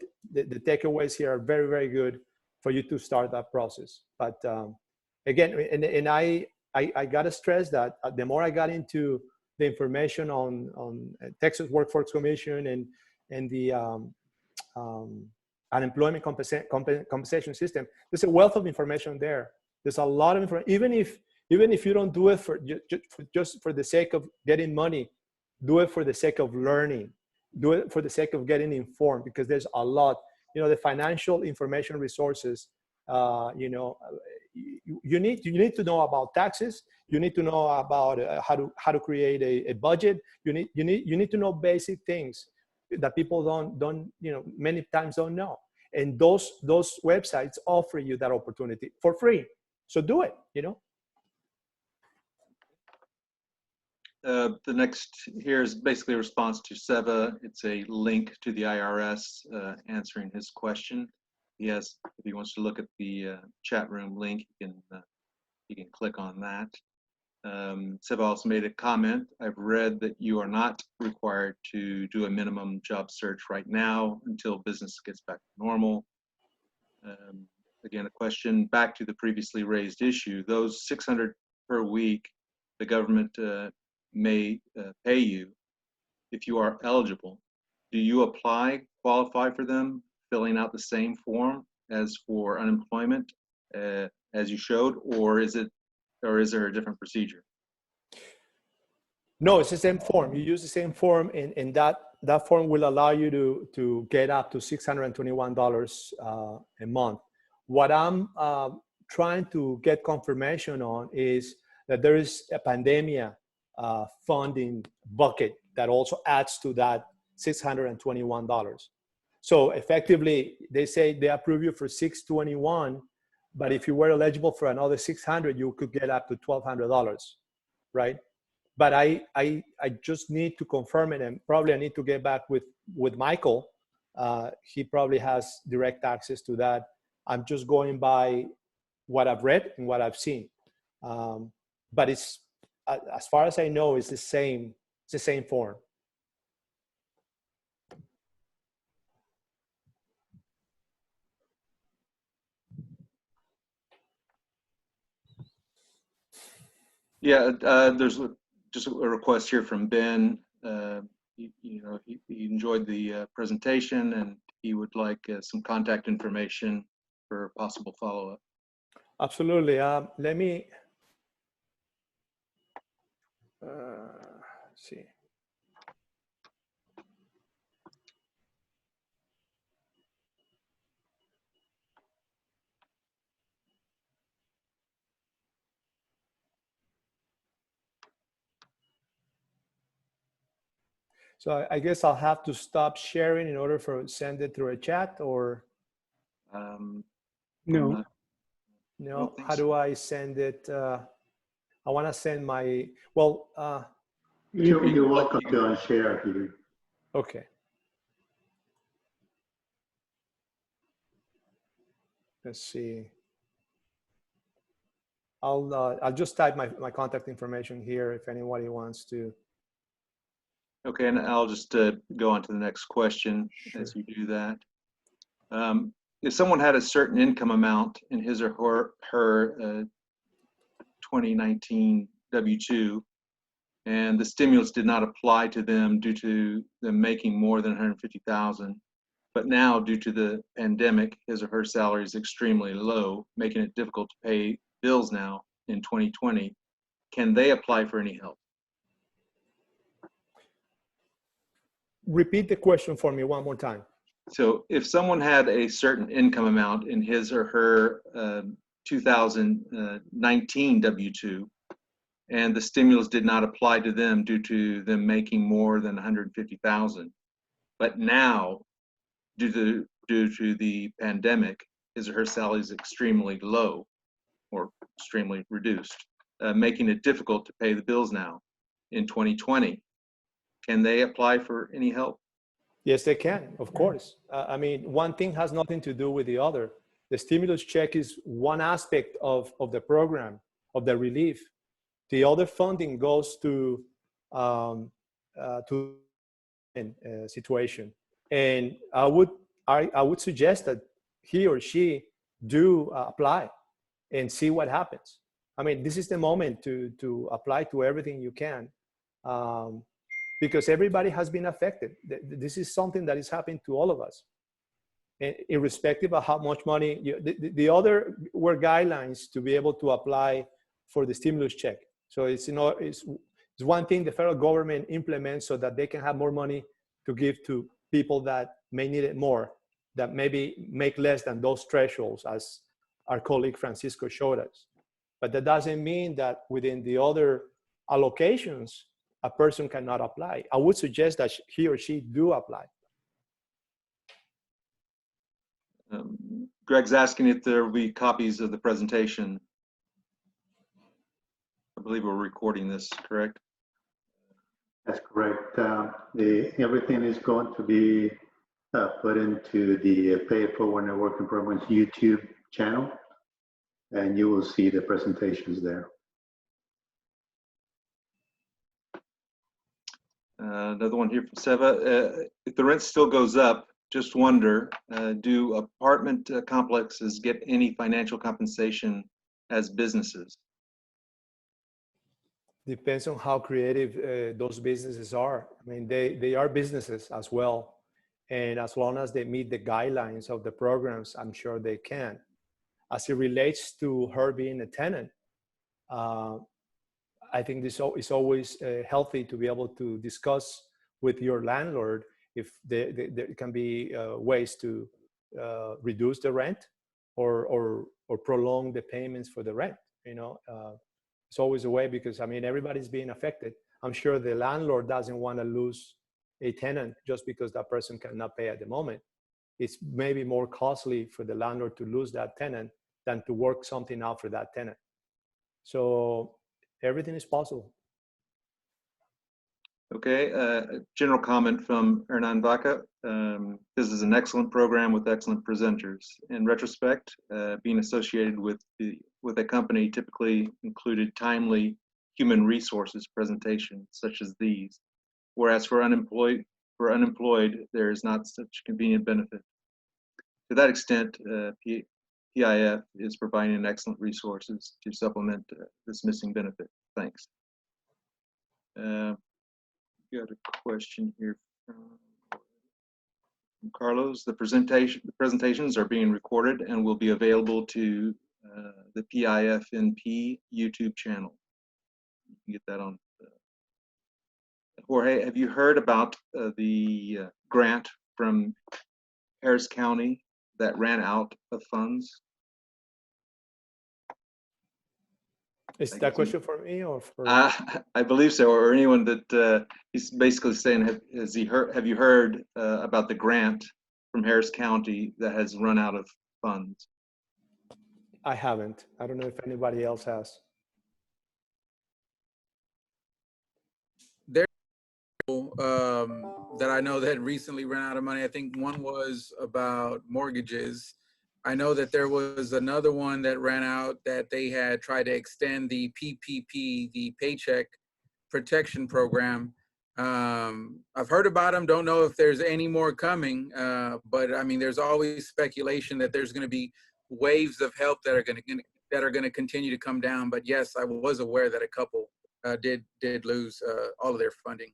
takeaways here are very, very good for you to start that process. But again, and I got to stress that the more I got into the information on Texas Workforce Commission and the unemployment compensation system, there's a wealth of information there. There's a lot of information. Even if you don't do it just for the sake of getting money, do it for the sake of learning. Do it for the sake of getting informed, because there's a lot. You know, the financial information resources. You know, you need to know about taxes. You need to know about how to create a budget. You need to know basic things that people don't you know, many times don't know. And those websites offer you that opportunity for free. So do it. You know. The next here is basically a response to Seva. It's a link to the IRS answering his question. Yes, if he wants to look at the chat room link, you can click on that. Seva also made a comment. I've read that you are not required to do a minimum job search right now until business gets back to normal. Again, a question back to the previously raised issue. Those $600 per week, the government may pay you if you are eligible. Do you qualify for them, filling out the same form as for unemployment as you showed, or is there a different procedure? No, it's the same form. You use the same form, and that form will allow you to get up to $621 a month. What I'm trying to get confirmation on is that there is a pandemic funding bucket that also adds to that $621. So effectively, they say they approve you for $621, but if you were eligible for another $600, you could get up to $1,200, right? But I just need to confirm it, and probably I need to get back with Michael. He probably has direct access to that. I'm just going by what I've read and what I've seen. But it's, as far as I know, it's the same form. Yeah, there's just a request here from Ben. You know, he enjoyed the presentation, and he would like some contact information for possible follow-up. Absolutely. Let me see. So I guess I'll have to stop sharing in order for send it through a chat, or No. no. How do I send it? I want to send my You're welcome to unshare, Peter. Okay. Let's see. I'll just type my contact information here if anybody wants to. Okay, and I'll just go on to the next question as you do that. If someone had a certain income amount in his or her 2019 W-2, and the stimulus did not apply to them due to them making more than 150,000, but now due to the pandemic, his or her salary is extremely low, making it difficult to pay bills now in 2020, can they apply for any help? Repeat the question for me one more time. So if someone had a certain income amount in his or her 2019 W-2, and the stimulus did not apply to them due to them making more than 150,000, but now, due to the pandemic, his or her salary is extremely low or extremely reduced, making it difficult to pay the bills now in 2020. Can they apply for any help? Yes, they can, of course. I mean, one thing has nothing to do with the other. The stimulus check is one aspect of the program, of the relief. The other funding goes to situation. And I would suggest that he or she do apply and see what happens. I mean, this is the moment to apply to everything you can. Because everybody has been affected. This is something that is happening to all of us. And irrespective of how much money, the other were guidelines to be able to apply for the stimulus check. So it's one thing the federal government implements so that they can have more money to give to people that may need it more, that maybe make less than those thresholds, as our colleague Francisco showed us. But that doesn't mean that within the other allocations, a person cannot apply. I would suggest that he or she do apply. Greg's asking if there will be copies of the presentation. I believe we're recording this, correct? That's correct. Everything is going to be put into the Pay It Forward Networking Program's YouTube channel, and you will see the presentations there. Another one here from Seva. If the rent still goes up, just wonder, do apartment complexes get any financial compensation as businesses? Depends on how creative those businesses are. I mean, they are businesses as well. And as long as they meet the guidelines of the programs, I'm sure they can. As it relates to her being a tenant, I think this is always healthy to be able to discuss with your landlord if there can be ways to reduce the rent or prolong the payments for the rent. You know, it's always a way, because I mean, everybody's being affected. I'm sure the landlord doesn't want to lose a tenant just because that person cannot pay at the moment. It's maybe more costly for the landlord to lose that tenant than to work something out for that tenant. So everything is possible. Okay, general comment from Hernan Vaca. This is an excellent program with excellent presenters. In retrospect, being associated with a company typically included timely human resources presentations such as these, whereas for unemployed, there is not such convenient benefit. To that extent, PIF is providing excellent resources to supplement this missing benefit. Thanks. Got a question here from Carlos. The presentations are being recorded and will be available to the PiFNP YouTube channel. You can get that on. Jorge, have you heard about the grant from Harris County that ran out of funds? Is that question for me or for? I believe so, or anyone that he's basically saying, have you heard about the grant from Harris County that has run out of funds? I haven't. I don't know if anybody else has. There that I know that recently ran out of money. I think one was about mortgages. I know that there was another one that ran out that they had tried to extend the PPP, the Paycheck Protection Program. I've heard about them, don't know if there's any more coming, but I mean, there's always speculation that there's going to be waves of help that are going to continue to come down. But yes, I was aware that a couple did lose all of their funding.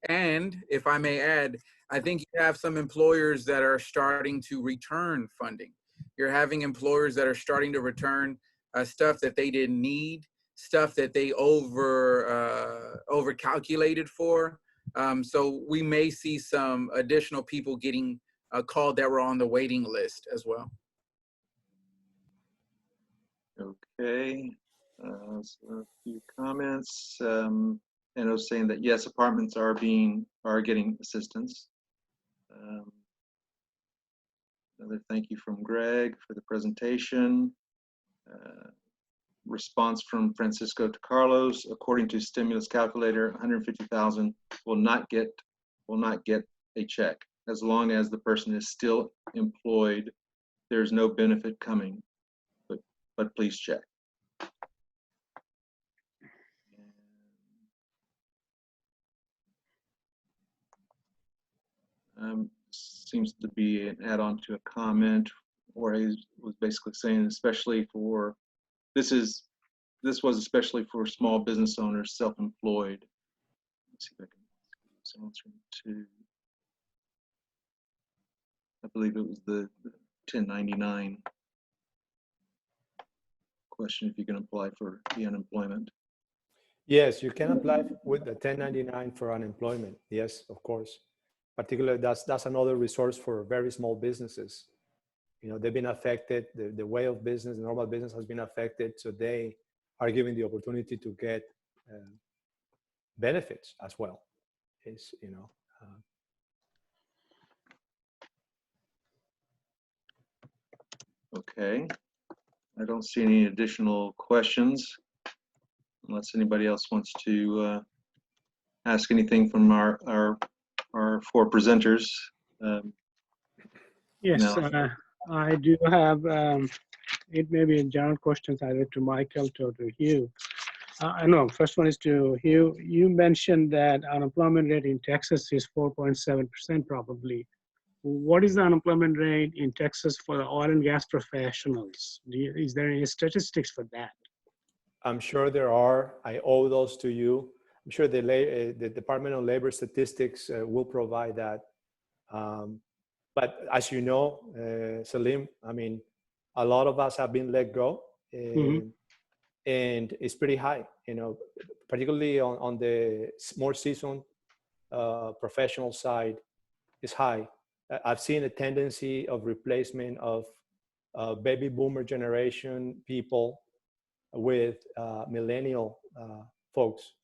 And if I may add, I think you have some employers that are starting to return funding. You're having employers that are starting to return stuff that they didn't need, stuff that they over calculated for. So we may see some additional people getting called that were on the waiting list as well. Okay, so a few comments. And I was saying that yes, apartments are getting assistance. Another thank you from Greg for the presentation. Response from Francisco to Carlos: according to stimulus calculator, 150,000 will not get a check as long as the person is still employed. There's no benefit coming, but please check. Seems to be an add-on to a comment, or he was basically saying, especially for this was especially for small business owners, self-employed. Let's see if I can answer to. I believe it was the 1099 question, if you can apply for the unemployment. Yes, you can apply with the 1099 for unemployment. Yes, of course. Particularly, that's another resource for very small businesses. You know, they've been affected. The way of business, normal business, has been affected. So they are given the opportunity to get benefits as well. Is Okay, I don't see any additional questions unless anybody else wants to ask anything from our four presenters. Yes, No. I do have, it may be general questions either to Michael or to Hugh. I know, first one is to Hugh. You mentioned that unemployment rate in Texas is 4.7% probably. What is the unemployment rate in Texas for the oil and gas professionals? Is there any statistics for that? I'm sure there are. I owe those to you. I'm sure the Department of Labor Statistics will provide that. But as you know, Salim, I mean, a lot of us have been let go, and it's pretty high, you know, particularly on the more seasoned professional side is high. I've seen a tendency of replacement of baby boomer generation people with millennial folks,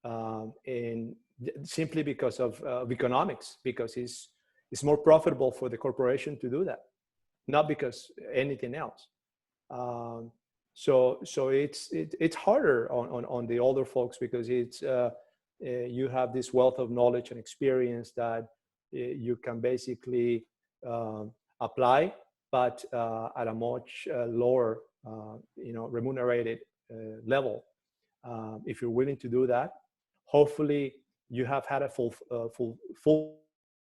and simply because of economics, because it's more profitable for the corporation to do that, not because anything else. So it's harder on the older folks because it's you have this wealth of knowledge and experience that you can basically apply, but at a much lower remunerated level. If you're willing to do that, hopefully you have had a full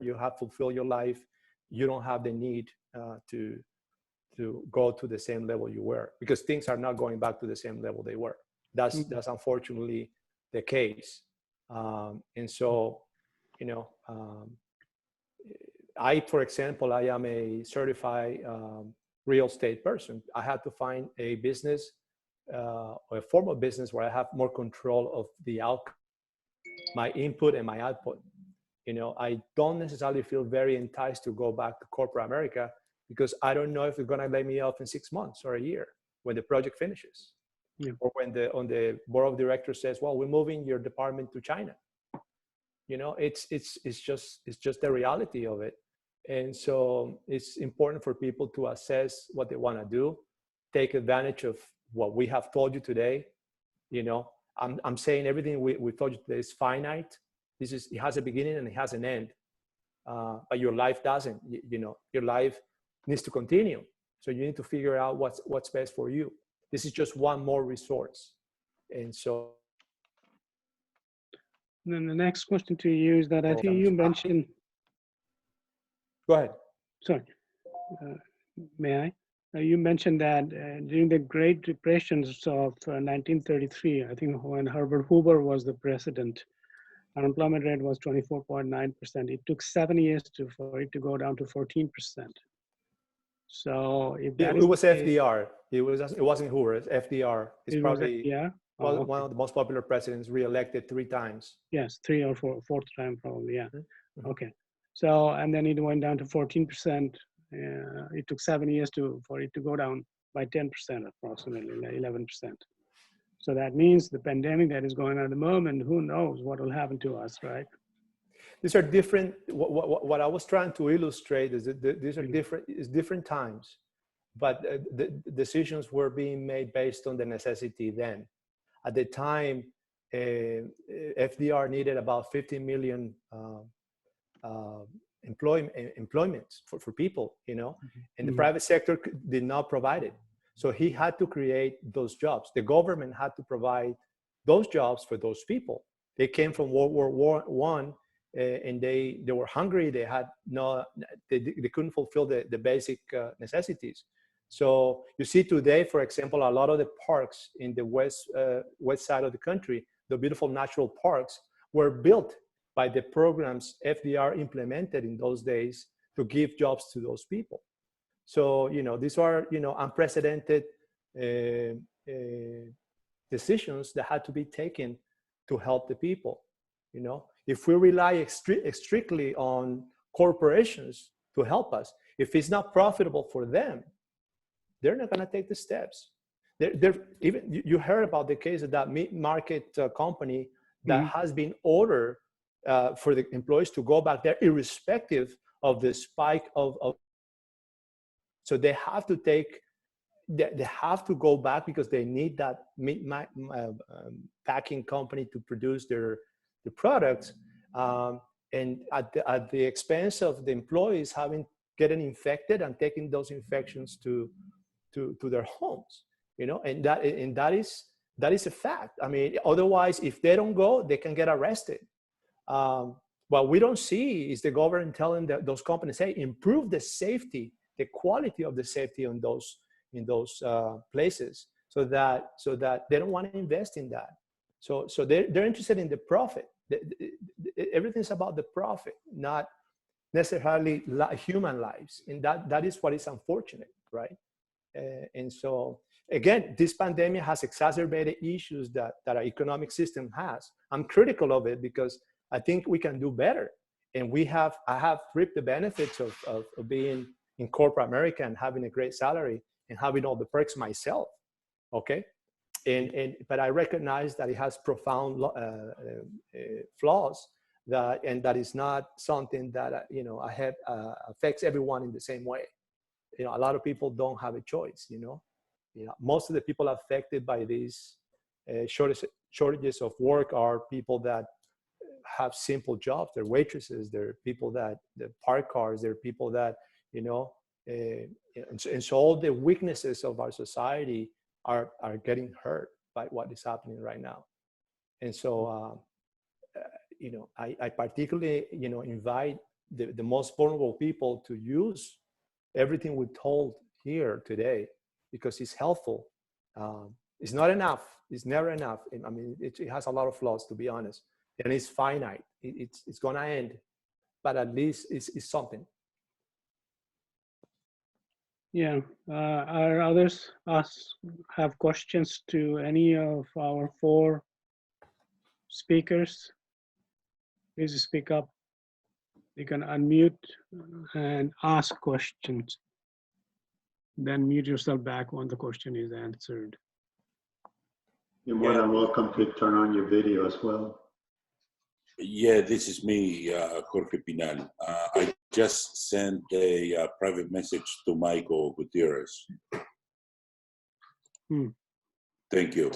you have fulfilled your life. You don't have the need to go to the same level you were, because things are not going back to the same level they were. That's unfortunately the case. And so, you know, for example, I am a certified real estate person. I had to find a business or a form of business where I have more control of the outcome, my input and my output. You know, I don't necessarily feel very enticed to go back to corporate America because I don't know if they're going to lay me off in 6 months or a year when the project finishes, or when the board of directors says, "Well, we're moving your department to China." You know, it's just the reality of it. And so it's important for people to assess what they want to do, take advantage of what we have told you today. You know, I'm saying everything we told you today is finite. It has a beginning and it has an end. But your life doesn't. You know, your life needs to continue. So you need to figure out what's best for you. This is just one more resource. And so. And then the next question to you is that I think you mentioned. Go ahead. Sorry, may I? You mentioned that during the Great Depressions of 1933, I think when Herbert Hoover was the president, unemployment rate was 24.9%. It took 7 years for it to go down to 14%. So if that it was FDR. It wasn't Hoover. It's FDR. It's probably FDR? one of the most popular presidents, re-elected 3 times. Yes, 3 or 4th time probably. Yeah. Mm-hmm. Okay. So and then it went down to 14%. It took 7 years for it to go down by 10%, approximately 11%. So that means the pandemic that is going on at the moment, who knows what will happen to us, right? These are different. What I was trying to illustrate is that these are different times, but the decisions were being made based on the necessity then. At the time, FDR needed about 50 million employments for people, you know, and the private sector did not provide it. So he had to create those jobs. The government had to provide those jobs for those people. They came from World War I, and they were hungry. They had they couldn't fulfill the basic necessities. So you see today, for example, a lot of the parks in the west side of the country, the beautiful natural parks, were built by the programs FDR implemented in those days to give jobs to those people. So, you know, these are, you know, unprecedented decisions that had to be taken to help the people. You know, if we rely strictly on corporations to help us, if it's not profitable for them, they're not going to take the steps. Even you heard about the case of that meat market company that has been ordered for the employees to go back there, irrespective of the spike of. So they have to they have to go back because they need that meat packing company to produce the products, and at the expense of the employees getting infected and taking those infections to their homes, you know, and that is a fact. I mean, otherwise, if they don't go, they can get arrested. What we don't see is the government telling those companies, hey, improve the safety, the quality of the safety in those places, so that they don't want to invest in that. So they're interested in the profit. Everything's about the profit, not necessarily human lives, and that is what is unfortunate, right? And so again, this pandemic has exacerbated issues that our economic system has. I'm critical of it because I think we can do better, and I have reaped the benefits of being in corporate America and having a great salary and having all the perks myself. Okay. But I recognize that it has profound flaws that is not something that, you know, affects everyone in the same way. You know, a lot of people don't have a choice, you know, most of the people affected by these shortages of work are people that have simple jobs. They're waitresses, they're people that park cars, they're people that, you know, and so all the weaknesses of our society are getting hurt by what is happening right now. And so, you know, I particularly, you know, invite the most vulnerable people to use everything we're told here today, because it's helpful. It's not enough. It's never enough. I mean, it has a lot of flaws, to be honest, and it's finite. It's going to end, but at least it's something. Yeah. Are others have questions to any of our 4 speakers? Please speak up. You can unmute and ask questions. Then mute yourself back when the question is answered. You're more than welcome to turn on your video as well. Yeah, this is me, Jorge Pinal. I just sent a private message to Michael Gutierrez. Thank you.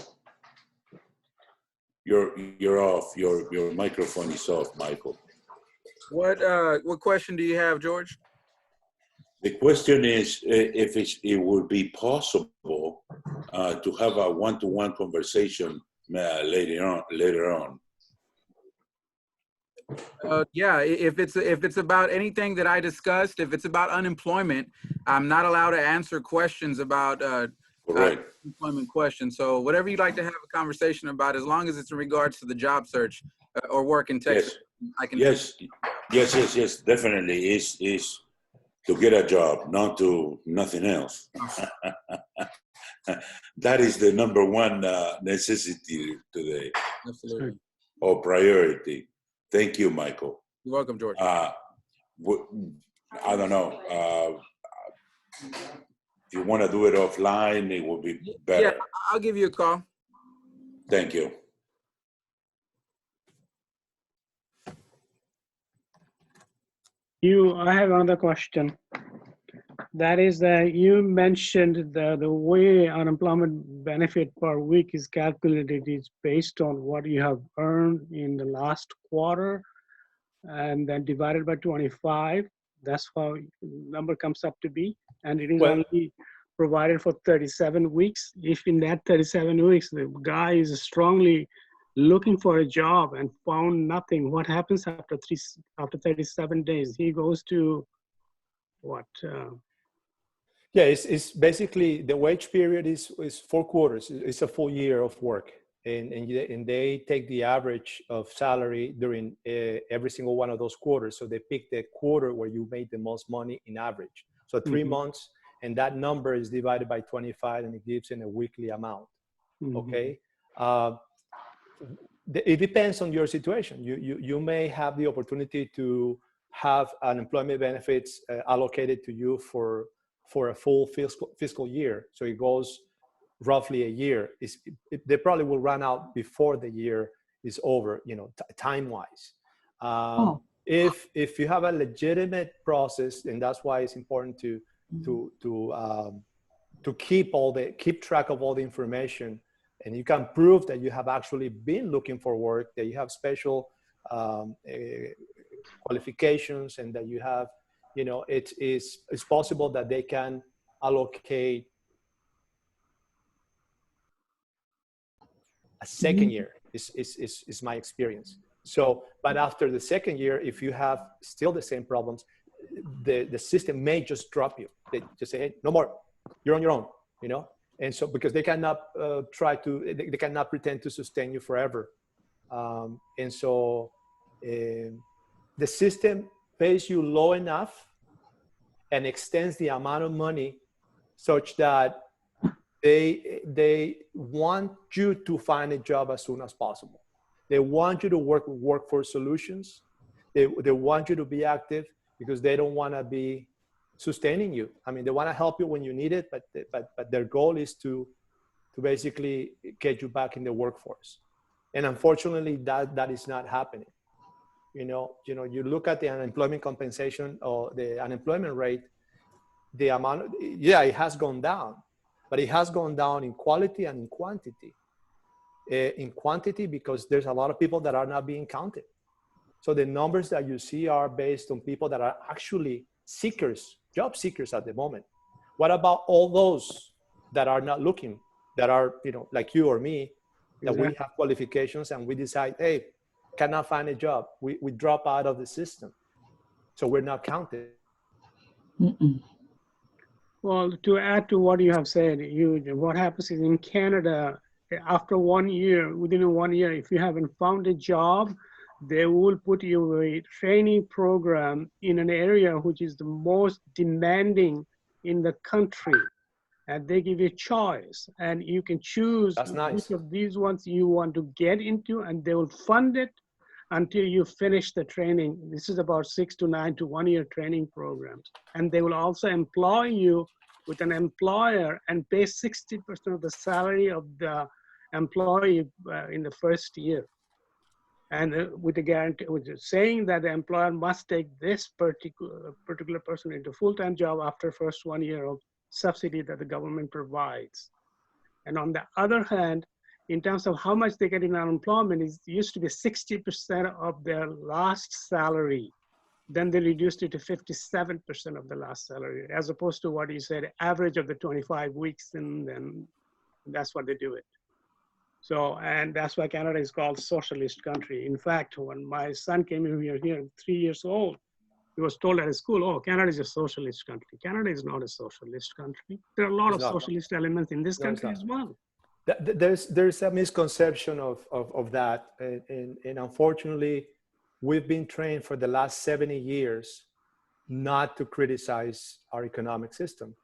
You're off. Your microphone is off, Michael. What question do you have, George? The question is if it would be possible to have a one-to-one conversation later on. Yeah, if it's about anything that I discussed, if it's about unemployment, I'm not allowed to answer questions about Correct. employment questions. So whatever you'd like to have a conversation about, as long as it's in regards to the job search or work in Texas, I can. Yes, definitely. Is to get a job, not to nothing else. That is the number one necessity today. Absolutely. Or priority. Thank you, Michael. You're welcome, George. I don't know. If you want to do it offline, it will be better. Yeah, I'll give you a call. Thank you. I have another question. That is that you mentioned the way unemployment benefit per week is calculated is based on what you have earned in the last quarter and then divided by 25. That's how the number comes up to be. And it is only provided for 37 weeks. If in that 37 weeks, the guy is strongly looking for a job and found nothing, what happens after 37 days? He goes to what? Yeah, it's basically the wage period is 4 quarters. It's a full year of work, and they take the average of salary during every single one of those quarters. So they pick the quarter where you made the most money in average. So 3 months, and that number is divided by 25, and it gives in a weekly amount. Okay. It depends on your situation. You may have the opportunity to have unemployment benefits allocated to you for a full fiscal year. So it goes roughly a year. They probably will run out before the year is over, time-wise. If you have a legitimate process, and that's why it's important to keep track of all the information, and you can prove that you have actually been looking for work, that you have special qualifications, and that you have, it's possible that they can allocate a second year, is my experience. So, but after the second year, if you have still the same problems, the system may just drop you. They just say, hey, no more, you're on your own, And so, because they cannot they cannot pretend to sustain you forever. And so the system pays you low enough and extends the amount of money such that they want you to find a job as soon as possible. They want you to work with workforce solutions. They want you to be active because they don't want to be sustaining you. I mean, they want to help you when you need it, but their goal is to basically get you back in the workforce. And unfortunately, that is not happening. You look at the unemployment compensation or the unemployment rate, the amount, it has gone down, but it has gone down in quality and in quantity. In quantity, because there's a lot of people that are not being counted. So the numbers that you see are based on people that are actually seekers, job seekers at the moment. What about all those that are not looking, that are, like you or me, that we have qualifications and we decide, hey, cannot find a job. We drop out of the system. So we're not counted. Well, to add to what you have said, what happens is in Canada, after 1 year, within 1 year, if you haven't found a job, they will put you a training program in an area which is the most demanding in the country. And they give you a choice, and you can choose which of these ones you want to get into, and they will fund it until you finish the training. This is about 6 to 9 to 1 year training programs. And they will also employ you with an employer and pay 60% of the salary of the employee in the first year. And with the guarantee, saying that the employer must take this particular person into full-time job after first 1 year of subsidy that the government provides. And on the other hand, in terms of how much they get in unemployment, it used to be 60% of their last salary. then they reduced it to 57% of the last salary, as opposed to what you said, average of the 25 weeks, and then that's what they do it. So, and that's why Canada is called socialist country. In fact, when my son came in here 3 years old, he was told at his school, oh, Canada is a socialist country. Canada is not a socialist country. There are a lot It's of not. socialist elements in this No, it's country not. as well. There's a misconception of that. And unfortunately, we've been trained for the last 70 years not to criticize our economic system.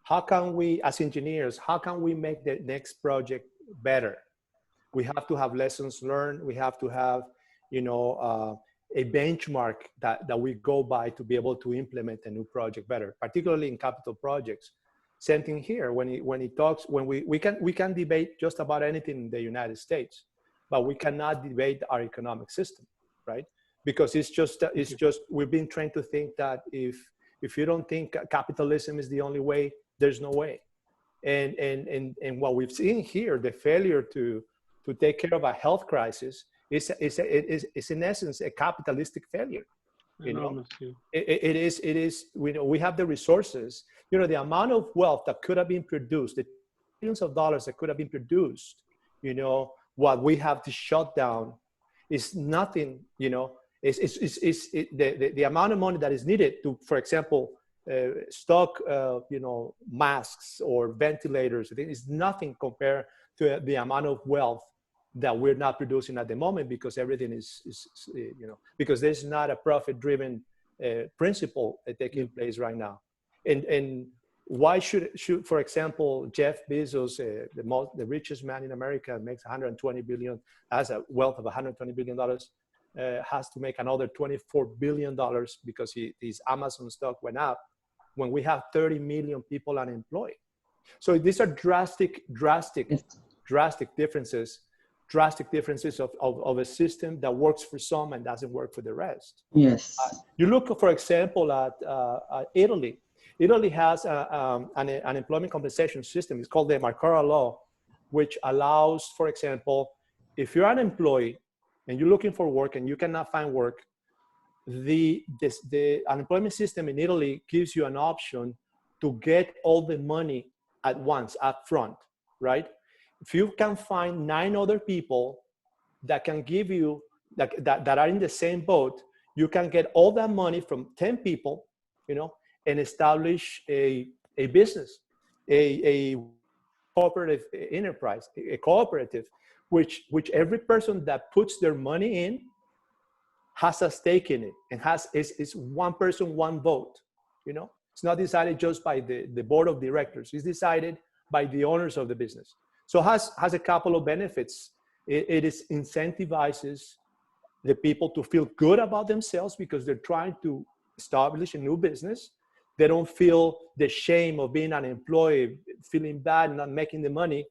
How can we, as engineers, how can we make the next project better? We have to have lessons learned. We have to have, a benchmark that we go by to be able to implement a new project better, particularly in capital projects. Same thing here. When we can debate just about anything in the United States, but we cannot debate our economic system, right? Because it's just we've been trained to think that if you don't think capitalism is the only way, there's no way. And what we've seen here, the failure to take care of a health crisis is in essence a capitalistic failure. It is. We have the resources. The amount of wealth that could have been produced, the billions of dollars that could have been produced, what we have to shut down is nothing. The amount of money that is needed to, for example, stock masks or ventilators is nothing compared to the amount of wealth that we're not producing at the moment, because everything is because there's not a profit-driven principle taking place right now. And why should for example, Jeff Bezos, the richest man in America, makes 120 billion, has a wealth of 120 billion dollars, has to make another 24 billion dollars because his Amazon stock went up, when we have 30 million people unemployed? So these are drastic differences of a system that works for some and doesn't work for the rest. Yes. You look, for example, at Italy. Italy has an employment compensation system. It's called the Marcora law, which allows, for example, if you're an employee and you're looking for work and you cannot find work, the unemployment system in Italy gives you an option to get all the money at once, up front, right? If you can find 9 other people that can give you, that are in the same boat, you can get all that money from 10 people, and establish a business, a cooperative enterprise, a cooperative, which every person that puts their money in has a stake in it, and is one person, one vote. It's not decided just by the board of directors. It's decided by the owners of the business. So has a couple of benefits. It incentivizes the people to feel good about themselves because they're trying to establish a new business. They don't feel the shame of being unemployed, feeling bad, not making the money.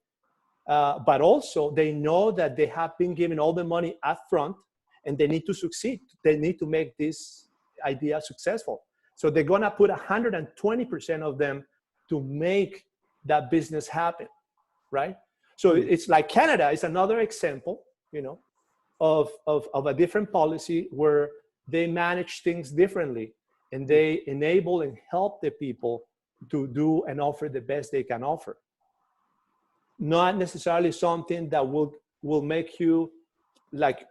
But also they know that they have been given all the money up front and they need to succeed. They need to make this idea successful. So they're gonna put 120% of them to make that business happen, right? So it's like Canada is another example, of a different policy where they manage things differently and they enable and help the people to do and offer the best they can offer. Not necessarily something that will make you like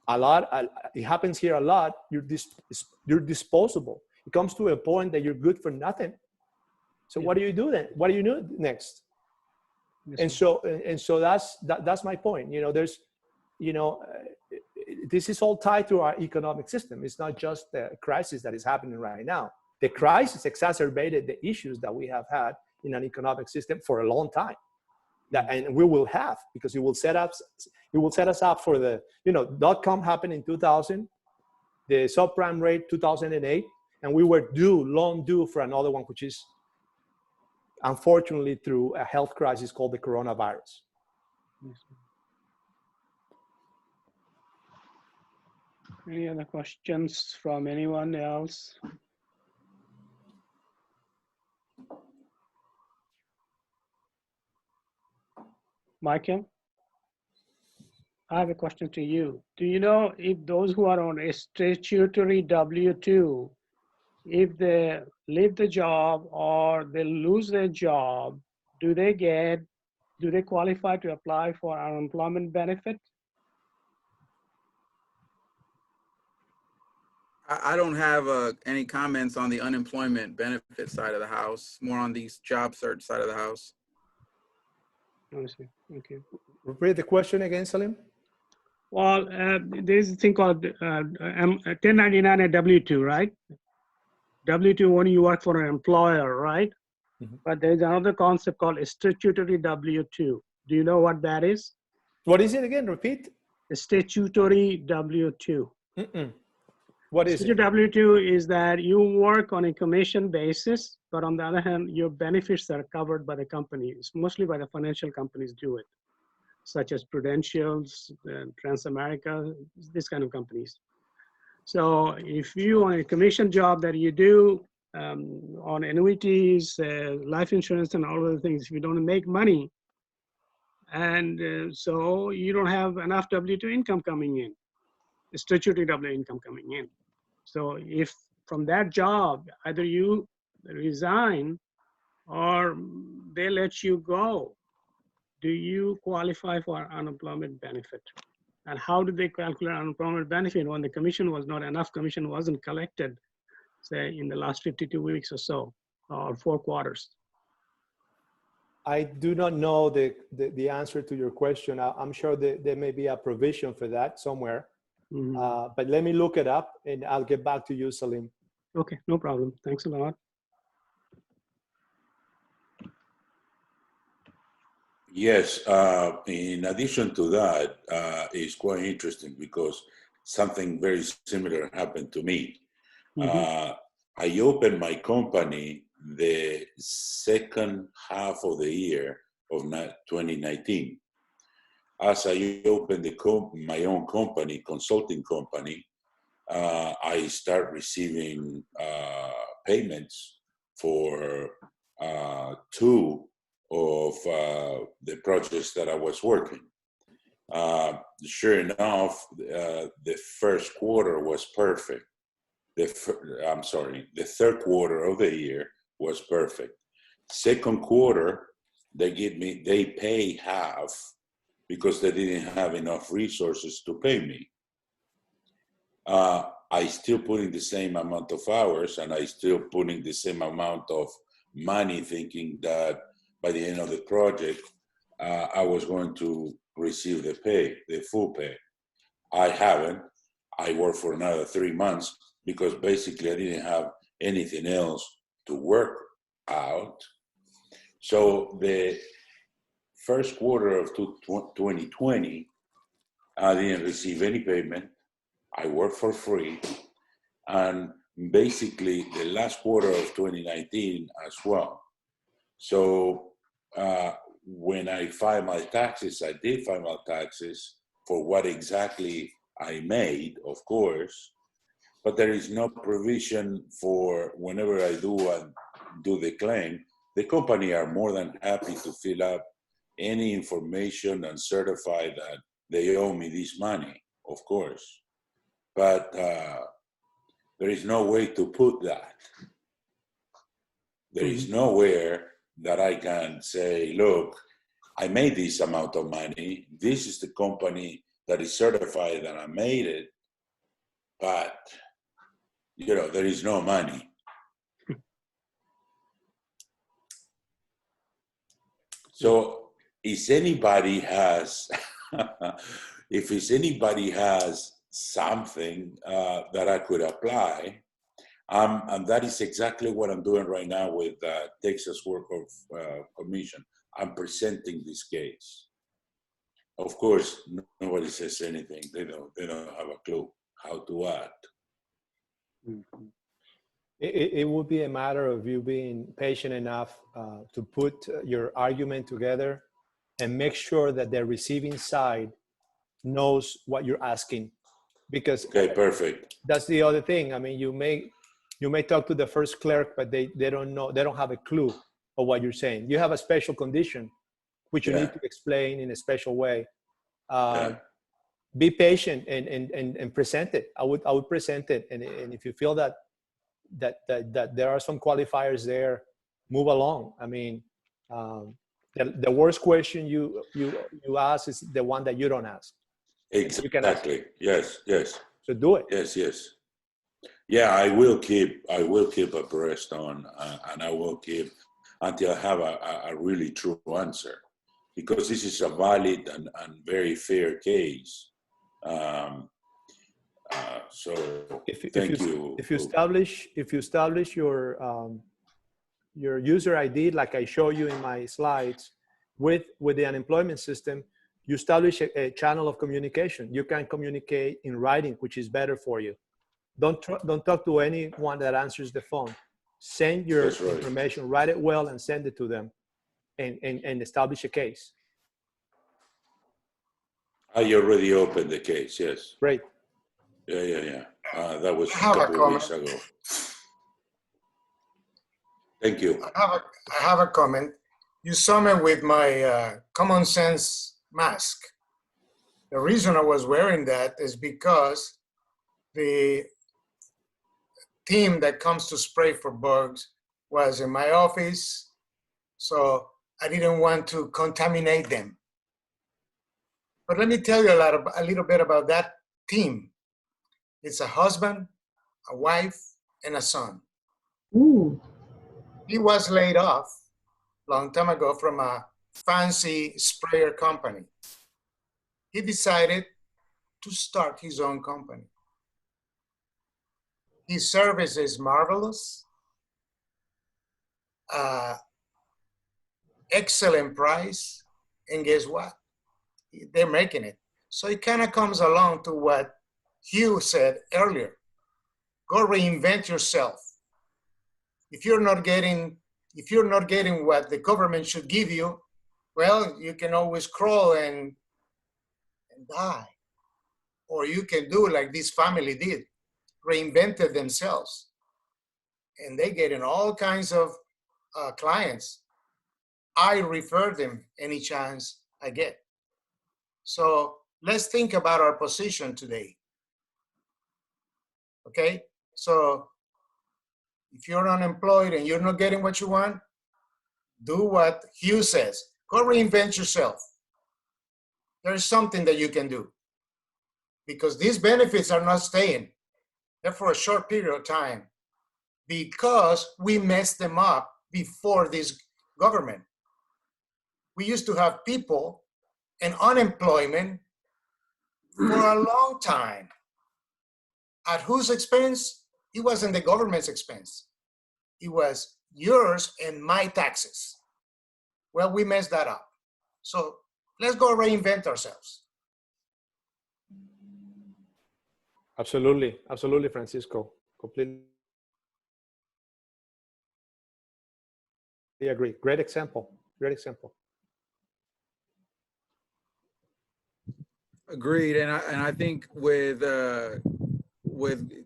a lot. It happens here a lot. You're disposable. It comes to a point that you're good for nothing. So what do you do then? What do you do next? And so that's my point. There's, this is all tied to our economic system. It's not just the crisis that is happening right now. The crisis exacerbated the issues that we have had in an economic system for a long time. And we will have, because it will set us up for the, .com happened in 2000, the subprime rate 2008, and we were long due for another one, which is unfortunately through a health crisis called the coronavirus. Any other questions from anyone else? Michael? I have a question to you. Do you know if those who are on a statutory W-2, if they leave the job or they lose their job, do they qualify to apply for unemployment benefit? I don't have any comments on the unemployment benefit side of the house, more on the job search side of the house. I see. Okay. Repeat the question again, Salim. Well, there's a thing called 1099 and W-2, right? W-2 when you work for an employer, right? Mhm. But there's another concept called a statutory W-2. Do you know what that is? What is it again? Repeat. A statutory W-2. What is it? Statutory W-2 is that you work on a commission basis, but on the other hand, your benefits are covered by the companies, mostly by the financial companies do it, such as Prudential's, Transamerica, this kind of companies. So if you on a commission job that you do on annuities, life insurance and all of the things, if you don't make money, and so you don't have enough W-2 income coming in, statutory W income coming in. So if from that job, either you resign or they let you go, do you qualify for unemployment benefit? And how do they calculate unemployment benefit when the commission was not enough, commission wasn't collected, say in the last 52 weeks or so, or 4 quarters? I do not know the answer to your question. I'm sure there may be a provision for that somewhere. Mm-hmm. But let me look it up and I'll get back to you, Salim. Okay, no problem. Thanks a lot. Yes, in addition to that, it's quite interesting because something very similar happened to me. Mm-hmm. I opened my company the second half of the year of 2019. As I opened my own company, consulting company, I start receiving payments for 2 of the projects that I was working. Sure enough, the first quarter was perfect. The third quarter of the year was perfect. Second quarter, they pay half because they didn't have enough resources to pay me. I still put in the same amount of hours and I still putting the same amount of money thinking that by the end of the project, I was going to receive the full pay. I haven't. I worked for another 3 months because basically I didn't have anything else to work out. So the first quarter of 2020, I didn't receive any payment. I worked for free. And basically the last quarter of 2019 as well. So when I filed my taxes, I did file my taxes for what exactly I made, of course, but there is no provision for whenever I do the claim, the company are more than happy to fill up any information and certify that they owe me this money, of course. But there is no way to put that. There is nowhere that I can say, look, I made this amount of money. This is the company that is certified that I made it, but there is no money. So if anybody has something that I could apply, and that is exactly what I'm doing right now with Texas Workforce Commission. I'm presenting this case. Of course, nobody says anything. They don't have a clue how to act. Mm-hmm. It would be a matter of you being patient enough to put your argument together and make sure that the receiving side knows what you're asking. Because okay, perfect. That's the other thing. I mean, you may talk to the first clerk, but they don't know, they don't have a clue of what you're saying. You have a special condition, which you need to explain in a special way. be patient and present it. I would present it, and if you feel that there are some qualifiers there, move along. I mean, the worst question you ask is the one that you don't ask. You can ask. Exactly. Yes. Yes. So do it. Yes. Yes. Yeah, I will keep abreast on, and I will keep until I have a really true answer, because this is a valid and very fair case. So thank you. If you establish your user ID, like I show you in my slides, with the unemployment system, you establish a channel of communication. You can communicate in writing, which is better for you. Don't talk to anyone that answers the phone. Send your information, write it well, and send it to them, and establish a case. I already opened the case. Yes. Great. Yeah. That was a couple of weeks ago. Thank you. I have a comment. You saw me with my common sense mask. The reason I was wearing that is because the team that comes to spray for bugs was in my office, so I didn't want to contaminate them. But let me tell you a little bit about that team. It's a husband, a wife, and a son. Ooh. He was laid off a long time ago from a fancy sprayer company. He decided to start his own company. His service is marvelous, excellent price, and guess what? They're making it. So it kind of comes along to what Hugh said earlier. Go reinvent yourself. If you're not getting what the government should give you, well, you can always crawl and die. Or you can do like this family did, reinvented themselves. And they get in all kinds of clients. I refer them any chance I get. So let's think about our position today. Okay, so if you're unemployed and you're not getting what you want, do what Hugh says. Go reinvent yourself. There's something that you can do, because these benefits are not staying. They're for a short period of time because we messed them up before this government. We used to have people in unemployment for a long time. At whose expense? It wasn't the government's expense. It was yours and my taxes. Well, we messed that up. So let's go reinvent ourselves. Absolutely, Francisco. Completely agree. Great example. Agreed, and I think with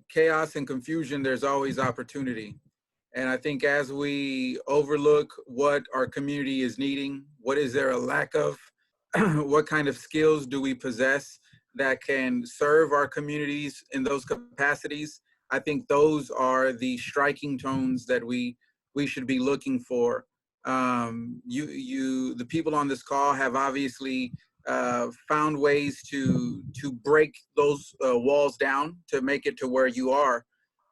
chaos and confusion, there's always opportunity. And I think as we overlook what our community is needing, what is there a lack of, what kind of skills do we possess that can serve our communities in those capacities, I think those are the striking tones that we should be looking for. The people on this call have obviously found ways to break those walls down to make it to where you are.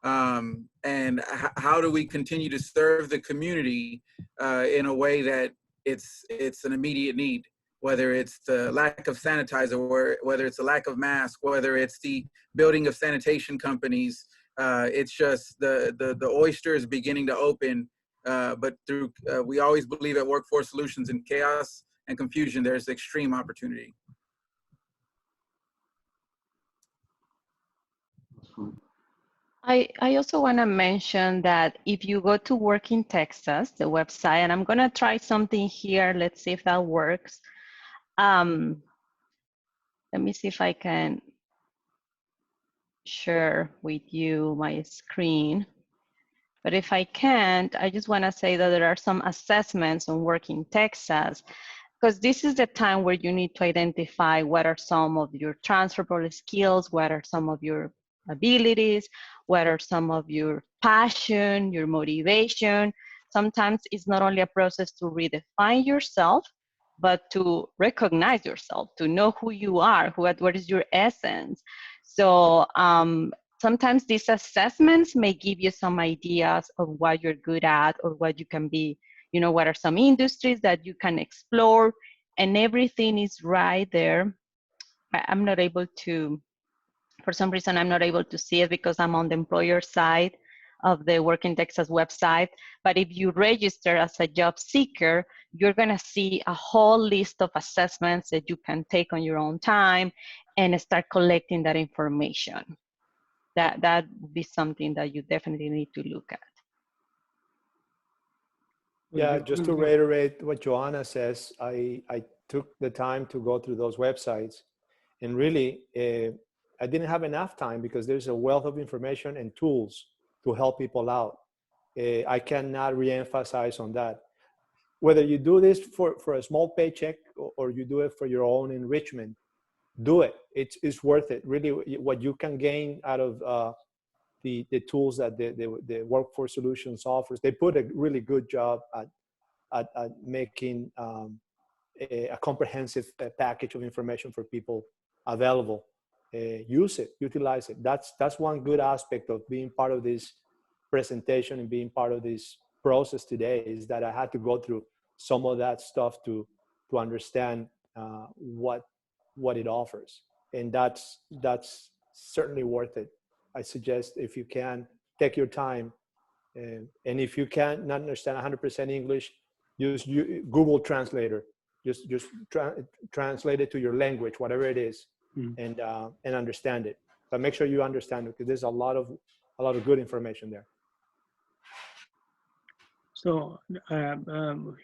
And how do we continue to serve the community in a way that it's an immediate need, whether it's the lack of sanitizer, whether it's the lack of masks, whether it's the building of sanitation companies. It's just the oyster is beginning to open, but through we always believe at Workforce Solutions, in chaos and confusion, there's extreme opportunity. I also want to mention that if you go to Work in Texas, the website, and I'm going to try something here. Let's see if that works. Let me see if I can share with you my screen. But if I can't, I just want to say that there are some assessments on Work in Texas because this is the time where you need to identify what are some of your transferable skills, what are some of your abilities, what are some of your passion, your motivation. Sometimes it's not only a process to redefine yourself, but to recognize yourself, to know who you are, what is your essence. So sometimes these assessments may give you some ideas of what you're good at or what you can be, you know, what are some industries that you can explore, and everything is right there. I'm not able to, for some reason, I'm not able to see it because I'm on the employer side of the Work in Texas website. But if you register as a job seeker, you're gonna see a whole list of assessments that you can take on your own time and start collecting that information. That would be something that you definitely need to look at. Yeah, just to reiterate what Joanna says, I took the time to go through those websites, and really, I didn't have enough time because there's a wealth of information and tools to help people out. I cannot reemphasize on that. Whether you do this for a small paycheck or you do it for your own enrichment, do it. It's worth it. Really, what you can gain out of the tools that the Workforce Solutions offers, they put a really good job at making a comprehensive package of information for people available. Use it, utilize it. That's one good aspect of being part of this presentation and being part of this process today, is that I had to go through some of that stuff to understand what it offers, and that's certainly worth it. I suggest, if you can, take your time, and if you can't not understand 100% English, use Google Translator. Just translate it to your language, whatever it is, and understand it. But make sure you understand it, because there's a lot of good information there. So,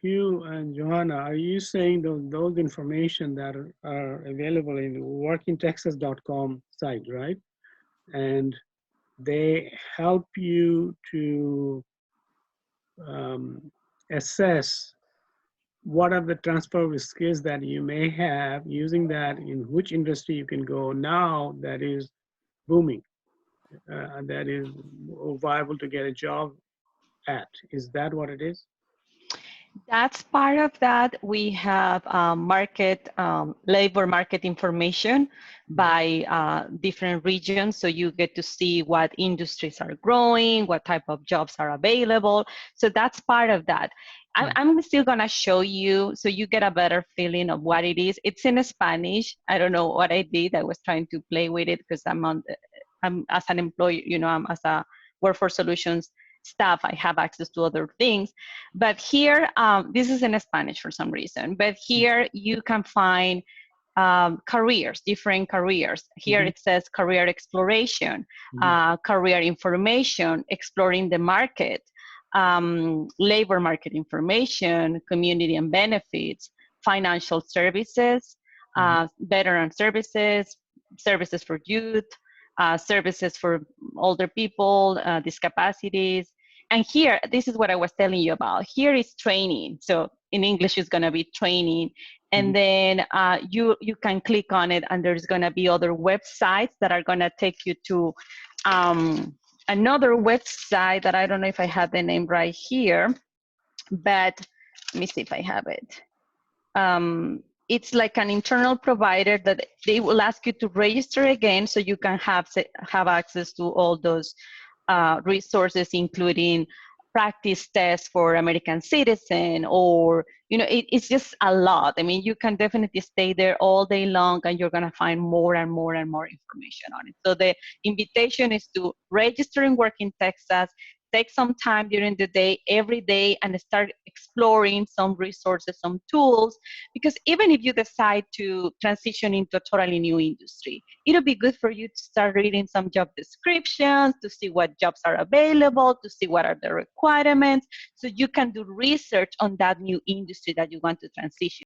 Hugh and Johanna, are you saying those information that are available in the workintexas.com site, right? And they help you to assess what are the transferable skills that you may have, using that in which industry you can go now that is booming, that is viable to get a job at. Is that what it is? That's part of that. We have labor market information by different regions. So you get to see what industries are growing, what type of jobs are available. So that's part of that. I'm still gonna show you so you get a better feeling of what it is. It's in Spanish. I don't know what I did. I was trying to play with it because I'm as an employee, you know, I'm as a Workforce Solutions staff, I have access to other things. But here, this is in Spanish for some reason, but here you can find careers, different careers. Here it says career exploration, career information, exploring the market, labor market information, community and benefits, financial services, veteran services, services for youth, services for older people, discapacities. And here, this is what I was telling you about. Here is training. So in English, it's going to be training. And then you can click on it, and there's going to be other websites that are going to take you to another website that I don't know if I have the name right here, but let me see if I have it. It's like an internal provider that they will ask you to register again so you can have access to all those resources, including practice tests for American citizen, or, you know, it's just a lot. I mean, you can definitely stay there all day long and you're gonna find more and more and more information on it. So the invitation is to register and work in Texas, take some time during the day, every day, and start exploring some resources, some tools, because even if you decide to transition into a totally new industry, it'll be good for you to start reading some job descriptions, to see what jobs are available, to see what are the requirements, so you can do research on that new industry that you want to transition.